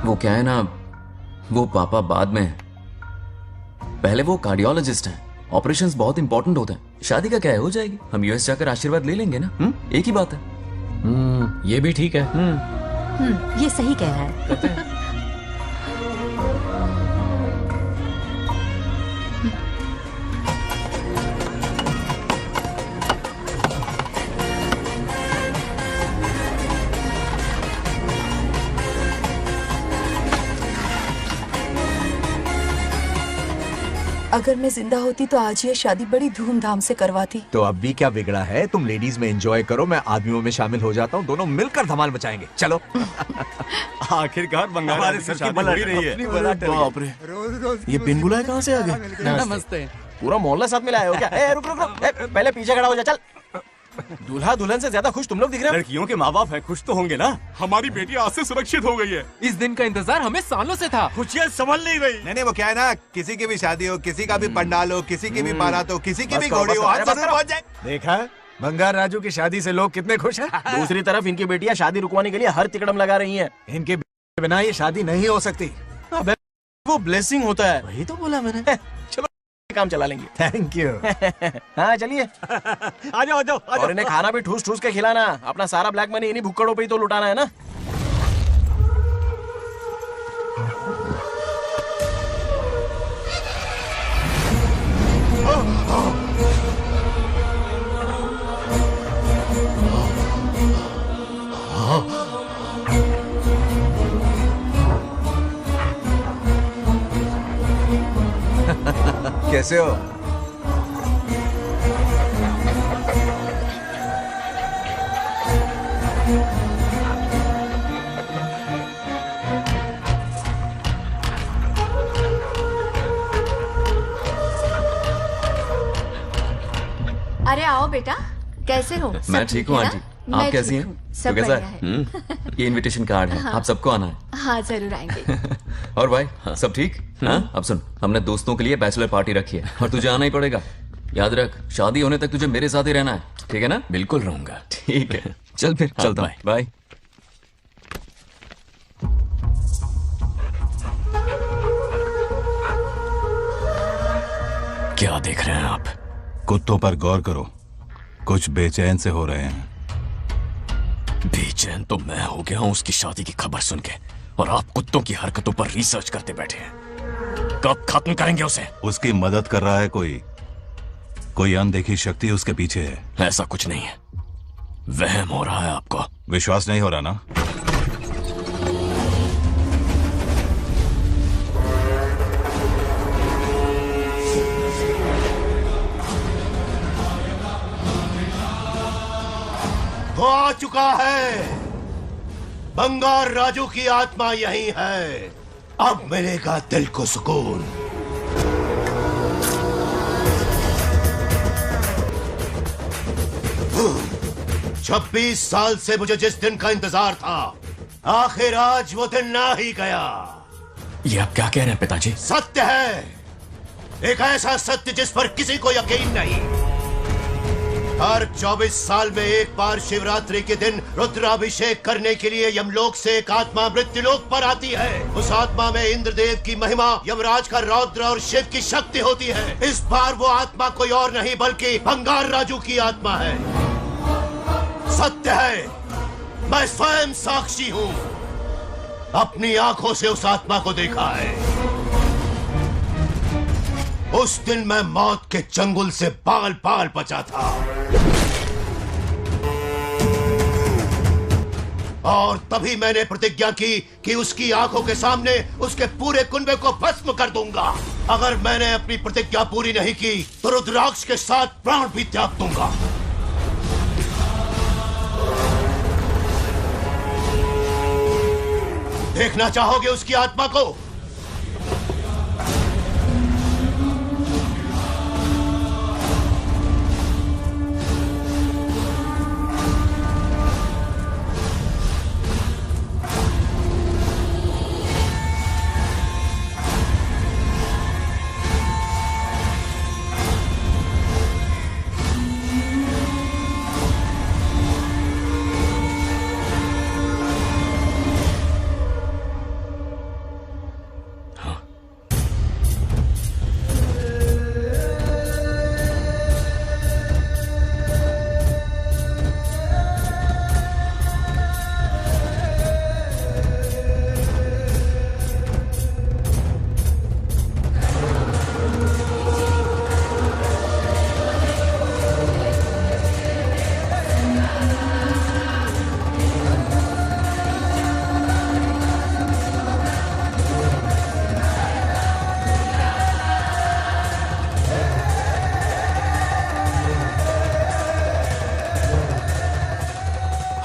वो क्या है ना, वो पापा बाद में है। पहले वो कार्डियोलॉजिस्ट हैं। ऑपरेशंस बहुत इंपॉर्टेंट होते हैं। शादी का क्या है, हो जाएगी। हम यूएस जाकर आशीर्वाद ले लेंगे ना। एक ही बात है। ये भी ठीक है। ये सही कह रहा है। अगर मैं जिंदा होती तो आज ये शादी बड़ी धूमधाम से करवाती। तो अब भी क्या बिगड़ा है? तुम लेडीज में एंजॉय करो, मैं आदमियों में शामिल हो जाता हूँ। दोनों मिलकर धमाल मचाएंगे। चलो। आखिरकार बंगाल हमारे सर की बल रही है। बाप रे, ये बिन बुलाए कहाँ से आ गए? नमस्ते। पूरा मोहल्ला साथ में लाए हो क्या? रुक रुक रुक, पहले पीछे खड़ा हो जा। चल। दूल्हा दुल्हन से ज्यादा खुश तुम लोग दिख रहे हो। लड़कियों के माँ बाप है, खुश तो होंगे ना। हमारी बेटी आज से सुरक्षित हो गई है। इस दिन का इंतजार हमें सालों से था। खुशियाँ संभल नहीं रही। नहीं, वो क्या है ना, किसी की भी शादी हो, किसी का भी पंडाल हो, किसी की भी बारात हो, किसी की भी घोड़ी हो, आज जरूर पहुंच जाए। देखा बंगार राजू की शादी से लोग कितने खुश हैं। दूसरी तरफ इनकी बेटियां शादी रुकवाने के लिए हर तिकड़म लगा रही हैं। इनके बिना ये शादी नहीं हो सकती। अबे वो ब्लेसिंग होता है। वही तो बोला मैंने। चलो काम चला लेंगे। Thank you. हाँ चलिए। आ जाओ आ जाओ। और इन्हें खाना भी ठूस ठूस के खिलाना। अपना सारा ब्लैक मनी इन्हीं भुक्कड़ों पे ही तो लुटाना है ना। कैसे हो? अरे आओ बेटा, कैसे हो? सब मैं ठीक हूँ है आंटी। ना? आप मैं कैसी ठीक हैं? हूँ, सब तो कैसा बढ़िया है। ये इनविटेशन कार्ड है, हाँ। आप सबको आना है। हाँ जरूर आएंगे। और भाई सब ठीक? हाँ? अब सुन, हमने दोस्तों के लिए बैचलर पार्टी रखी है और तुझे आना ही पड़ेगा। याद रख, शादी होने तक तुझे मेरे साथ ही रहना है, ठीक है ना? बिल्कुल रहूंगा। ठीक है, चल फिर चलता हूँ। बाय। क्या देख रहे हैं आप? कुत्तों पर गौर करो, कुछ बेचैन से हो रहे हैं। बेचैन तो मैं हो गया हूं उसकी शादी की खबर सुन के, और आप कुत्तों की हरकतों पर रिसर्च करते बैठे हैं। कब खत्म करेंगे उसे? उसकी मदद कर रहा है कोई अनदेखी शक्ति उसके पीछे है। ऐसा कुछ नहीं है, वहम हो रहा है आपको। विश्वास नहीं हो रहा ना? वो आ चुका है। बंगार राजू की आत्मा यही है। अब मिलेगा दिल को सुकून। छब्बीस साल से मुझे जिस दिन का इंतजार था, आखिर आज वो दिन ना ही गया। ये आप क्या कह रहे हैं पिताजी? सत्य है, एक ऐसा सत्य जिस पर किसी को यकीन नहीं। हर 24 साल में एक बार शिवरात्रि के दिन रुद्राभिषेक करने के लिए यमलोक से एक आत्मा मृत्युलोक पर आती है। उस आत्मा में इंद्रदेव की महिमा, यमराज का रौद्र और शिव की शक्ति होती है। इस बार वो आत्मा कोई और नहीं बल्कि बंगार राजू की आत्मा है। सत्य है, मैं स्वयं साक्षी हूँ, अपनी आंखों से उस आत्मा को देखा है। उस दिन मैं मौत के चंगुल से बाल बाल बचा था, और तभी मैंने प्रतिज्ञा की कि उसकी आंखों के सामने उसके पूरे कुनबे को भस्म कर दूंगा। अगर मैंने अपनी प्रतिज्ञा पूरी नहीं की तो रुद्राक्ष के साथ प्राण भी त्याग दूंगा। देखना चाहोगे उसकी आत्मा को?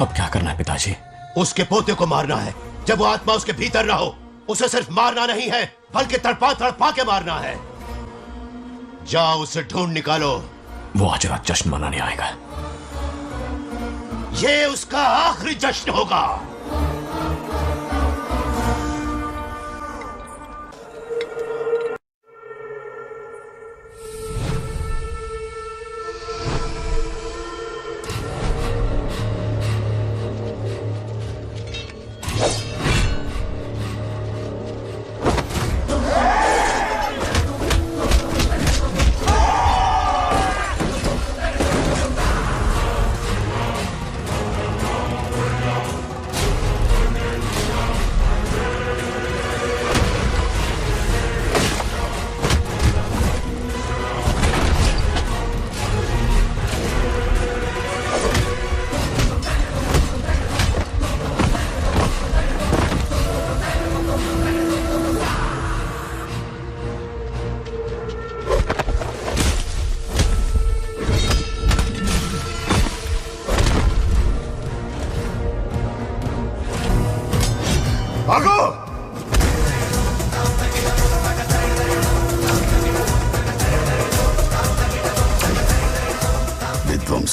अब क्या करना है पिताजी? उसके पोते को मारना है। जब वो आत्मा उसके भीतर ना हो, उसे सिर्फ मारना नहीं है बल्कि तड़पा तड़पा के मारना है। जाओ उसे ढूंढ निकालो। वो आज रात जश्न मनाने आएगा। ये उसका आखिरी जश्न होगा।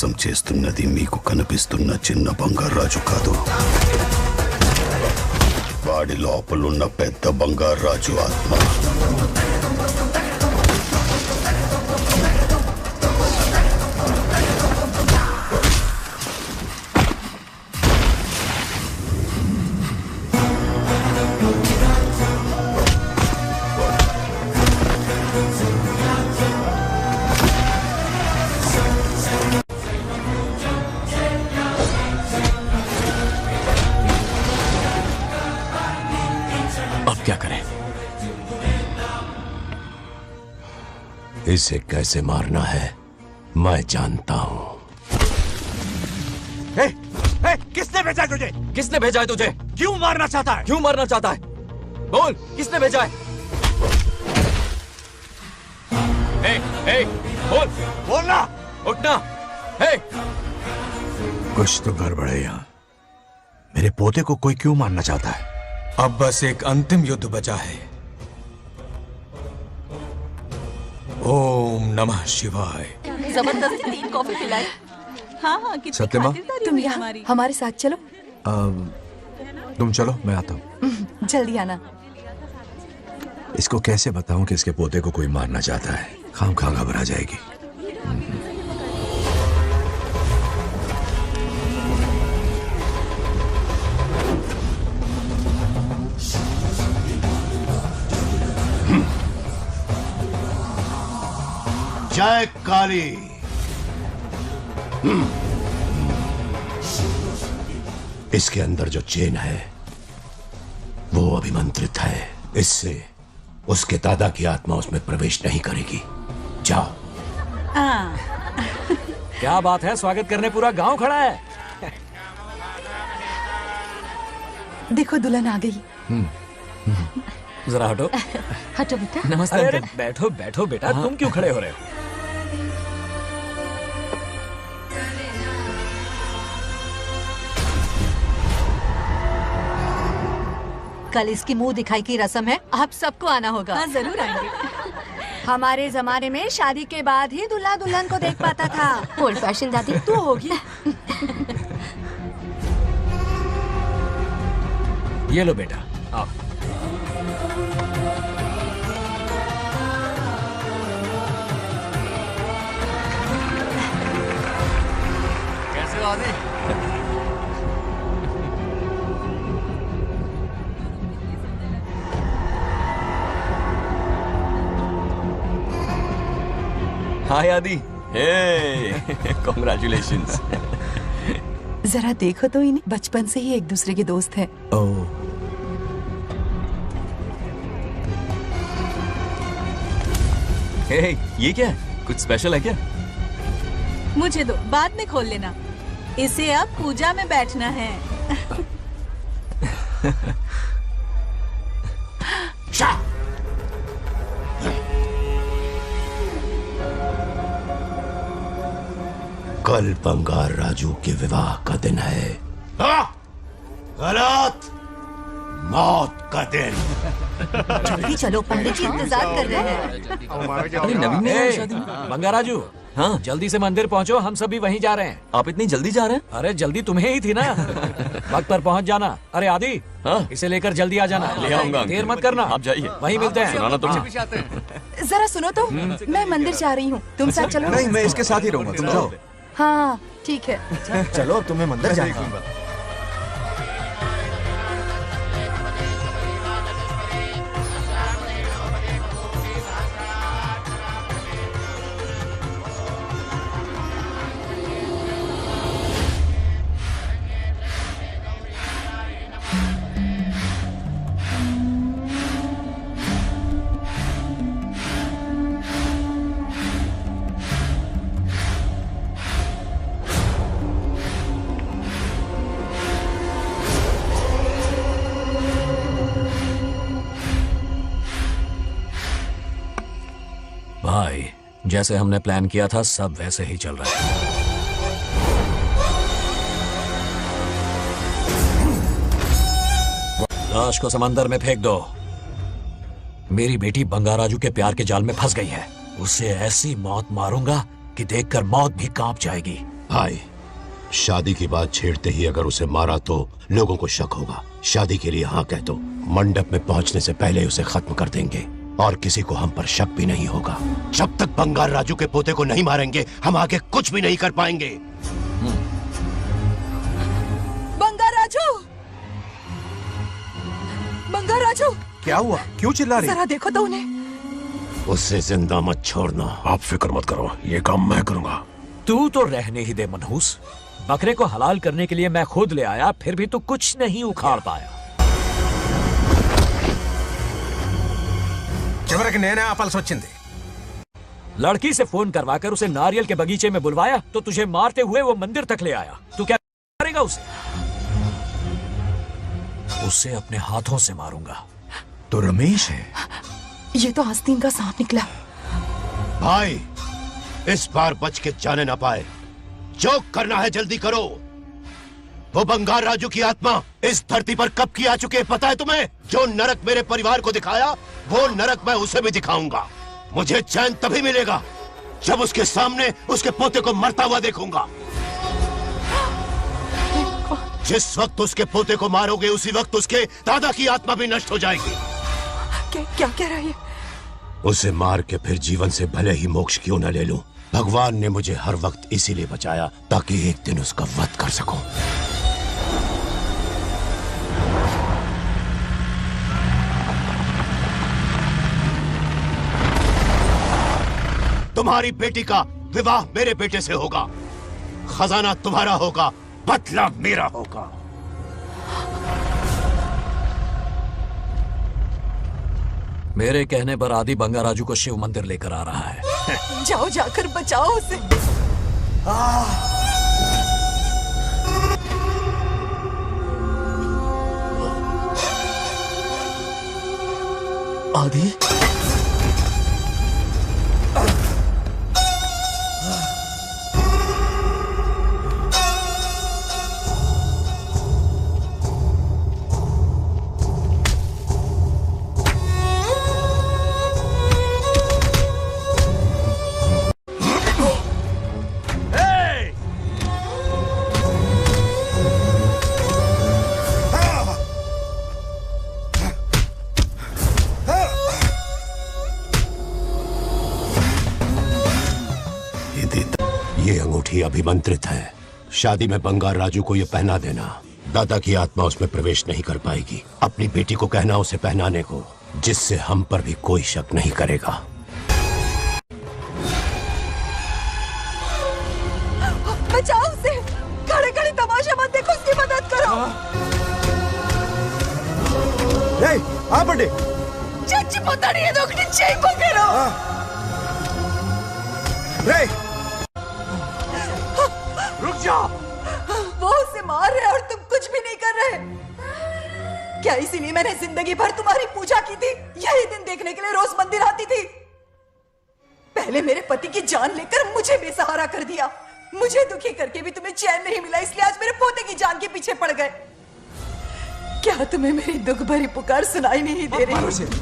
మోసం చేస్తున్నది మీకు కనిపిస్తున్న చిన్న బంగారాజు కాదు, వాడి లోపలున్న పెద్ద బంగారాజు ఆత్మ. क्या करें? इसे कैसे मारना है मैं जानता हूं. किसने भेजा है तुझे? किसने भेजा है तुझे? क्यों मारना चाहता है? क्यों मारना चाहता है? बोल, किसने भेजा है? बोल, बोलना, उठना. कुछ तो गड़बड़ है यहाँ. मेरे पोते को कोई क्यों मारना चाहता है? अब बस एक अंतिम युद्ध बचा है. ओम नमः शिवाय. जबरदस्ती 3 कॉफी पिलाई. हाँ कितनी सत्यमा? खातिरदारी तुम हुई यहाँ हमारी. हमारे साथ चलो. तुम चलो, मैं आता हूँ. जल्दी आना. इसको कैसे बताऊं कि इसके पोते को कोई मारना चाहता है? खामखा घबरा जाएगी. जय काली. इसके अंदर जो चेन है वो अभिमंत्रित है. इससे उसके दादा की आत्मा उसमें प्रवेश नहीं करेगी. जाओ. क्या बात है, स्वागत करने पूरा गांव खड़ा है. देखो दुल्हन आ गई. जरा हटो. हटो बेटा. नमस्ते. अरे बैठो बैठो बेटा. तुम क्यों खड़े हो रहे हो? कल इसकी मुंह दिखाई की रस्म है, आप सबको आना होगा. हाँ जरूर आएंगे. हमारे जमाने में शादी के बाद ही दूल्हा दुल्हन को देख पाता था. ओल्ड फैशन दादी तू होगी. ये लो बेटा, आओ. कैसे हो आदि? हाय आदि. कॉन्ग्रेचुलेशंस. जरा देखो तो इन्हें. बचपन से ही एक दूसरे के दोस्त हैं. ये क्या है? कुछ स्पेशल है क्या? मुझे दो, बाद में खोल लेना. इसे अब पूजा में बैठना है. कल बंगार राजू के विवाह का दिन है. गलत. मौत का दिन. जल्दी चलो, पंडित जी इंतजार कर रहे हैं. अरे नवीन ने ए, शादी. बंगाराजू. हाँ जल्दी से मंदिर पहुँचो, हम सभी वहीं जा रहे हैं. आप इतनी जल्दी जा रहे हैं? अरे जल्दी तुम्हें ही थी ना. वक्त पर पहुँच जाना. अरे आदि, इसे लेकर जल्दी आ जाना. ले आऊंगा. देर मत करना. आप जाइए. वहीं मिलते हैं. सुनाना तुम. जरा सुनो तो. मैं मंदिर जा रही हूँ, तुम साथ चलो. नहीं, मैं इसके साथ ही रहूंगा. तुम जाओ. हाँ ठीक है. चलो, तुम्हें मंदिर जाना है. भाई, जैसे हमने प्लान किया था सब वैसे ही चल रहा है. लाश को समंदर में फेंक दो. मेरी बेटी बंगाराजू के प्यार के जाल में फंस गई है. उसे ऐसी मौत मारूंगा कि देखकर मौत भी कांप जाएगी. भाई, शादी की बात छेड़ते ही अगर उसे मारा तो लोगों को शक होगा। शादी के लिए हाँ कह दो, मंडप में पहुंचने से पहले उसे खत्म कर देंगे और किसी को हम पर शक भी नहीं होगा। जब तक बंगार राजू के पोते को नहीं मारेंगे हम आगे कुछ भी नहीं कर पाएंगे। बंगार राजू, बंगार राजू, क्या हुआ? क्यों चिल्ला रही? जरा देखो तो उन्हें। उससे जिंदा मत छोड़ना। आप फिक्र मत करो, ये काम मैं करूंगा। तू तो रहने ही दे मनहूस। बकरे को हलाल करने के लिए मैं खुद ले आया, फिर भी तू कुछ नहीं उखाड़ पाया। చివరికి నేనే ఆపాల్సి వచ్చింది। लड़की से फोन करवाकर उसे नारियल के बगीचे में बुलवाया तो तुझे मारते हुए वो मंदिर तक ले आया। तू क्या करेगा उसे? उसे अपने हाथों से मारूंगा। तो रमेश है। ये तो आस्तीन का सांप निकला। भाई, इस बार बच के जाने ना पाए। जो करना है जल्दी करो। वो बंगार राजू की आत्मा इस धरती पर कब की आ चुके पता है तुम्हें? जो नरक मेरे परिवार को दिखाया वो नरक मैं उसे भी दिखाऊंगा। मुझे चैन तभी मिलेगा जब उसके सामने उसके पोते को मरता हुआ देखूंगा। जिस वक्त उसके पोते को मारोगे उसी वक्त उसके दादा की आत्मा भी नष्ट हो जाएगी। क्या कह रहा है? उसे मार के फिर जीवन से भले ही मोक्ष क्यों न ले लूं, भगवान ने मुझे हर वक्त इसीलिए बचाया ताकि एक दिन उसका वध कर सकूं। तुम्हारी बेटी का विवाह मेरे बेटे से होगा, खजाना तुम्हारा होगा, बदला मेरा होगा। मेरे कहने पर आदि बंगार राजू को शिव मंदिर लेकर आ रहा है। जाओ, जाकर बचाओ उसे। आदि, ये अंगूठी अभिमंत्रित है। शादी में बंगार राजू को ये पहना देना। दादा की आत्मा उसमें प्रवेश नहीं कर पाएगी। अपनी बेटी को कहना उसे पहनाने को, जिससे हम पर भी कोई शक नहीं करेगा। बचाओ उसे। खड़े खड़े तमाशा मत देखो, उसकी मदद करो। आ बड़े चच्ची पता नहीं है दोगनी चेक को करो। रुक जाओ। वो उसे मार रहे और तुम कुछ भी नहीं कर रहे। क्या इसीलिए मैंने जिंदगी भर तुम्हारी पूजा की थी? यही दिन देखने के लिए रोज मंदिर आती थी। पहले मेरे पति की जान लेकर मुझे बेसहारा कर दिया। मुझे दुखी करके भी तुम्हें चैन नहीं मिला, इसलिए आज मेरे पोते की जान के पीछे पड़ गए। क्या तुम्हें मेरी दुख भरी पुकार सुनाई नहीं दे रही?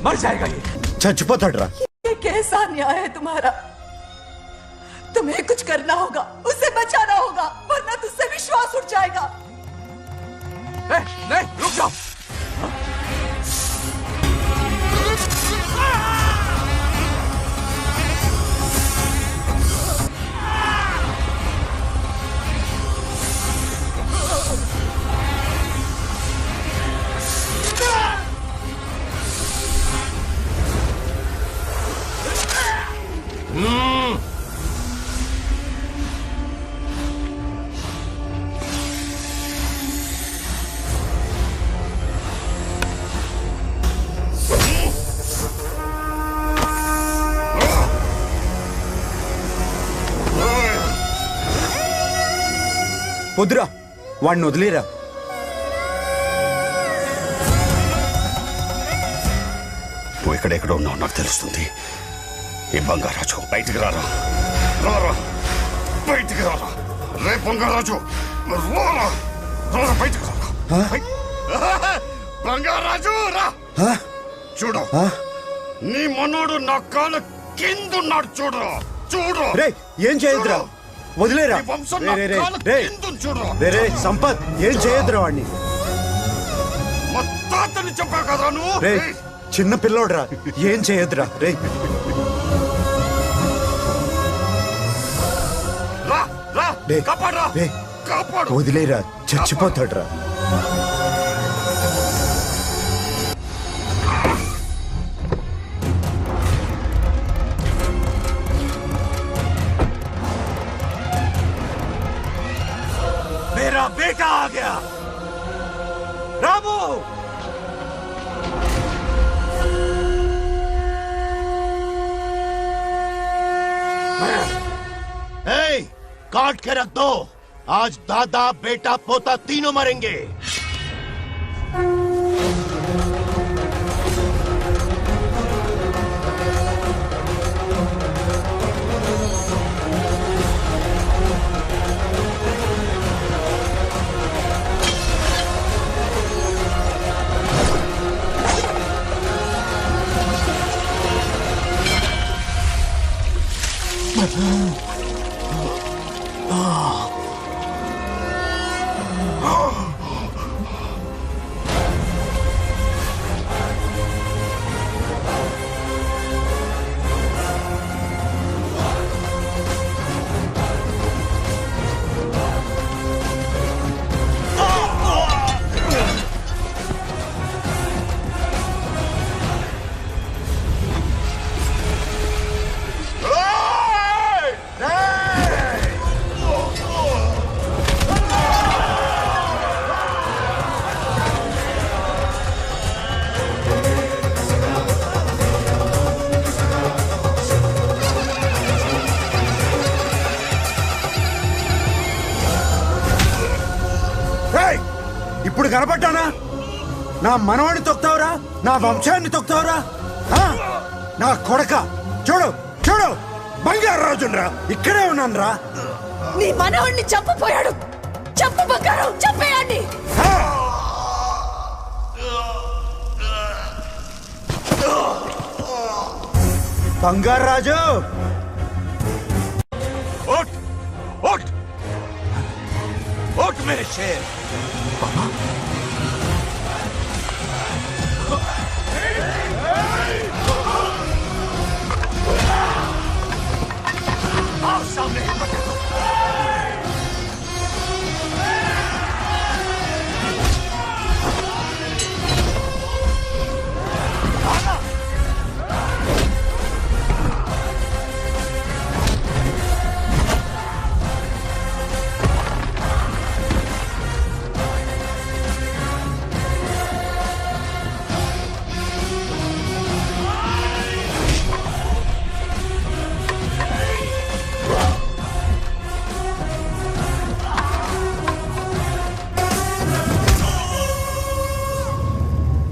मर जाएगा ये। चुप हट रहा। ये कैसा न्याय है तुम्हारा? तुम्हें कुछ करना होगा, उसे बचाना होगा, वरना तुझसे विश्वास उठ जाएगा। नहीं, रुक जाओ। వద్దురా, వాడిని వదిలేరా. నువ్వు ఎక్కడెక్కడో ఉన్నావు నాకు తెలుస్తుంది. ఈ బంగారాజు బయటికి రారా, రారా బయటికి రారా. రే బంగారాజు, రారా రారా బయటికి రారా. బంగారాజు రా. చూడు, నీ మనోడు నా కాళ్ళ కిందున్నాడు. చూడు చూడు. రే ఏం చేయొద్దురా. వదిలేరా రే రే రే రే రే సంపత్ ఏం చేయొద్దురా వాడిని చెప్పావు కదా నువ్వు రే చిన్న పిల్లోడ్రా ఏం చేయొద్దురా రే రే వదిలేరా చచ్చిపోతాడురా मेरा बेटा आ गया रामू काट के रख दो आज दादा बेटा पोता तीनों मरेंगे ఇప్పుడు కనపడ్డానా నా మనవాడిని తొక్తావురా నా వంశాన్ని తొక్తావురా నా కొడక చూడు చూడు బంగారు రాజునరా ఇక్కడే ఉన్నాను రా నీ మనవాడిని చంపపోయాడు చంపు బంగారం చంపేయండి బంగారు రాజు उठ उठ उठ मेरे शेर आओ सामने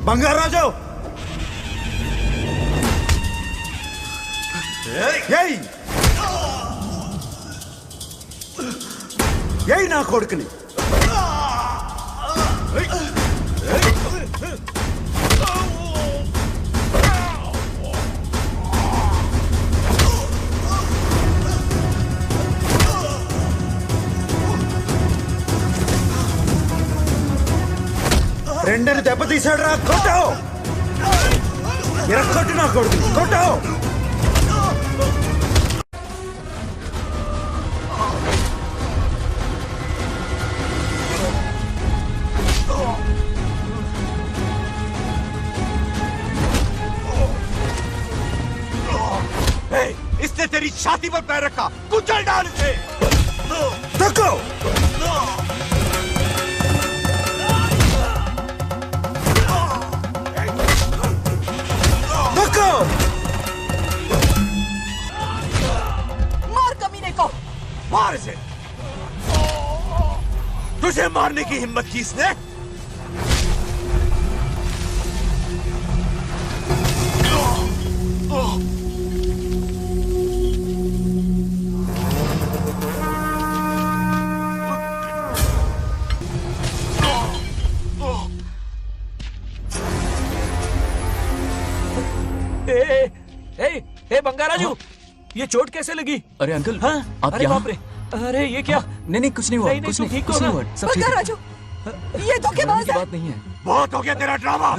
బంగారు రాజు ఏయ్ నా కొడుకుని రెండని దెబ్బతీశాడు రా కొట్టావు ఎరక్కొట్టు నా కొడుకు కొట్టావు इसने तेरी छाती पर पैर रखा कुचल डाल इसे देखो मार कमीने को मार इसे तुझे मारने की हिम्मत की इसने ए बंगाराजू ये चोट कैसे लगी? अरे अंकल हाँ? आप अरे यहाँ? बाप रे अरे ये क्या? नहीं कुछ नहीं हुआ, कुछ नहीं, कुछ नहीं हुआ, सब ठीक है। राजू, ये धोखेबाज है। बात नहीं है। बहुत हो गया तेरा ड्रामा।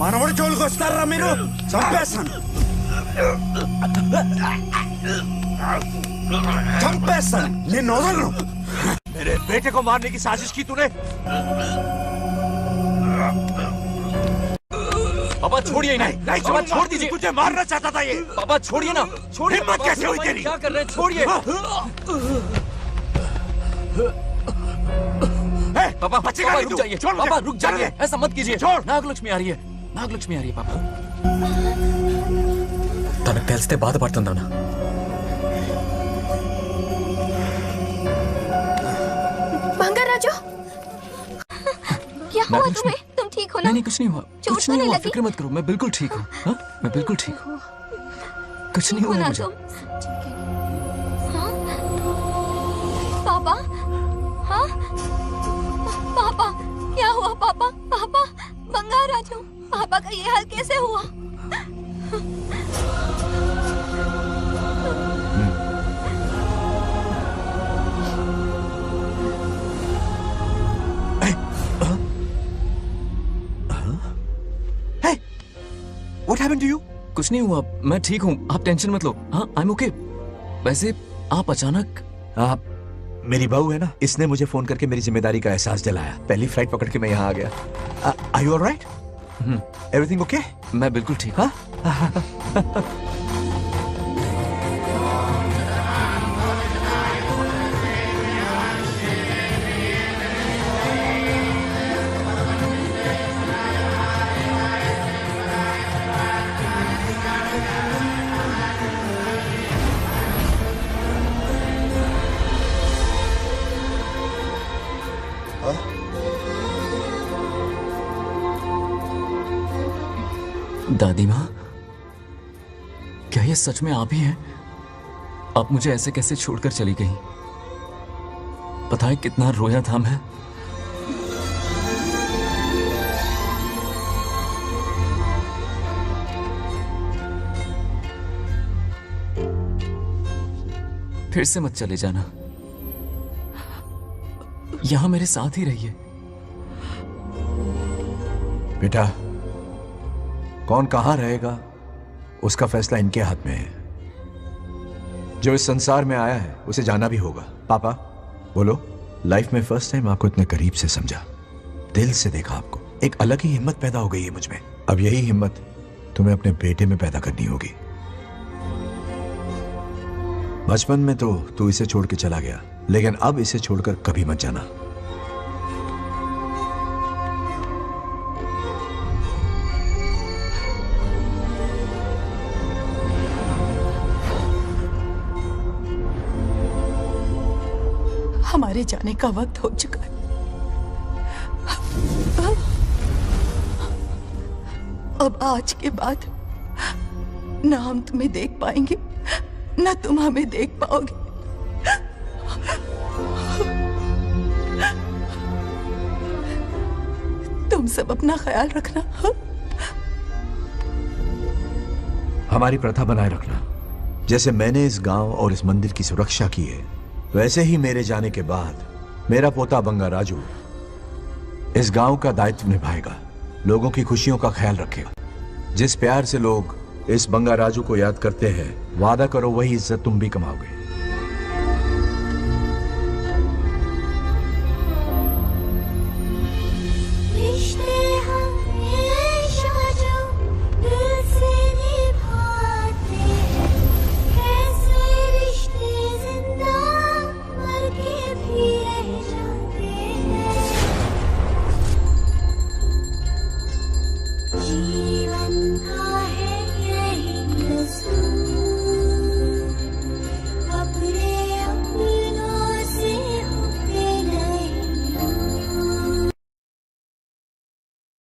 మనవడు జోలికి వస్తారా మీరు? చంపేస్తాను, చంపేస్తాను, నిన్ను వదలను। मेरे बेटे को मारने की साजिश की तूने? पापा छोड़िए इन्हें। नहीं पापा छोड़ दीजिए। तुझे मारना चाहता था ये। पापा छोड़िए ना, छोड़िए। हिम्मत कैसे हुई तेरी? क्या कर रहे हैं? छोड़िए। पापा बचेगा नहीं रुक तू। जाइए। छोड़ मुझे। पापा रुक जाइए, छोड़। ऐसा मत कीजिए। छोड़। नागलक्ष्मी आ रही है, नागलक्ष्मी आ रही है। पापा తనకు తెలిస్తే బాధపడుతుందన్నా। बंगाराजू, क्या हुआ तुम्हें? तुम ठीक हो ना? नहीं कुछ नहीं हुआ, कुछ नहीं हुआ, फिक्र मत करो, मैं बिल्कुल ठीक हूँ। हाँ, मैं बिल्कुल ठीक हूँ, कुछ नहीं हुआ मुझे। हाँ? पापा, हाँ? पापा, क्या हुआ पापा? पापा, बंगाराजू, पापा का ये हाल कैसे हुआ? What happened to you? कुछ नहीं हुआ, मैं ठीक हूँ, आप टेंशन मत लो। हाँ, I'm okay। वैसे आप अचानक। आप मेरी बहू है ना, इसने मुझे फोन करके मेरी जिम्मेदारी का एहसास दिलाया। पहली फ्लाइट पकड़ के मैं यहाँ आ गया। Are you all right? Everything okay? मैं बिल्कुल ठीक हूँ। दादी माँ, क्या ये सच में आप ही हैं? आप मुझे ऐसे कैसे छोड़कर चली गई? पता है कितना रोया था मैं। फिर से मत चले जाना, यहां मेरे साथ ही रहिए। बेटा, कौन कहां रहेगा उसका फैसला इनके हाथ में है। जो इस संसार में आया है उसे जाना भी होगा। पापा बोलो, लाइफ में फर्स्ट टाइम आपको इतने करीब से समझा, दिल से देखा आपको। एक अलग ही हिम्मत पैदा हो गई है मुझ में। अब यही हिम्मत तुम्हें अपने बेटे में पैदा करनी होगी। बचपन में तो तू इसे छोड़ के चला गया, लेकिन अब इसे छोड़कर कभी मत जाना। हमारे जाने का वक्त हो चुका है। अब आज के बाद ना हम तुम्हें देख पाएंगे, ना तुम हमें देख पाओगे। तुम सब अपना ख्याल रखना। हमारी प्रथा बनाए रखना। जैसे मैंने इस गांव और इस मंदिर की सुरक्षा की है, वैसे ही मेरे जाने के बाद मेरा पोता बंगाराजू इस गांव का दायित्व निभाएगा, लोगों की खुशियों का ख्याल रखेगा। जिस प्यार से लोग इस बंगाराजू को याद करते हैं, वादा करो वही इज्जत तुम भी कमाओगे।